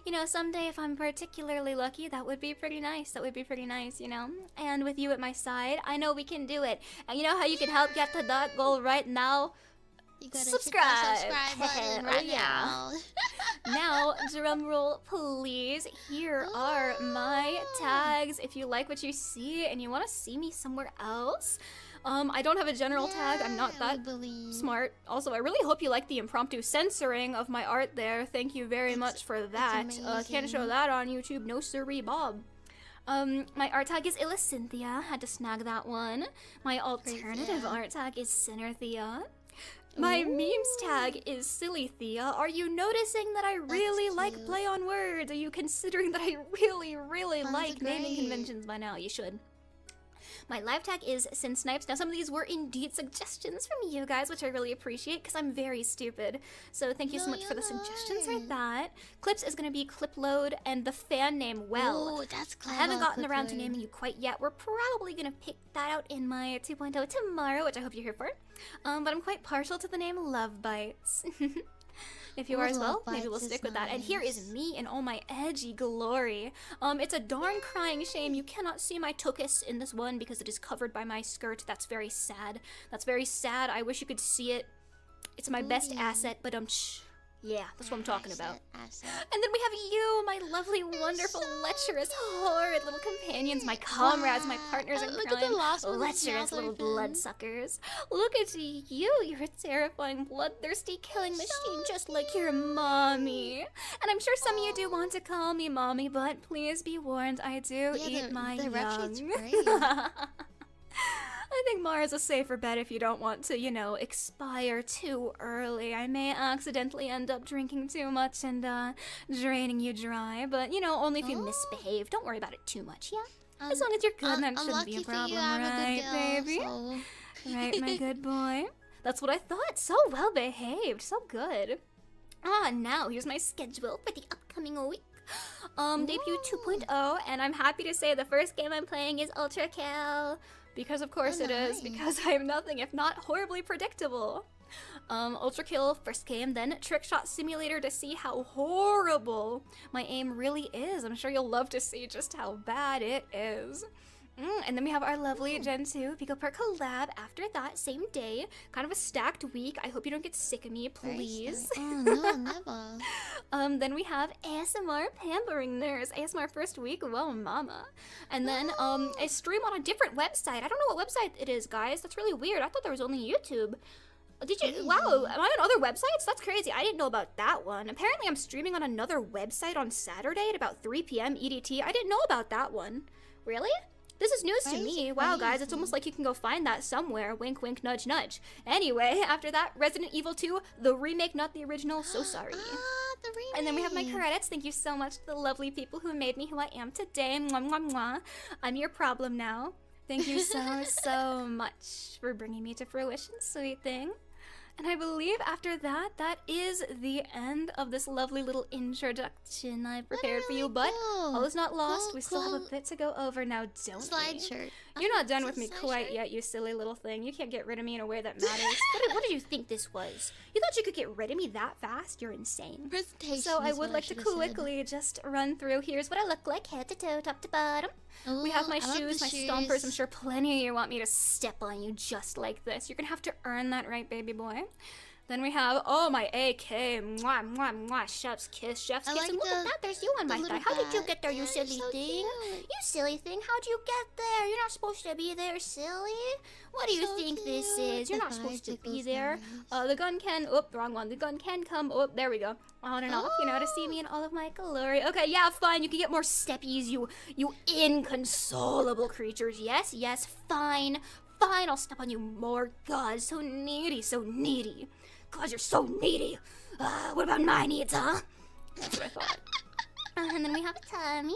you know, someday if I'm particularly lucky, that would be pretty nice. That would be pretty nice, you know? And with you at my side, I know we can do it. And you know how you can help get to that goal right now? You gotta subscribe. hit that subscribe button right now. Now, drum roll, please. Here are my tags. If you like what you see and you want to see me somewhere else, I don't have a general tag. I'm not that smart. Also, I really hope you like the impromptu censoring of my art there. Thank you very much for that. Can't show that on YouTube. No siree, Bob. My art tag is Illacynthia. Had to snag that one. My alternative art tag is Sinnerthea. My memes tag is Silly Thea. Are you noticing that I really like play on words? Are you considering that I really like naming conventions by now? You should. My live tag is Sin Snipes. Now, some of these were indeed suggestions from you guys, which I really appreciate because I'm very stupid. So thank you so much for the suggestions like that. Clips is going to be Clipload and the fan name Well. Ooh, that's clever. I haven't gotten around to naming you quite yet. We're probably going to pick that out in my 2.0 tomorrow, which I hope you're here for. But I'm quite partial to the name Love Bites. If you are as well, maybe we'll stick with that. And here is me in all my edgy glory. It's a darn crying shame you cannot see my Tokis in this one because it is covered by my skirt. That's very sad. That's very sad. I wish you could see it. It's my best asset, but Yeah, that's what I'm talking about. Asset. And then we have you, my lovely, wonderful, lecherous, horrid little companions, my comrades, my partners in Look at crime, the last one. lecherous little bloodsuckers. Look at you, you're a terrifying, bloodthirsty killing machine just like your mommy. And I'm sure some of you do want to call me mommy, but please be warned, I do eat my the rep sheet's young. great. I think Mara's a safer bet if you don't want to, you know, expire too early. I may accidentally end up drinking too much and draining you dry, but you know, only if you misbehave. Don't worry about it too much, yeah? As long as you're good, that shouldn't be a problem, right, baby? So... Right, my good boy? That's what I thought. So well behaved, so good. Now here's my schedule for the upcoming week. Debut 2.0, and I'm happy to say the first game I'm playing is Ultra Kill. Because of course it is, because I am nothing if not horribly predictable. Ultra Kill, first game, then Trick Shot Simulator to see how horrible my aim really is. I'm sure you'll love to see just how bad it is. And then we have our lovely Gen 2 Pico Per collab after that, same day. Kind of a stacked week. I hope you don't get sick of me, please. Oh, no, never. Then we have ASMR Pampering Nurse. ASMR first week, well, mama. And then a stream on a different website. I don't know what website it is, guys. That's really weird. I thought there was only YouTube. Did you? Wow, am I on other websites? That's crazy. I didn't know about that one. Apparently, I'm streaming on another website on Saturday at about 3 p.m. EDT. I didn't know about that one. Really? This is news to me. Wow, guys, it's almost like you can go find that somewhere. Wink, wink, nudge, nudge. Anyway, after that, Resident Evil 2, the remake, not the original. So sorry. The remake. And then we have my credits. Thank you so much to the lovely people who made me who I am today. Mwah, mwah, mwah. I'm your problem now. Thank you so much for bringing me to fruition, sweet thing. And I believe after that, that is the end of this lovely little introduction I prepared for you. But all is not lost. We still have a bit to go over now, don't Slide we? shirt. You're not done with me quite yet, you silly little thing. You can't get rid of me in a way that matters. What did you think this was? You thought you could get rid of me that fast? You're insane. Presentation. So I would like to quickly just run through. Here's what I look like, head to toe, top to bottom. We have my shoes, my stompers. I'm sure plenty of you want me to step on you just like this. You're gonna have to earn that right, baby boy. Then we have, oh, my AK, mwah, mwah, mwah, chef's kiss, chef's kiss. And look at that, there's you on my thigh. How did you get there, you silly thing? You silly thing, how'd you get there? You're not supposed to be there, silly. What do you think this is? You're not supposed to be there. The gun can, oh, wrong one. The gun can come, oh, there we go. On and off, you know, to see me in all of my glory. Okay, yeah, fine, you can get more steppies, you inconsolable creatures. Yes, yes, fine, fine, I'll step on you more. God, so needy, so needy. God, you're so needy. What about my needs, huh? That's what I thought. And then we have tummy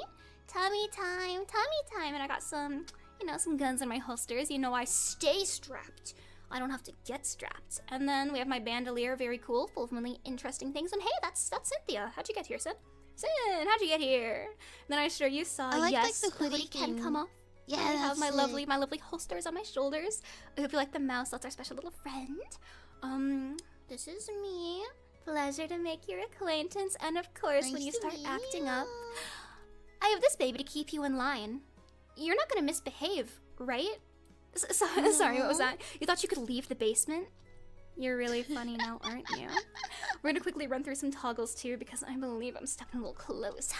time. And I got some, you know, some guns in my holsters. You know, I stay strapped. I don't have to get strapped. And then we have my bandolier, very cool, full of really interesting things. And hey, that's Cynthia. How'd you get here, Sin? Sin, how'd you get here? And then I'm sure you saw, yes, like, the hoodie can come off. Yeah, I have my lovely holsters on my shoulders. I hope you like the mouse. That's our special little friend. This is me. Pleasure to make your acquaintance. And of course, when you start acting up, I have this baby to keep you in line. You're not gonna misbehave, right? Sorry, what was that? You thought you could leave the basement? You're really funny now, aren't you? We're gonna quickly run through some toggles too, because I believe I'm stepping a little close.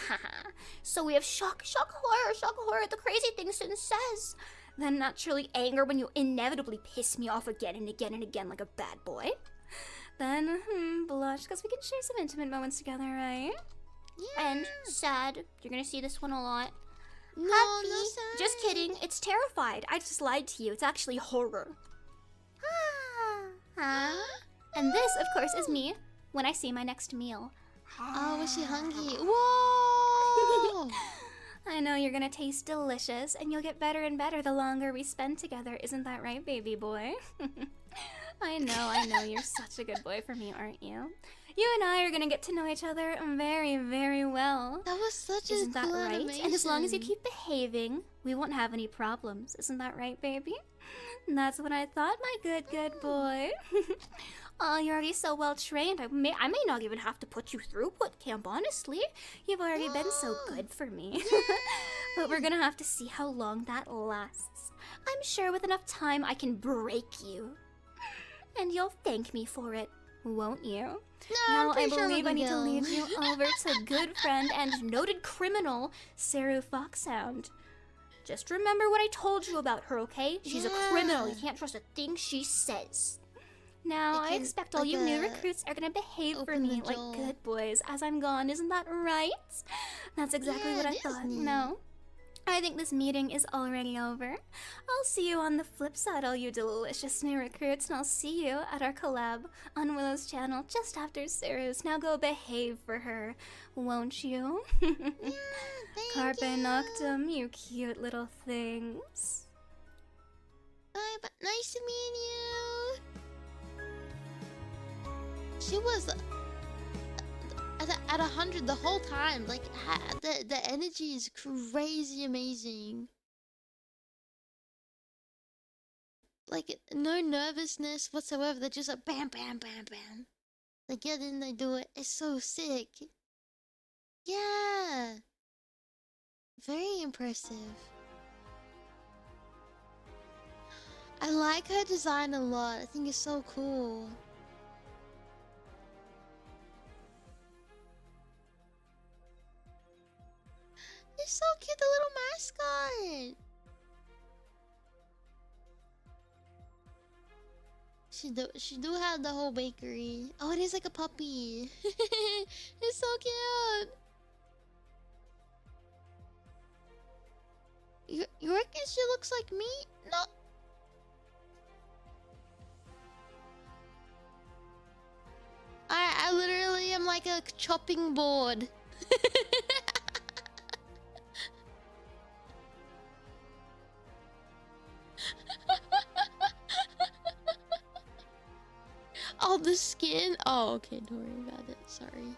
So we have shock, horror, the crazy thing Sin says. Then naturally anger when you inevitably piss me off again and again and again like a bad boy. Then, blush, because we can share some intimate moments together, right? Yeah. And sad. You're gonna see this one a lot. No, Happy. no sad. Just kidding. It's terrified. I just lied to you. It's actually horror. And this, of course, is me when I see my next meal. Oh, was she hungry? Whoa! I know you're gonna taste delicious, and you'll get better and better the longer we spend together. Isn't that right, baby boy? I know, you're such a good boy for me, aren't you? You and I are gonna get to know each other very, very well. That was such Isn't a cool that right? animation. And as long as you keep behaving, we won't have any problems. Isn't that right, baby? And that's what I thought, my good boy. Oh, you're already so well trained. I may not even have to put you through boot camp, honestly. You've already been so good for me. But we're gonna have to see how long that lasts. I'm sure with enough time I can break you. And you'll thank me for it. won't you? No, Now I'm pretty I sure I'm a believe I good need to girl. lead you over to good friend and noted criminal Saru Foxhound. Just remember what I told you about her, okay? She's a criminal. You Yeah. can't trust a thing she says. Now, I can, expect all like, you new recruits are gonna behave for open the me like door. good boys as I'm gone. Isn't that right? That's exactly Yeah, what I it thought. is neat. No? I think this meeting is already over. I'll see you on the flip side, all you delicious new recruits, and I'll see you at our collab on Willow's channel just after Saru's. Now go behave for her, won't you? Yeah, thank Carpe you. Noctem, you cute little things. Bye, but nice to meet you. She was at 100 the whole time. Like the energy is crazy amazing. Like no nervousness whatsoever. They're just like bam, bam, bam, bam. They get in, they do it. It's so sick. Yeah. Very impressive. I like her design a lot. I think it's so cool. It's so cute, the little mascot. She do have the whole bakery. Oh, it is like a puppy. It's so cute. You reckon she looks like me? No. I literally am like a chopping board. Oh, the skin? Oh, okay, don't worry about it. Sorry.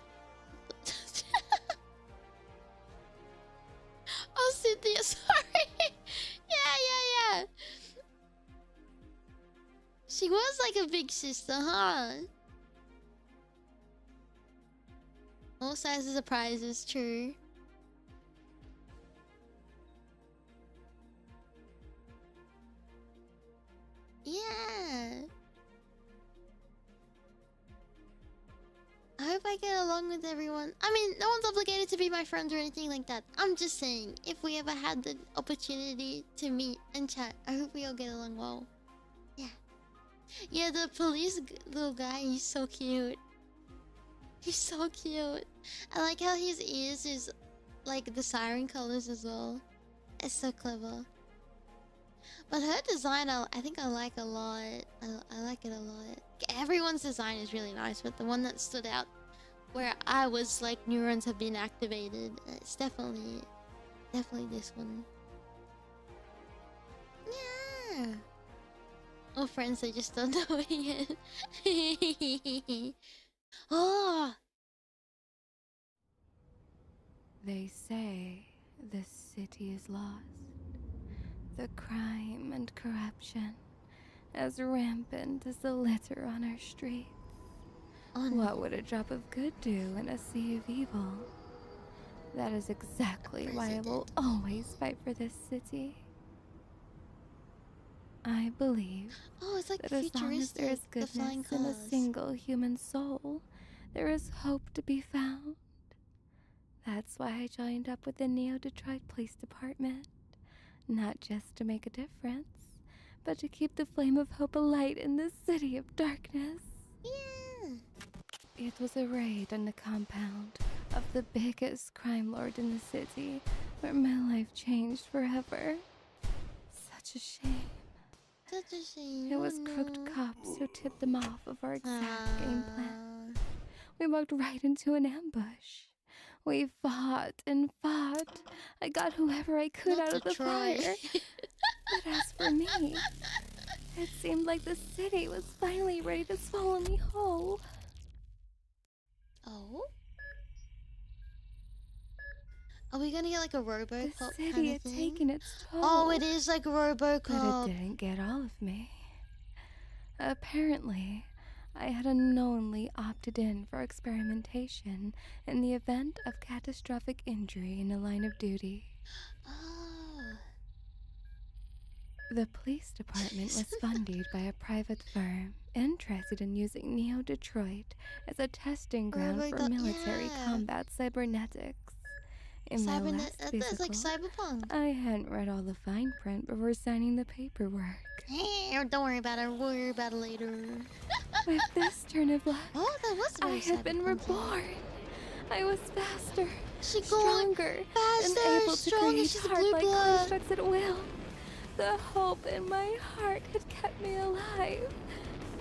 Oh, Cynthia, sorry. Yeah. She was like a big sister, huh? All sizes of prizes, true. Yeah. I hope I get along with everyone. I mean, no one's obligated to be my friend or anything like that. I'm just saying, if we ever had the opportunity to meet and chat, I hope we all get along well. Yeah. Yeah, the little guy, he's so cute. He's so cute. I like how his ears is like the siren colors as well. It's so clever. But her design, I think I like a lot. I like it a lot. Everyone's design is really nice, but the one that stood out where I was like neurons have been activated, it's definitely this one. Yeah. Oh, friends, they just don't know it yet. Oh. They say the city is lost. The crime and corruption as rampant as the litter on our streets. Oh, no. What would a drop of good do in a sea of evil? That is exactly why I will always fight for this city. I believe Oh, it's like that as long as there is futuristic. The flying goodness in a cars. single human soul, there is hope to be found. That's why I joined up with the Neo-Detroit Police Department. Not just to make a difference, but to keep the flame of hope alight in this city of darkness. Yeah. It was a raid on the compound of the biggest crime lord in the city where my life changed forever. Such a shame. Such a shame. It was Oh, crooked no. cops who tipped them off of our exact game plan. Ah. We walked right into an ambush. We fought and fought. I got whoever I could Not out of to the try. fire. But as for me, it seemed like the city was finally ready to swallow me whole. Oh? Are we gonna get like a The RoboCop city kind of had thing? taken its toll. Oh, it is like a But RoboCop. it didn't get all of me. Apparently, I had unknowingly opted in for experimentation in the event of catastrophic injury in the line of duty. Oh. The police department was funded by a private firm interested in using Neo Detroit as a testing ground my for God, military yeah. combat cybernetics. In my last That's like physical, cyberpunk. I hadn't read all the fine print before signing the paperwork. Don't worry about it. We'll worry about it later. With this turn of luck, Oh, that was I very had been cyberpunk-y. reborn. I was faster, She going stronger, faster, and able to stronger. create She's a blue heart-like blood. constructs at will. The hope in my heart had kept me alive.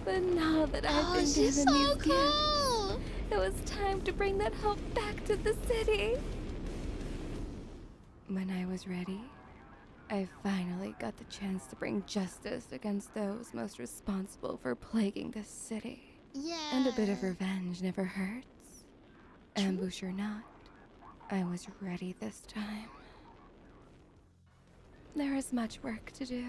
But now that I've been she's given so these gifts, cool. it was time to bring that hope back to the city. When I was ready, I finally got the chance to bring justice against those most responsible for plaguing this city. Yeah. And a bit of revenge never hurts. Ambush or not, I was ready this time. There is much work to do.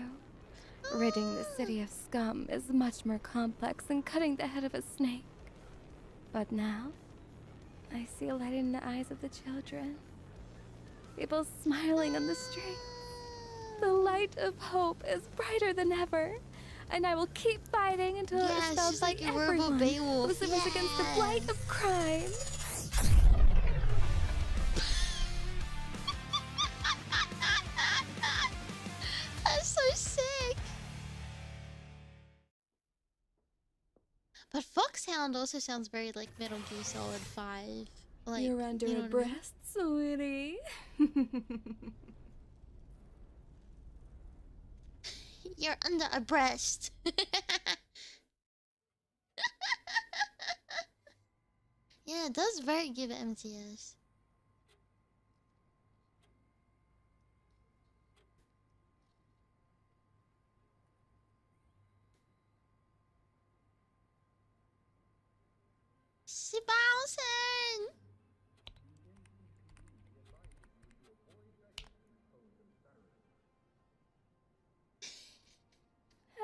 Ridding the city of scum is much more complex than cutting the head of a snake. But now, I see a light in the eyes of the children. People smiling on the street. The light of hope is brighter than ever. And I will keep fighting until it is felt she's by like a verbal everyone Beowulf. who suffers against the blight of crime. That's so sick. But Foxhound also sounds very like Metal Gear Solid 5. Like, You're under you know a what I mean? breast, sweetie. You're under a breast. Yeah, it does very give MTS. She bouncing.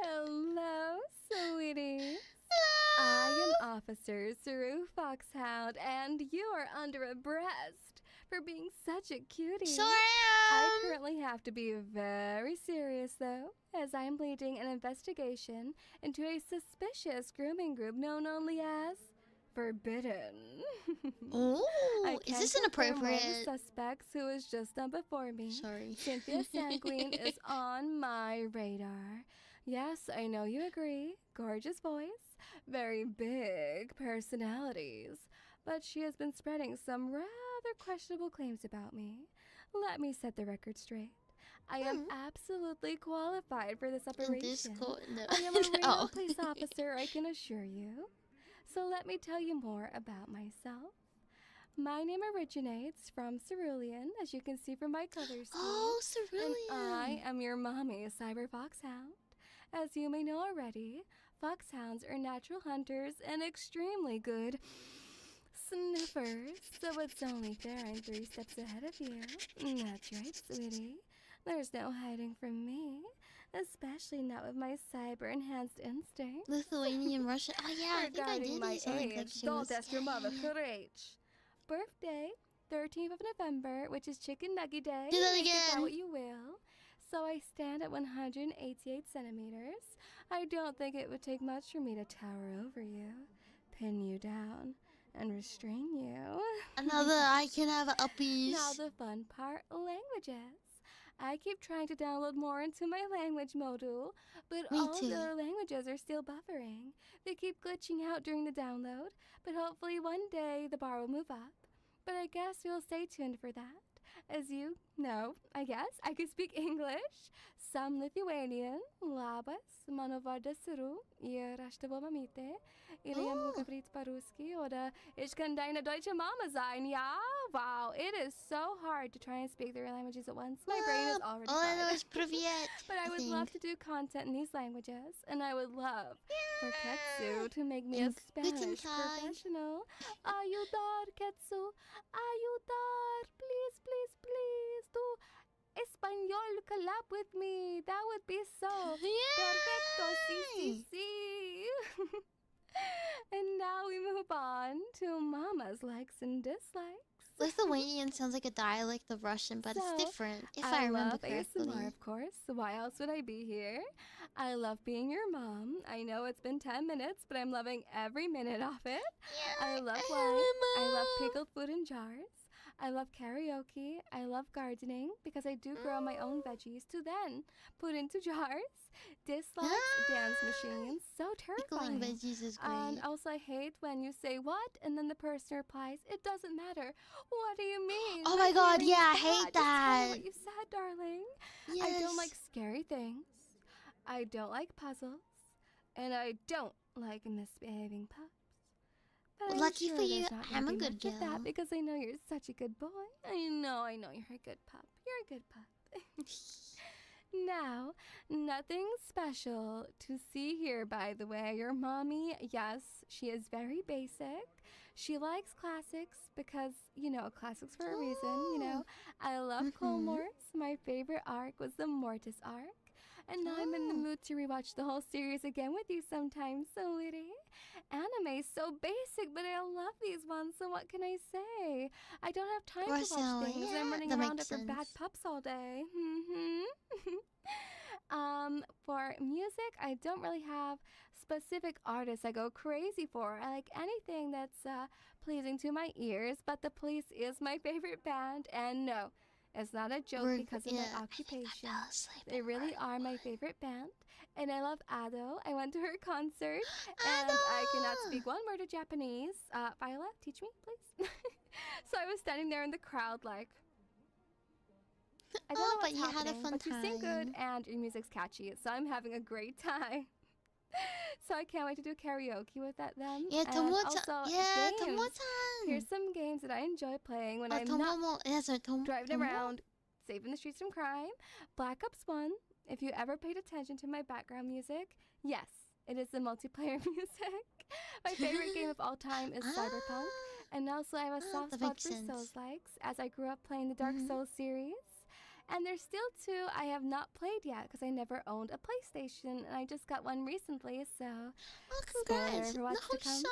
Hello, sweetie. Hello. I am Officer Saru Foxhound, and you are under a breast for being such a cutie. Sure I am. currently have to be very serious, though, as I am leading an investigation into a suspicious grooming group known only as Forbidden. Oh, is this confirm one of inappropriate? the suspects who was just done before me. Sorry. Cynthia Sanguine is on my radar. Yes, I know you agree. Gorgeous voice, very big personalities. But she has been spreading some rather questionable claims about me. Let me set the record straight. I am absolutely qualified for this operation. No. I am a real No. police officer, I can assure you. So let me tell you more about myself. My name originates from Cerulean, as you can see from my color scheme. Oh, And Cerulean. I am your mommy, a cyber foxhound. As you may know already, foxhounds are natural hunters and extremely good sniffers, so it's only fair I'm 3 steps ahead of you. That's right, sweetie. There's no hiding from me, especially not with my cyber-enhanced instinct. Lithuanian, Russian. Oh yeah, I think I Regarding did my eat something like age, she don't was. ask your mother her age. Birthday, 13th of November, which is Chicken Nugget Day. Do that Make of again. that what you will. So I stand at 188 centimeters. I don't think it would take much for me to tower over you, pin you down, and restrain you. Another I can have uppies. Now the fun part, languages. I keep trying to download more into my language module, but Me all too. the languages are still buffering. They keep glitching out during the download, but hopefully one day the bar will move up. But I guess we'll stay tuned for that. As you know, I guess, I can speak English, some Lithuanian, labas, manovarda siru, ir ashtovo mamite, iliam hukavrit paruski, oder ich kann deine deutsche Mama sein, ja? Wow, it is so hard to try and speak 3 languages at once. My brain is already All I know fried. is Privyet. But I would love to do content in these languages, and I would love for Ketsu to make me a Guten Spanish Tag. professional. Ayudar, Ketsu, ayudar, please, please, please, do Espanol collab with me. That would be so perfecto, sí, sí, sí. And now we move on to Mama's likes and dislikes. Lithuanian sounds like a dialect of Russian, but it's So, different, if I remember love correctly. ASMR, of course. Why else would I be here? I love being your mom. I know it's been 10 minutes, but I'm loving every minute of it. I love wine. I love pickled food in jars. I love karaoke. I love gardening because I do grow my own veggies to then put into jars. Dislikes dance machines. So Pickling terrifying. veggies is great. And also, I hate when you say what, and then the person replies, "It doesn't matter." What do you mean? Oh my god, hearing yeah, I is hate bad. Just tell me that. what you said, darling. Yes. I don't like scary things. I don't like puzzles. And I don't like misbehaving pups. But I'm Lucky sure for you, there's not I'm gonna a be good much of girl. that because I know you're such a good boy. I know you're a good pup. You're a good pup. Now, nothing special to see here, by the way. Your mommy, yes, she is very basic. She likes classics because, classics for a reason, I love Clone Wars. My favorite arc was the Mortis arc. And now I'm in the mood to rewatch the whole series again with you sometime, so Liddy. Anime is so basic, but I love these ones, so what can I say? I don't have time to Russell, watch things. yeah, I'm running that around makes after bad sense. pups all day. For music, I don't really have specific artists I go crazy for. I like anything that's pleasing to my ears, but The Police is my favorite band, and no, it's not a joke because of my occupation. They really are my favorite band, and I love Ado. I went to her concert, and I cannot speak one word of Japanese. Viola, teach me, please. So I was standing there in the crowd like, I don't know but what's you had a happening, fun but you sing good time. and your music's catchy, so I'm having a great time. So I can't wait to do karaoke with them. Yeah, and Tomo-chan. also Yeah, games. Tomo-chan. Here's some games that I enjoy playing when Oh, I'm not driving Tomo? around saving the streets from crime. Black Ops 1. If you ever paid attention to my background music, yes, it is the multiplayer music. My favorite game of all time is Cyberpunk. And also I have a soft that spot makes for sense. Souls-likes as I grew up playing the Dark Souls series. And there's still two I have not played yet because I never owned a PlayStation, and I just got one recently, so Oh, congrats. spoiler for what's to come on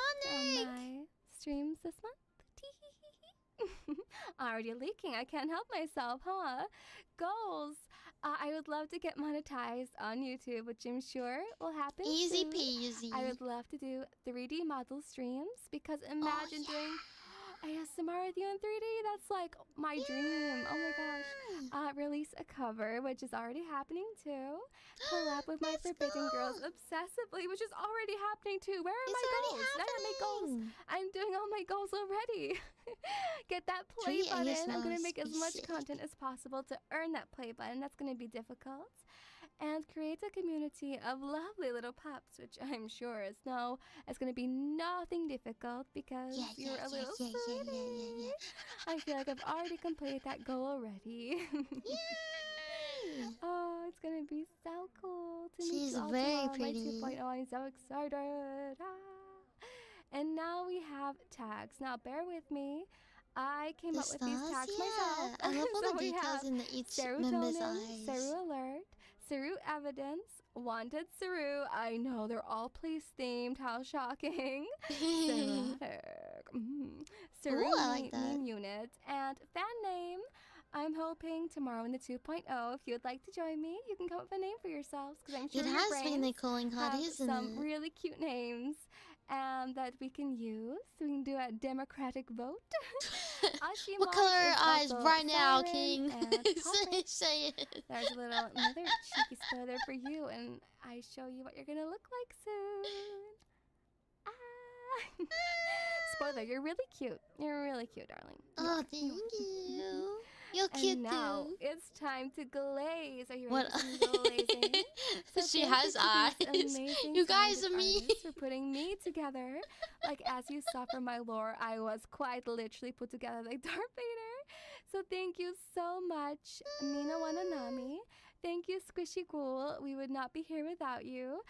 Sonic. my streams this month. Already leaking. I can't help myself, huh? Goals. I would love to get monetized on YouTube, which I'm sure will happen Easy soon. peasy. I would love to do 3D model streams because imagine doing ASMR with you in 3D. That's like my dream. Oh my gosh. Release a cover, which is already happening too. Collab with my Let's Forbidden go. Girls obsessively, which is already happening too. Where are It's my already goals? Did I not make goals? happening. I'm doing all my goals already. Get that play 3 button. I'm gonna ASMR make as much species. content as possible to earn that play button. That's gonna be difficult. And create a community of lovely little pups, which I'm sure is gonna be nothing difficult because you're a little sweetie. I feel like I've already completed that goal already. Yay! Oh, it's gonna be so cool to meet She's you all very tomorrow on my pretty. 2.0. I'm so excited. And now we have tags. Now bear with me. I came The up with these stars, tags yeah. myself. I love all So the we details have in each member's serotonin, eyes. Seru alert, Seru evidence, wanted Seru. I know they're all police themed. How shocking. Seru Ooh, I like that. meme unit and fan name. I'm hoping tomorrow in the 2.0, if you would like to join me, you can come up with a name for yourselves because I'm sure It your has brains really calling have hotties in some it. really cute names that we can use. We can do a democratic vote. Oshi What Mom color are is eyes also right now, siren King? and copper. Say it. There's a little another cheeky spoiler for you, and I show you what you're gonna look like soon. Ah. Spoiler, you're really cute. You're really cute, darling. You Oh, are. thank You are. you. You're cute And now too. it's time to glaze. Are you ready What? for some glazing? So She thank has you to eyes. these amazing You guys talented are me. artists for putting me together. Like as you saw from my lore, I was quite literally put together like Darth Vader. So thank you so much, Mina Wananami. Thank you, Squishy Ghoul. We would not be here without you.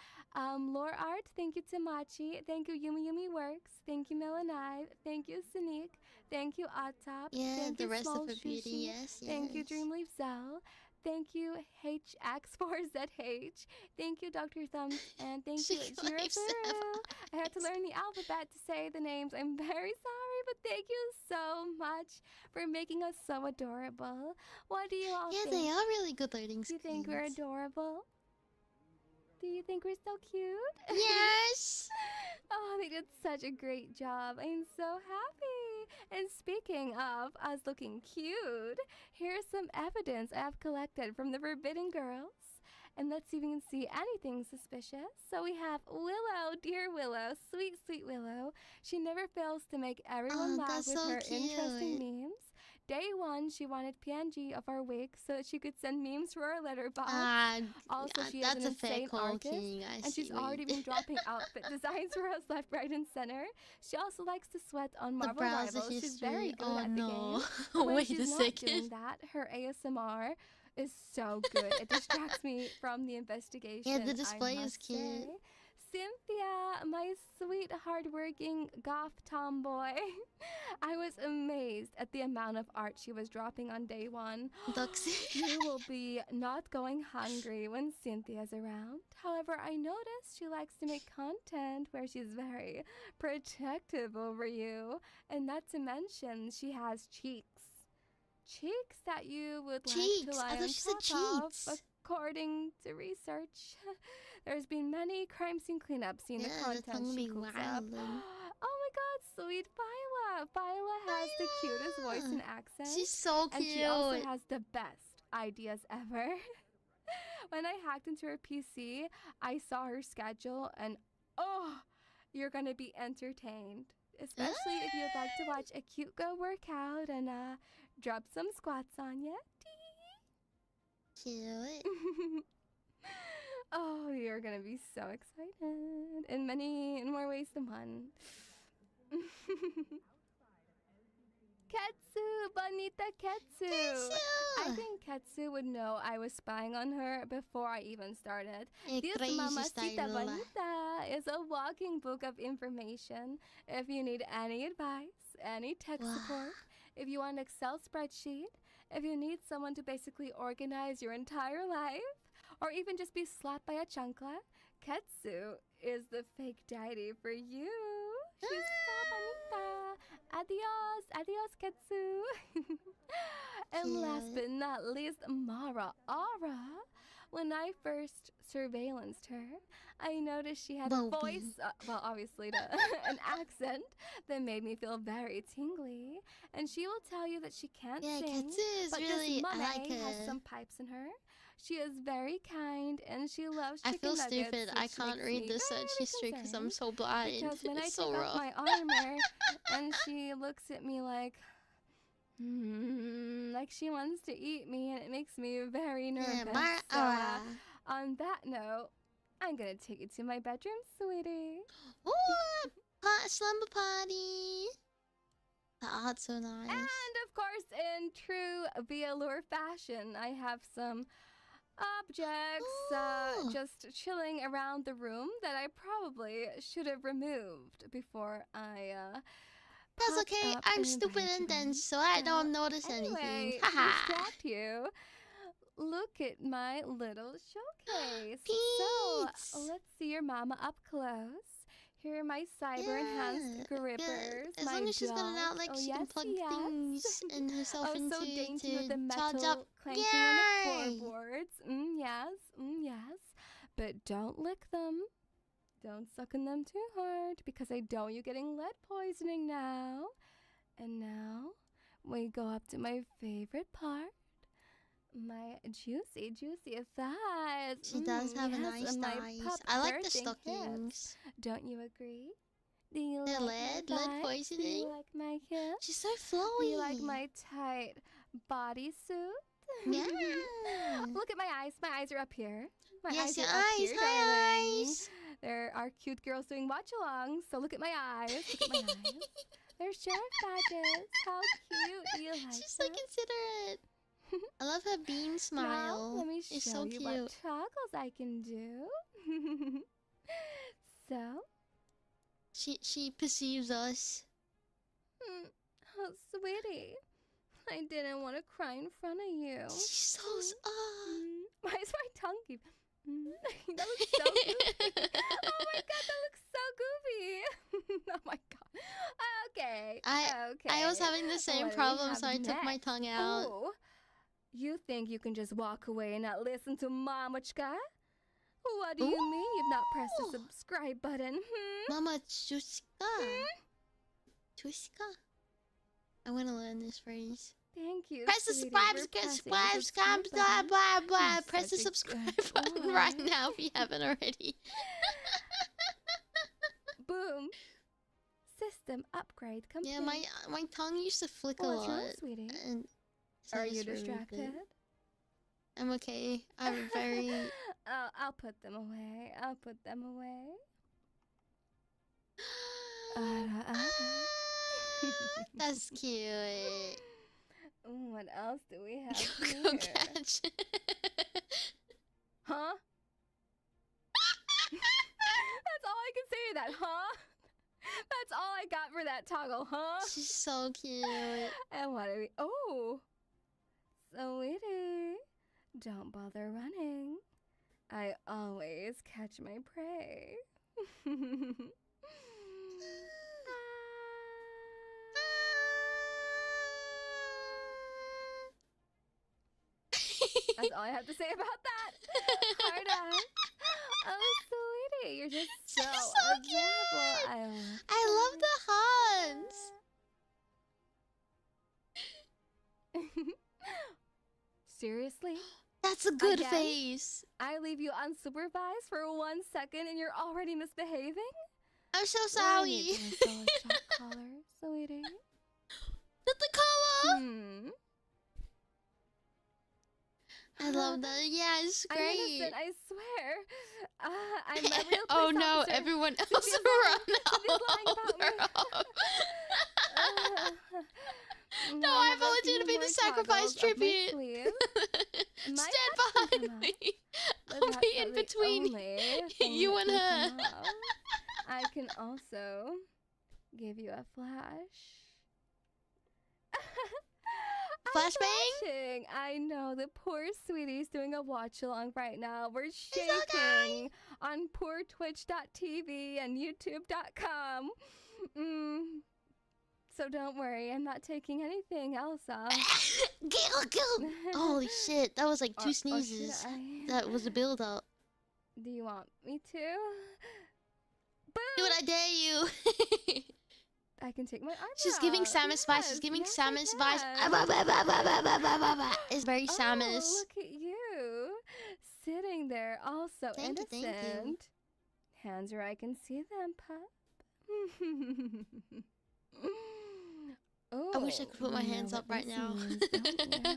Lore Art, thank you, Tamachi. Thank you, Yumi Yumi Works. Thank you, Melanive. Thank you, Sneak. Thank you, Ottop. Yeah, Thank the you, rest Small of her beauty, Sushi. yes, Thank you, yes. Dreamleaf Zell. Thank you, HX4ZH. Thank you, Dr. Thumbs. And thank you, Dreamleaf Jira Zell. I had to learn the alphabet to say the names. I'm very sorry, but thank you so much for making us so adorable. What do you all think? Yeah, they are really good loading Do you screens. think we're adorable? Do you think we're so cute? Yes! Oh, they did such a great job. I'm so happy. And speaking of us looking cute, here's some evidence I have collected from the Forbidden Girls. And let's see if we can see anything suspicious. So we have Willow, dear Willow, sweet, sweet Willow. She never fails to make everyone laugh that's with so her interesting cute. memes. Day one, she wanted PNG of our wake so that she could send memes to our letterbox. Also, she is that's an a fair insane call, artist, King. I and see she's what you already did. been dropping outfit designs for us left, right, and center. She also likes to sweat on The Marvel browser Rivals. She's history. very good Oh at the no! game. When Wait she's a not doing second. that, her ASMR is so good. It distracts me from the investigation. Yeah, the I display is must cute. say. Cynthia, my sweet, hardworking goth tomboy. I was amazed at the amount of art she was dropping on day one. Ducks. You will be not going hungry when Cynthia's around. However, I noticed she likes to make content where she's very protective over you. And not to mention, she has cheeks. Cheeks that you would like Cheeks? to lie I on thought she said top of, cheeks. according to research. There's been many crime scene cleanups seeing the Yeah, the content tongue she be cooks up. wildin'. Oh my god, sweet Viola! Viola has the cutest voice and accent. She's so And cute. she also has the best ideas ever. When I hacked into her PC, I saw her schedule and oh, you're gonna be entertained. Especially if you'd like to watch a cute girl work out and drop some squats on ya. Cute. Oh, you're gonna be so excited in more ways than one. Ketsu, bonita Ketsu. I think Ketsu would know I was spying on her before I even started. This Crazy Mamacita style. Bonita is a walking book of information. If you need any advice, any tech Wow. support, if you want an Excel spreadsheet, if you need someone to basically organize your entire life, or even just be slapped by a chancla, Ketsu is the fake deity for you. She's so bonita. Adios, adios, Ketsu. And last but not least, Mara Ara. When I first surveillanced her, I noticed she had a Bobby. voice, well, obviously an accent that made me feel very tingly. And she will tell you that she can't Yeah, sing, Ketsu is but really. this I Mame like has her. some pipes in her. She is very kind and she loves I chicken feel nuggets, stupid. I which can't makes read me the search very history because I'm concerned. so blind. Because when I It's so take rough. off my armor and she looks at me like she wants to eat me, and it makes me very nervous. Yeah, Mara So, Ara. on that note, I'm gonna take you to my bedroom, sweetie. Ooh, slumber party. The art's so nice. And of course, in true VALLURE fashion, I have some objects Ooh. just chilling around the room that I probably should have removed before I That's popped okay. up I'm and stupid invited and you dense, in. so I don't So, notice anything. anyway, Haha. distract you. Look at my little showcase. Pete's. So, let's see your mama up close. Here are my cyber-enhanced grippers. As my long as she's got an dogs. outlet, Oh, she yes, can plug yes. things and herself Oh, into so dainty to with the charge metal up. clanking Yay! on the floorboards. Yes, yes. But don't lick them. Don't suck on them too hard because I don't want you getting lead poisoning now. And now we go up to my favorite part. My juicy, juicy thighs. She does have a yes, nice and my thighs. pup I like the birthing stockings. hips. Don't you agree? Do you They're like my lead thighs? Do poisoning. you like my hips? She's so Do flowy. you like my tight bodysuit? Yeah. Look at my eyes. My eyes are up here. My Yes, eyes your are up eyes. here, Hi, darling. eyes. There are cute girls doing watch-alongs, so look at my eyes. Look at my eyes. They're sheriff badges. How cute. Do you like She's so them? considerate. I love her beam smile. Now, let me show It's so you cute. what toggles I can do. So, She perceives us. oh, sweetie, I didn't want to cry in front of you. She's so Why is my tongue keep? That looks so goofy. Oh my god, that looks so goofy. Oh my god. Okay. was having the same What do we problem, have so I took my next? tongue out. Ooh, you think you can just walk away and not listen to Mamochka? What do you mean you've not pressed the subscribe button? Mama Chushka. Chushka. I want to learn this phrase. Thank you. Press the sweetie, subscribe, for pressing the blah, blah, blah. You're Press the such a subscribe good button boy. right now if you haven't already. Boom. System upgrade complete. Yeah, my tongue used to flick a What's lot. wrong, sweetie? And so Are it's you really distracted? good. I'm okay. I'm very. Oh, I'll put them away. I'll put them away. That's cute. What else do we have Go here? catch. Huh? That's all I can say to that, huh? That's all I got for that toggle, huh? She's so cute. And what do we... Oh! Sweetie, don't bother running. I always catch my prey. That's all I have to say about that. Hard ass. Oh, sweetie, you're just so, She's so adorable. cute. I love the Hans. Seriously? That's a good Again? face. I leave you unsupervised for 1 second and you're already misbehaving? I'm so I sorry. need to install a shock collar, sweetie. Not the color. Hmm. I love that. Yeah, it's I'm great. innocent, I swear. I'm a real Oh police no, officer. everyone else Sophia's around lying about me. No, I I have a volunteered few to be the more sacrifice toggles up my tribute. sleeve. My Stand hats can behind come me. But I'll that's be not in the between only thing you that and can her. come off. I can also give you a flash. Flashbang? Flashing. I know the poor sweetie's doing a watch along right now. We're okay. shaking on poor Twitch.tv and YouTube.com. So don't worry, I'm not taking anything else off. Giggle. Holy shit, that was like Or two should sneezes. I? That was a build up. Do you want me to? Do Boom! it, I dare you. I can take my arm She's out. giving Samus vibes. She's Yes, giving yes, I Samus vibes. can. It's very Samus. Oh, look at you. Sitting there, all so Thank you, innocent. thank you. Hands where I can see them, pup. Oh, I wish I could put my you know hands what up right this now. means, don't you?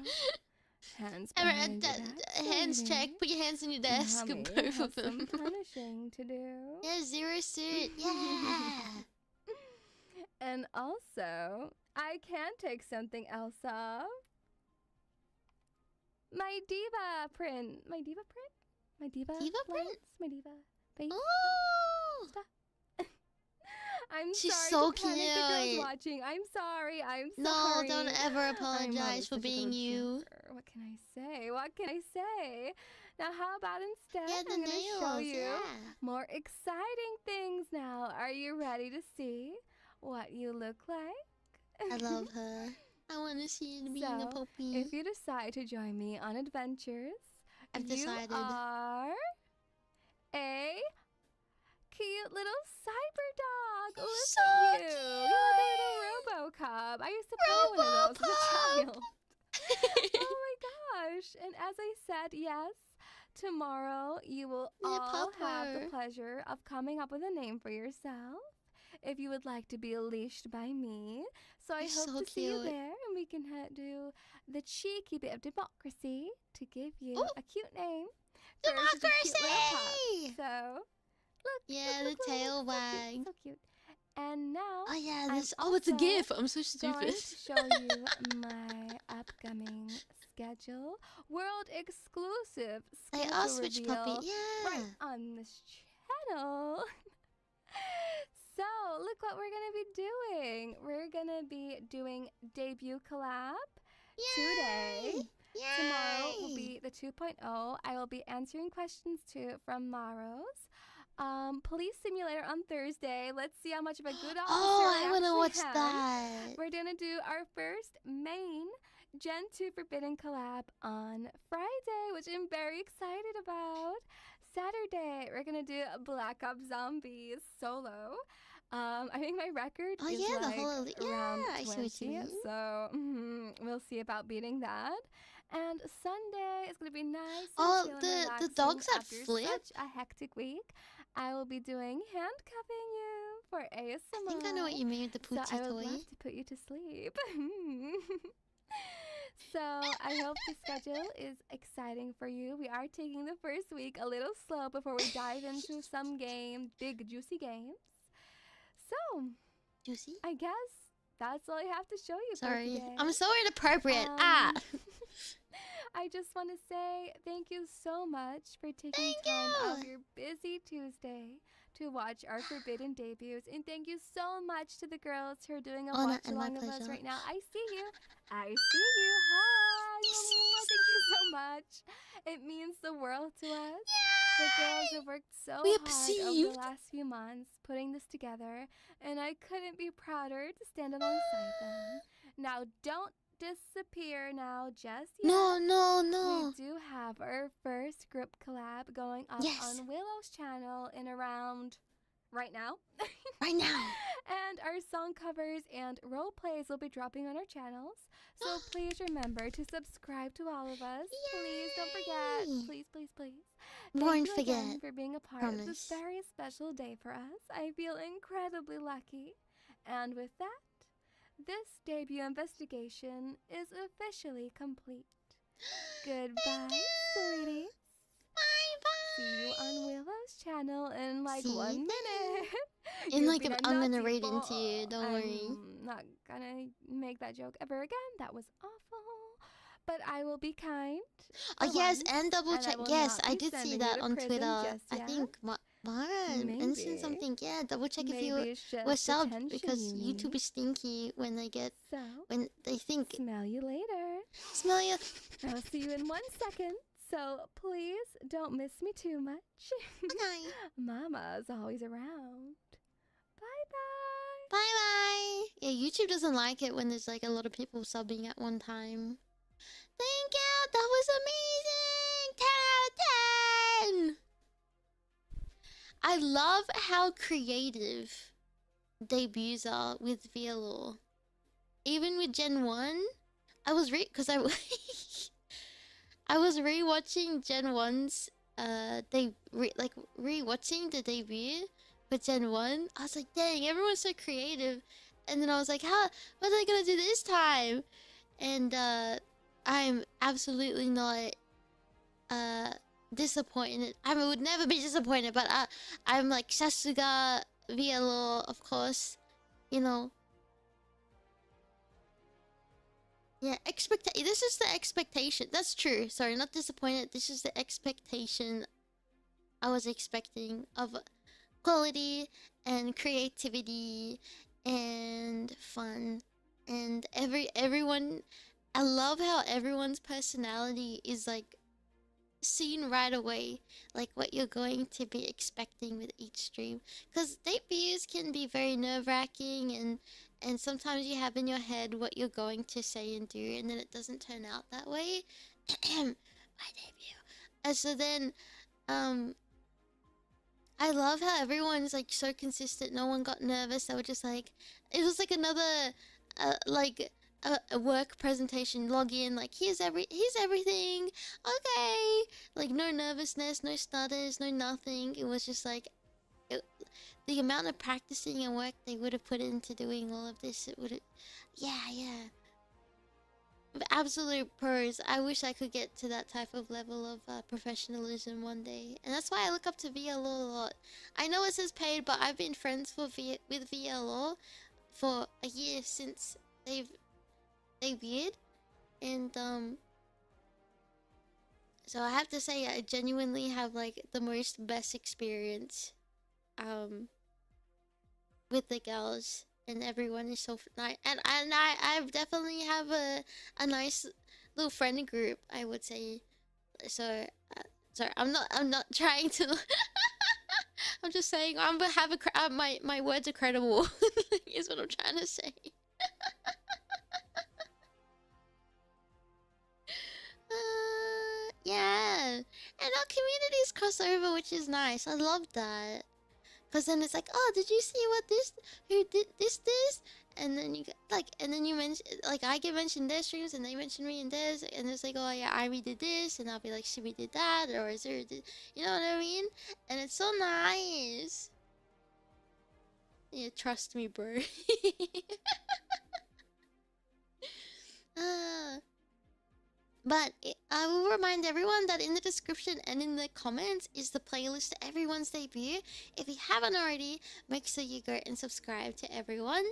Hands behind your back, Hands sweetie. check. Put your hands on your desk. Mommy Both has of some them. punishing to do. Yeah, zero suit. Yeah. And also, I can take something else off. My diva print. My diva print? My diva Diva print? lines? My diva face? Oh. Stop. I'm She's sorry so to panic the girls cute. watching. I'm sorry. I'm No, sorry. don't ever I'm apologize for such a being little you. joker. What can I say? What can I say? Now, how about instead Yeah, the I'm going to show nails. you Yeah. more exciting things now. Are you ready to see what you look like? I love her. I want to see you being a So, puppy. If you decide to join me on adventures, I've decided. you are a cute little cyber dog. You're Look so at you. You're like a little RoboCop. I used to play one of those as a child. Oh my gosh. And as I said, yes, tomorrow you will Yeah, all have the Pupper. pleasure of coming up with a name for yourself. If you would like to be leashed by me. So I You're hope so to see you cute. there and we can do the cheeky bit of democracy to give you Ooh. a cute name. for such a cute little pup. Democracy! So, look. Yeah, look, the tail look, so cute, wag. so cute. And now Oh yeah, I'm this. Oh, it's a also GIF. I'm so going stupid. to show you my upcoming schedule. World exclusive They schedule are switch reveal puppy. Yeah. right on this channel. So, look what we're going to be doing. We're going to be doing debut collab today. Yay! Tomorrow will be the 2.0. I will be answering questions too from Maros. Police Simulator on Thursday. Let's see how much of a good officer Oh, I want to actually watch am. that. We're gonna do our first main Gen 2 Forbidden collab on Friday, which I'm very excited about. Saturday, we're gonna do Black Ops Zombies solo. I think my record Oh, is yeah, the like whole... around Yeah, I see what you 20, mean. so we'll see about beating that. And Sunday is gonna be nice. Oh, and chill and the relaxing dogs that after flip? such a hectic week. I will be doing handcuffing you for ASMR. I think I know what you mean with the So Poochie I would toy. love to put you to sleep. So I hope the schedule is exciting for you. We are taking the first week a little slow before we dive into some big juicy games. So Juicy? I guess that's all I have to show you for Sorry. today. I'm so inappropriate. I just want to say thank you so much for taking Thank time you. out of your busy Tuesday to watch our Forbidden debuts. And thank you so much to the girls who are doing a Oh, watch and my along of us pleasure. right now. I see you. I see you. Hi. Thank you so much. It means the world to us. The girls have worked so We are hard over perceived. the last few months putting this together, and I couldn't be prouder to stand alongside them. Now, don't disappear now just yet. No. We do have our first group collab going up Yes. on Willow's channel in around right now. Right now. And our song covers and role plays will be dropping on our channels. So please remember to subscribe to all of us. Please don't forget. Yay. Please, please, please. Won't Thank you again forget. for being a part of this Promise. very special day for us. I feel incredibly lucky. And with that, this debut investigation is officially complete. Goodbye, sweeties. See you on Willow's channel in like See 1 you minute. In You've like been a I'm gonna naughty read into boy. you. Don't worry. I'm not gonna make that joke ever again. That was awful. But I will be kind. Oh for yes, once, and double and I check. will Yes, not I be did see sending that you to on prison Twitter. just I yet. think Mara mentioned Maybe. something. Yeah, double check if Maybe you it's just were subbed attention because you YouTube need. is stinky when they think Smell you later. smell you. I'll see you in 1 second. So please don't miss me too much. Okay. Mama's always around. Bye bye. Bye bye. Yeah, YouTube doesn't like it when there's like a lot of people subbing at one time. Thank you. That was amazing. 10 out of 10. I love how creative debuts are with VALLURE. Even with Gen 1, I was because I was rewatching Gen 1's rewatching the debut for Gen 1. I was like, dang, everyone's so creative. And then I was like, what are they gonna do this time? And I'm absolutely not disappointed. I would never be disappointed, but I'm like Sasuga VALLURE, of course. You know. Yeah, this is the expectation. That's true. Sorry, not disappointed. This is the expectation I was expecting of quality and creativity and fun. And everyone, I love how everyone's personality is like seen right away, like what you're going to be expecting with each stream. Because debuts can be very nerve-wracking and sometimes you have in your head what you're going to say and do, and then it doesn't turn out that way. My debut. And so then, I love how everyone's like so consistent. No one got nervous. They were just like, it was like another, a work presentation. Log in, like here's everything. Okay, like no nervousness, no stutters, no nothing. It was just like, the amount of practicing and work they would have put into doing all of this, it would have... Yeah. Absolute pros. I wish I could get to that type of level of professionalism one day. And that's why I look up to VALLURE a lot. I know it says paid, but I've been friends with VALLURE for a year since they've debuted. And, so I have to say, I genuinely have, like, the best experience with the girls, and everyone is so nice, and I definitely have a nice little friend group, I would say. So sorry, I'm not trying to I'm just saying I'm gonna have my words are credible. Is what I'm trying to say. Yeah, and our communities cross over, which is nice. I love that. Cause then it's like, oh, did you see what who did this, and then you get like, and then you mention, like, I get mentioned their streams, and they mention me in theirs, and it's like, oh yeah, Aimee did this, and I'll be like, Shibi did that, or Zero did, you know what I mean? And it's so nice. Yeah, trust me, bro. But I will remind everyone that in the description and in the comments is the playlist to everyone's debut. If you haven't already, make sure you go and subscribe to everyone.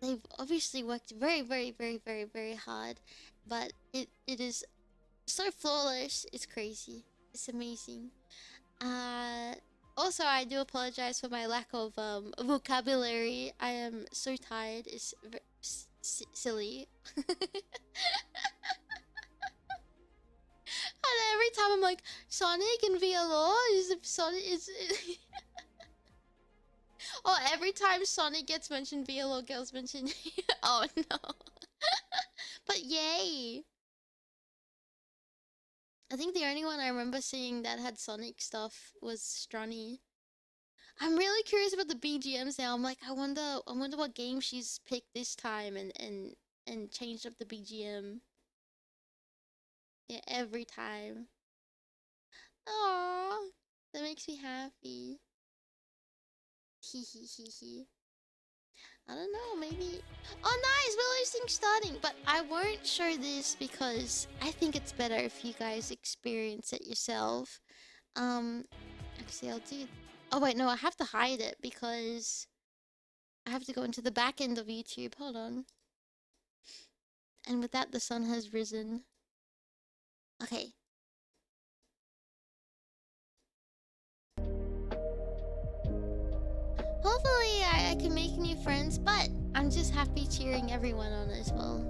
They've obviously worked very, very, very, very, very hard, but it is so flawless. It's crazy. It's amazing. Also, I do apologize for my lack of vocabulary. I am so tired. It's silly. And every time I'm like, Sonic and VLO is Sonic is. Oh, every time Sonic gets mentioned, VLO gets mentioned. Oh no. But yay. I think the only one I remember seeing that had Sonic stuff was Strunny. I'm really curious about the BGMs now. I'm like, I wonder what game she's picked this time and changed up the BGM. Yeah, every time. Aww, that makes me happy. Hee hee hee hee. I don't know, maybe. Oh, nice! Willow's thing starting, but I won't show this because I think it's better if you guys experience it yourself. Actually, I'll do. Oh wait, no, I have to hide it because I have to go into the back end of YouTube. Hold on. And with that, the sun has risen. Okay. Hopefully I can make new friends, but I'm just happy cheering everyone on as well.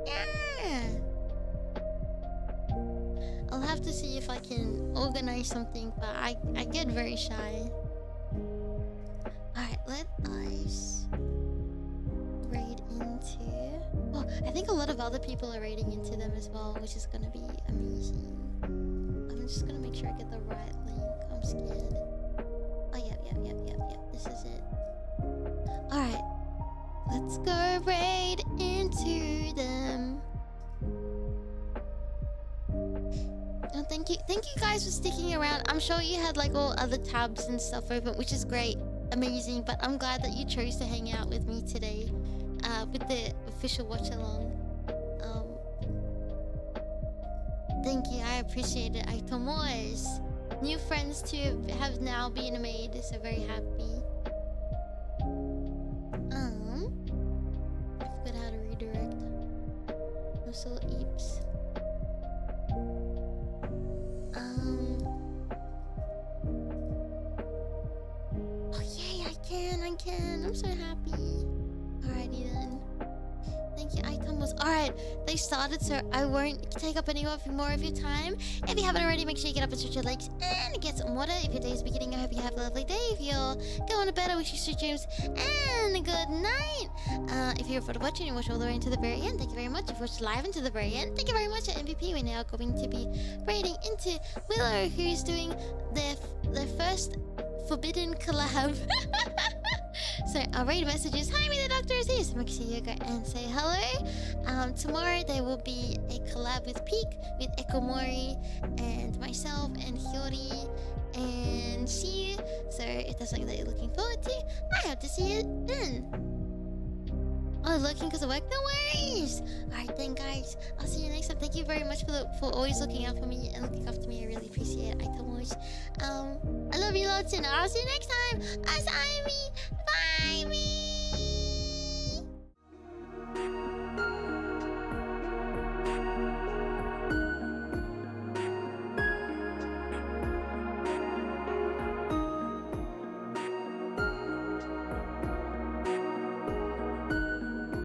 Yeah! I'll have to see if I can organize something, but I get very shy. Alright, let us raid into... Oh, I think a lot of other people are raiding into them as well, which is gonna be amazing. I'm just gonna make sure I get the right link. I'm scared. Oh, yep. This is it. Alright. Let's go raid into them. Oh, thank you guys for sticking around. I'm sure you had like all other tabs and stuff open, which is great, amazing, but I'm glad that you chose to hang out with me today with the official watch along. Thank you, I appreciate it. Aitomo, new friends too have now been made, so very happy. I forgot how to redirect. Also eeps. Oh yay, I can. I'm so happy. Alrighty then. Thank you, Aitomo. Alright, they started, so I won't take up any more of your time. If you haven't already, make sure you get up and stretch your legs and get some water. If your day is beginning, I hope you have a lovely day. If you're going to bed, I wish you sweet dreams and a good night. If you're a photo watcher and you watch all the way into the very end, thank you very much. If you watched live into the very end, thank you very much. At MVP, we're now going to be raiding into Willow, who's doing their first forbidden collab. So our raid messages, hi, me the doctor is here, so make sure you go and say hello. Tomorrow there will be a collab with Peak, with Ekomori, and myself, and Hyori, and Shiu. So if that's something that you're looking forward to, I hope to see you then. Oh, looking because of work? No worries! Alright then guys, I'll see you next time. Thank you very much for always looking out for me and looking after me. I really appreciate it. I love you lots and I'll see you next time. As Aimee. Bye!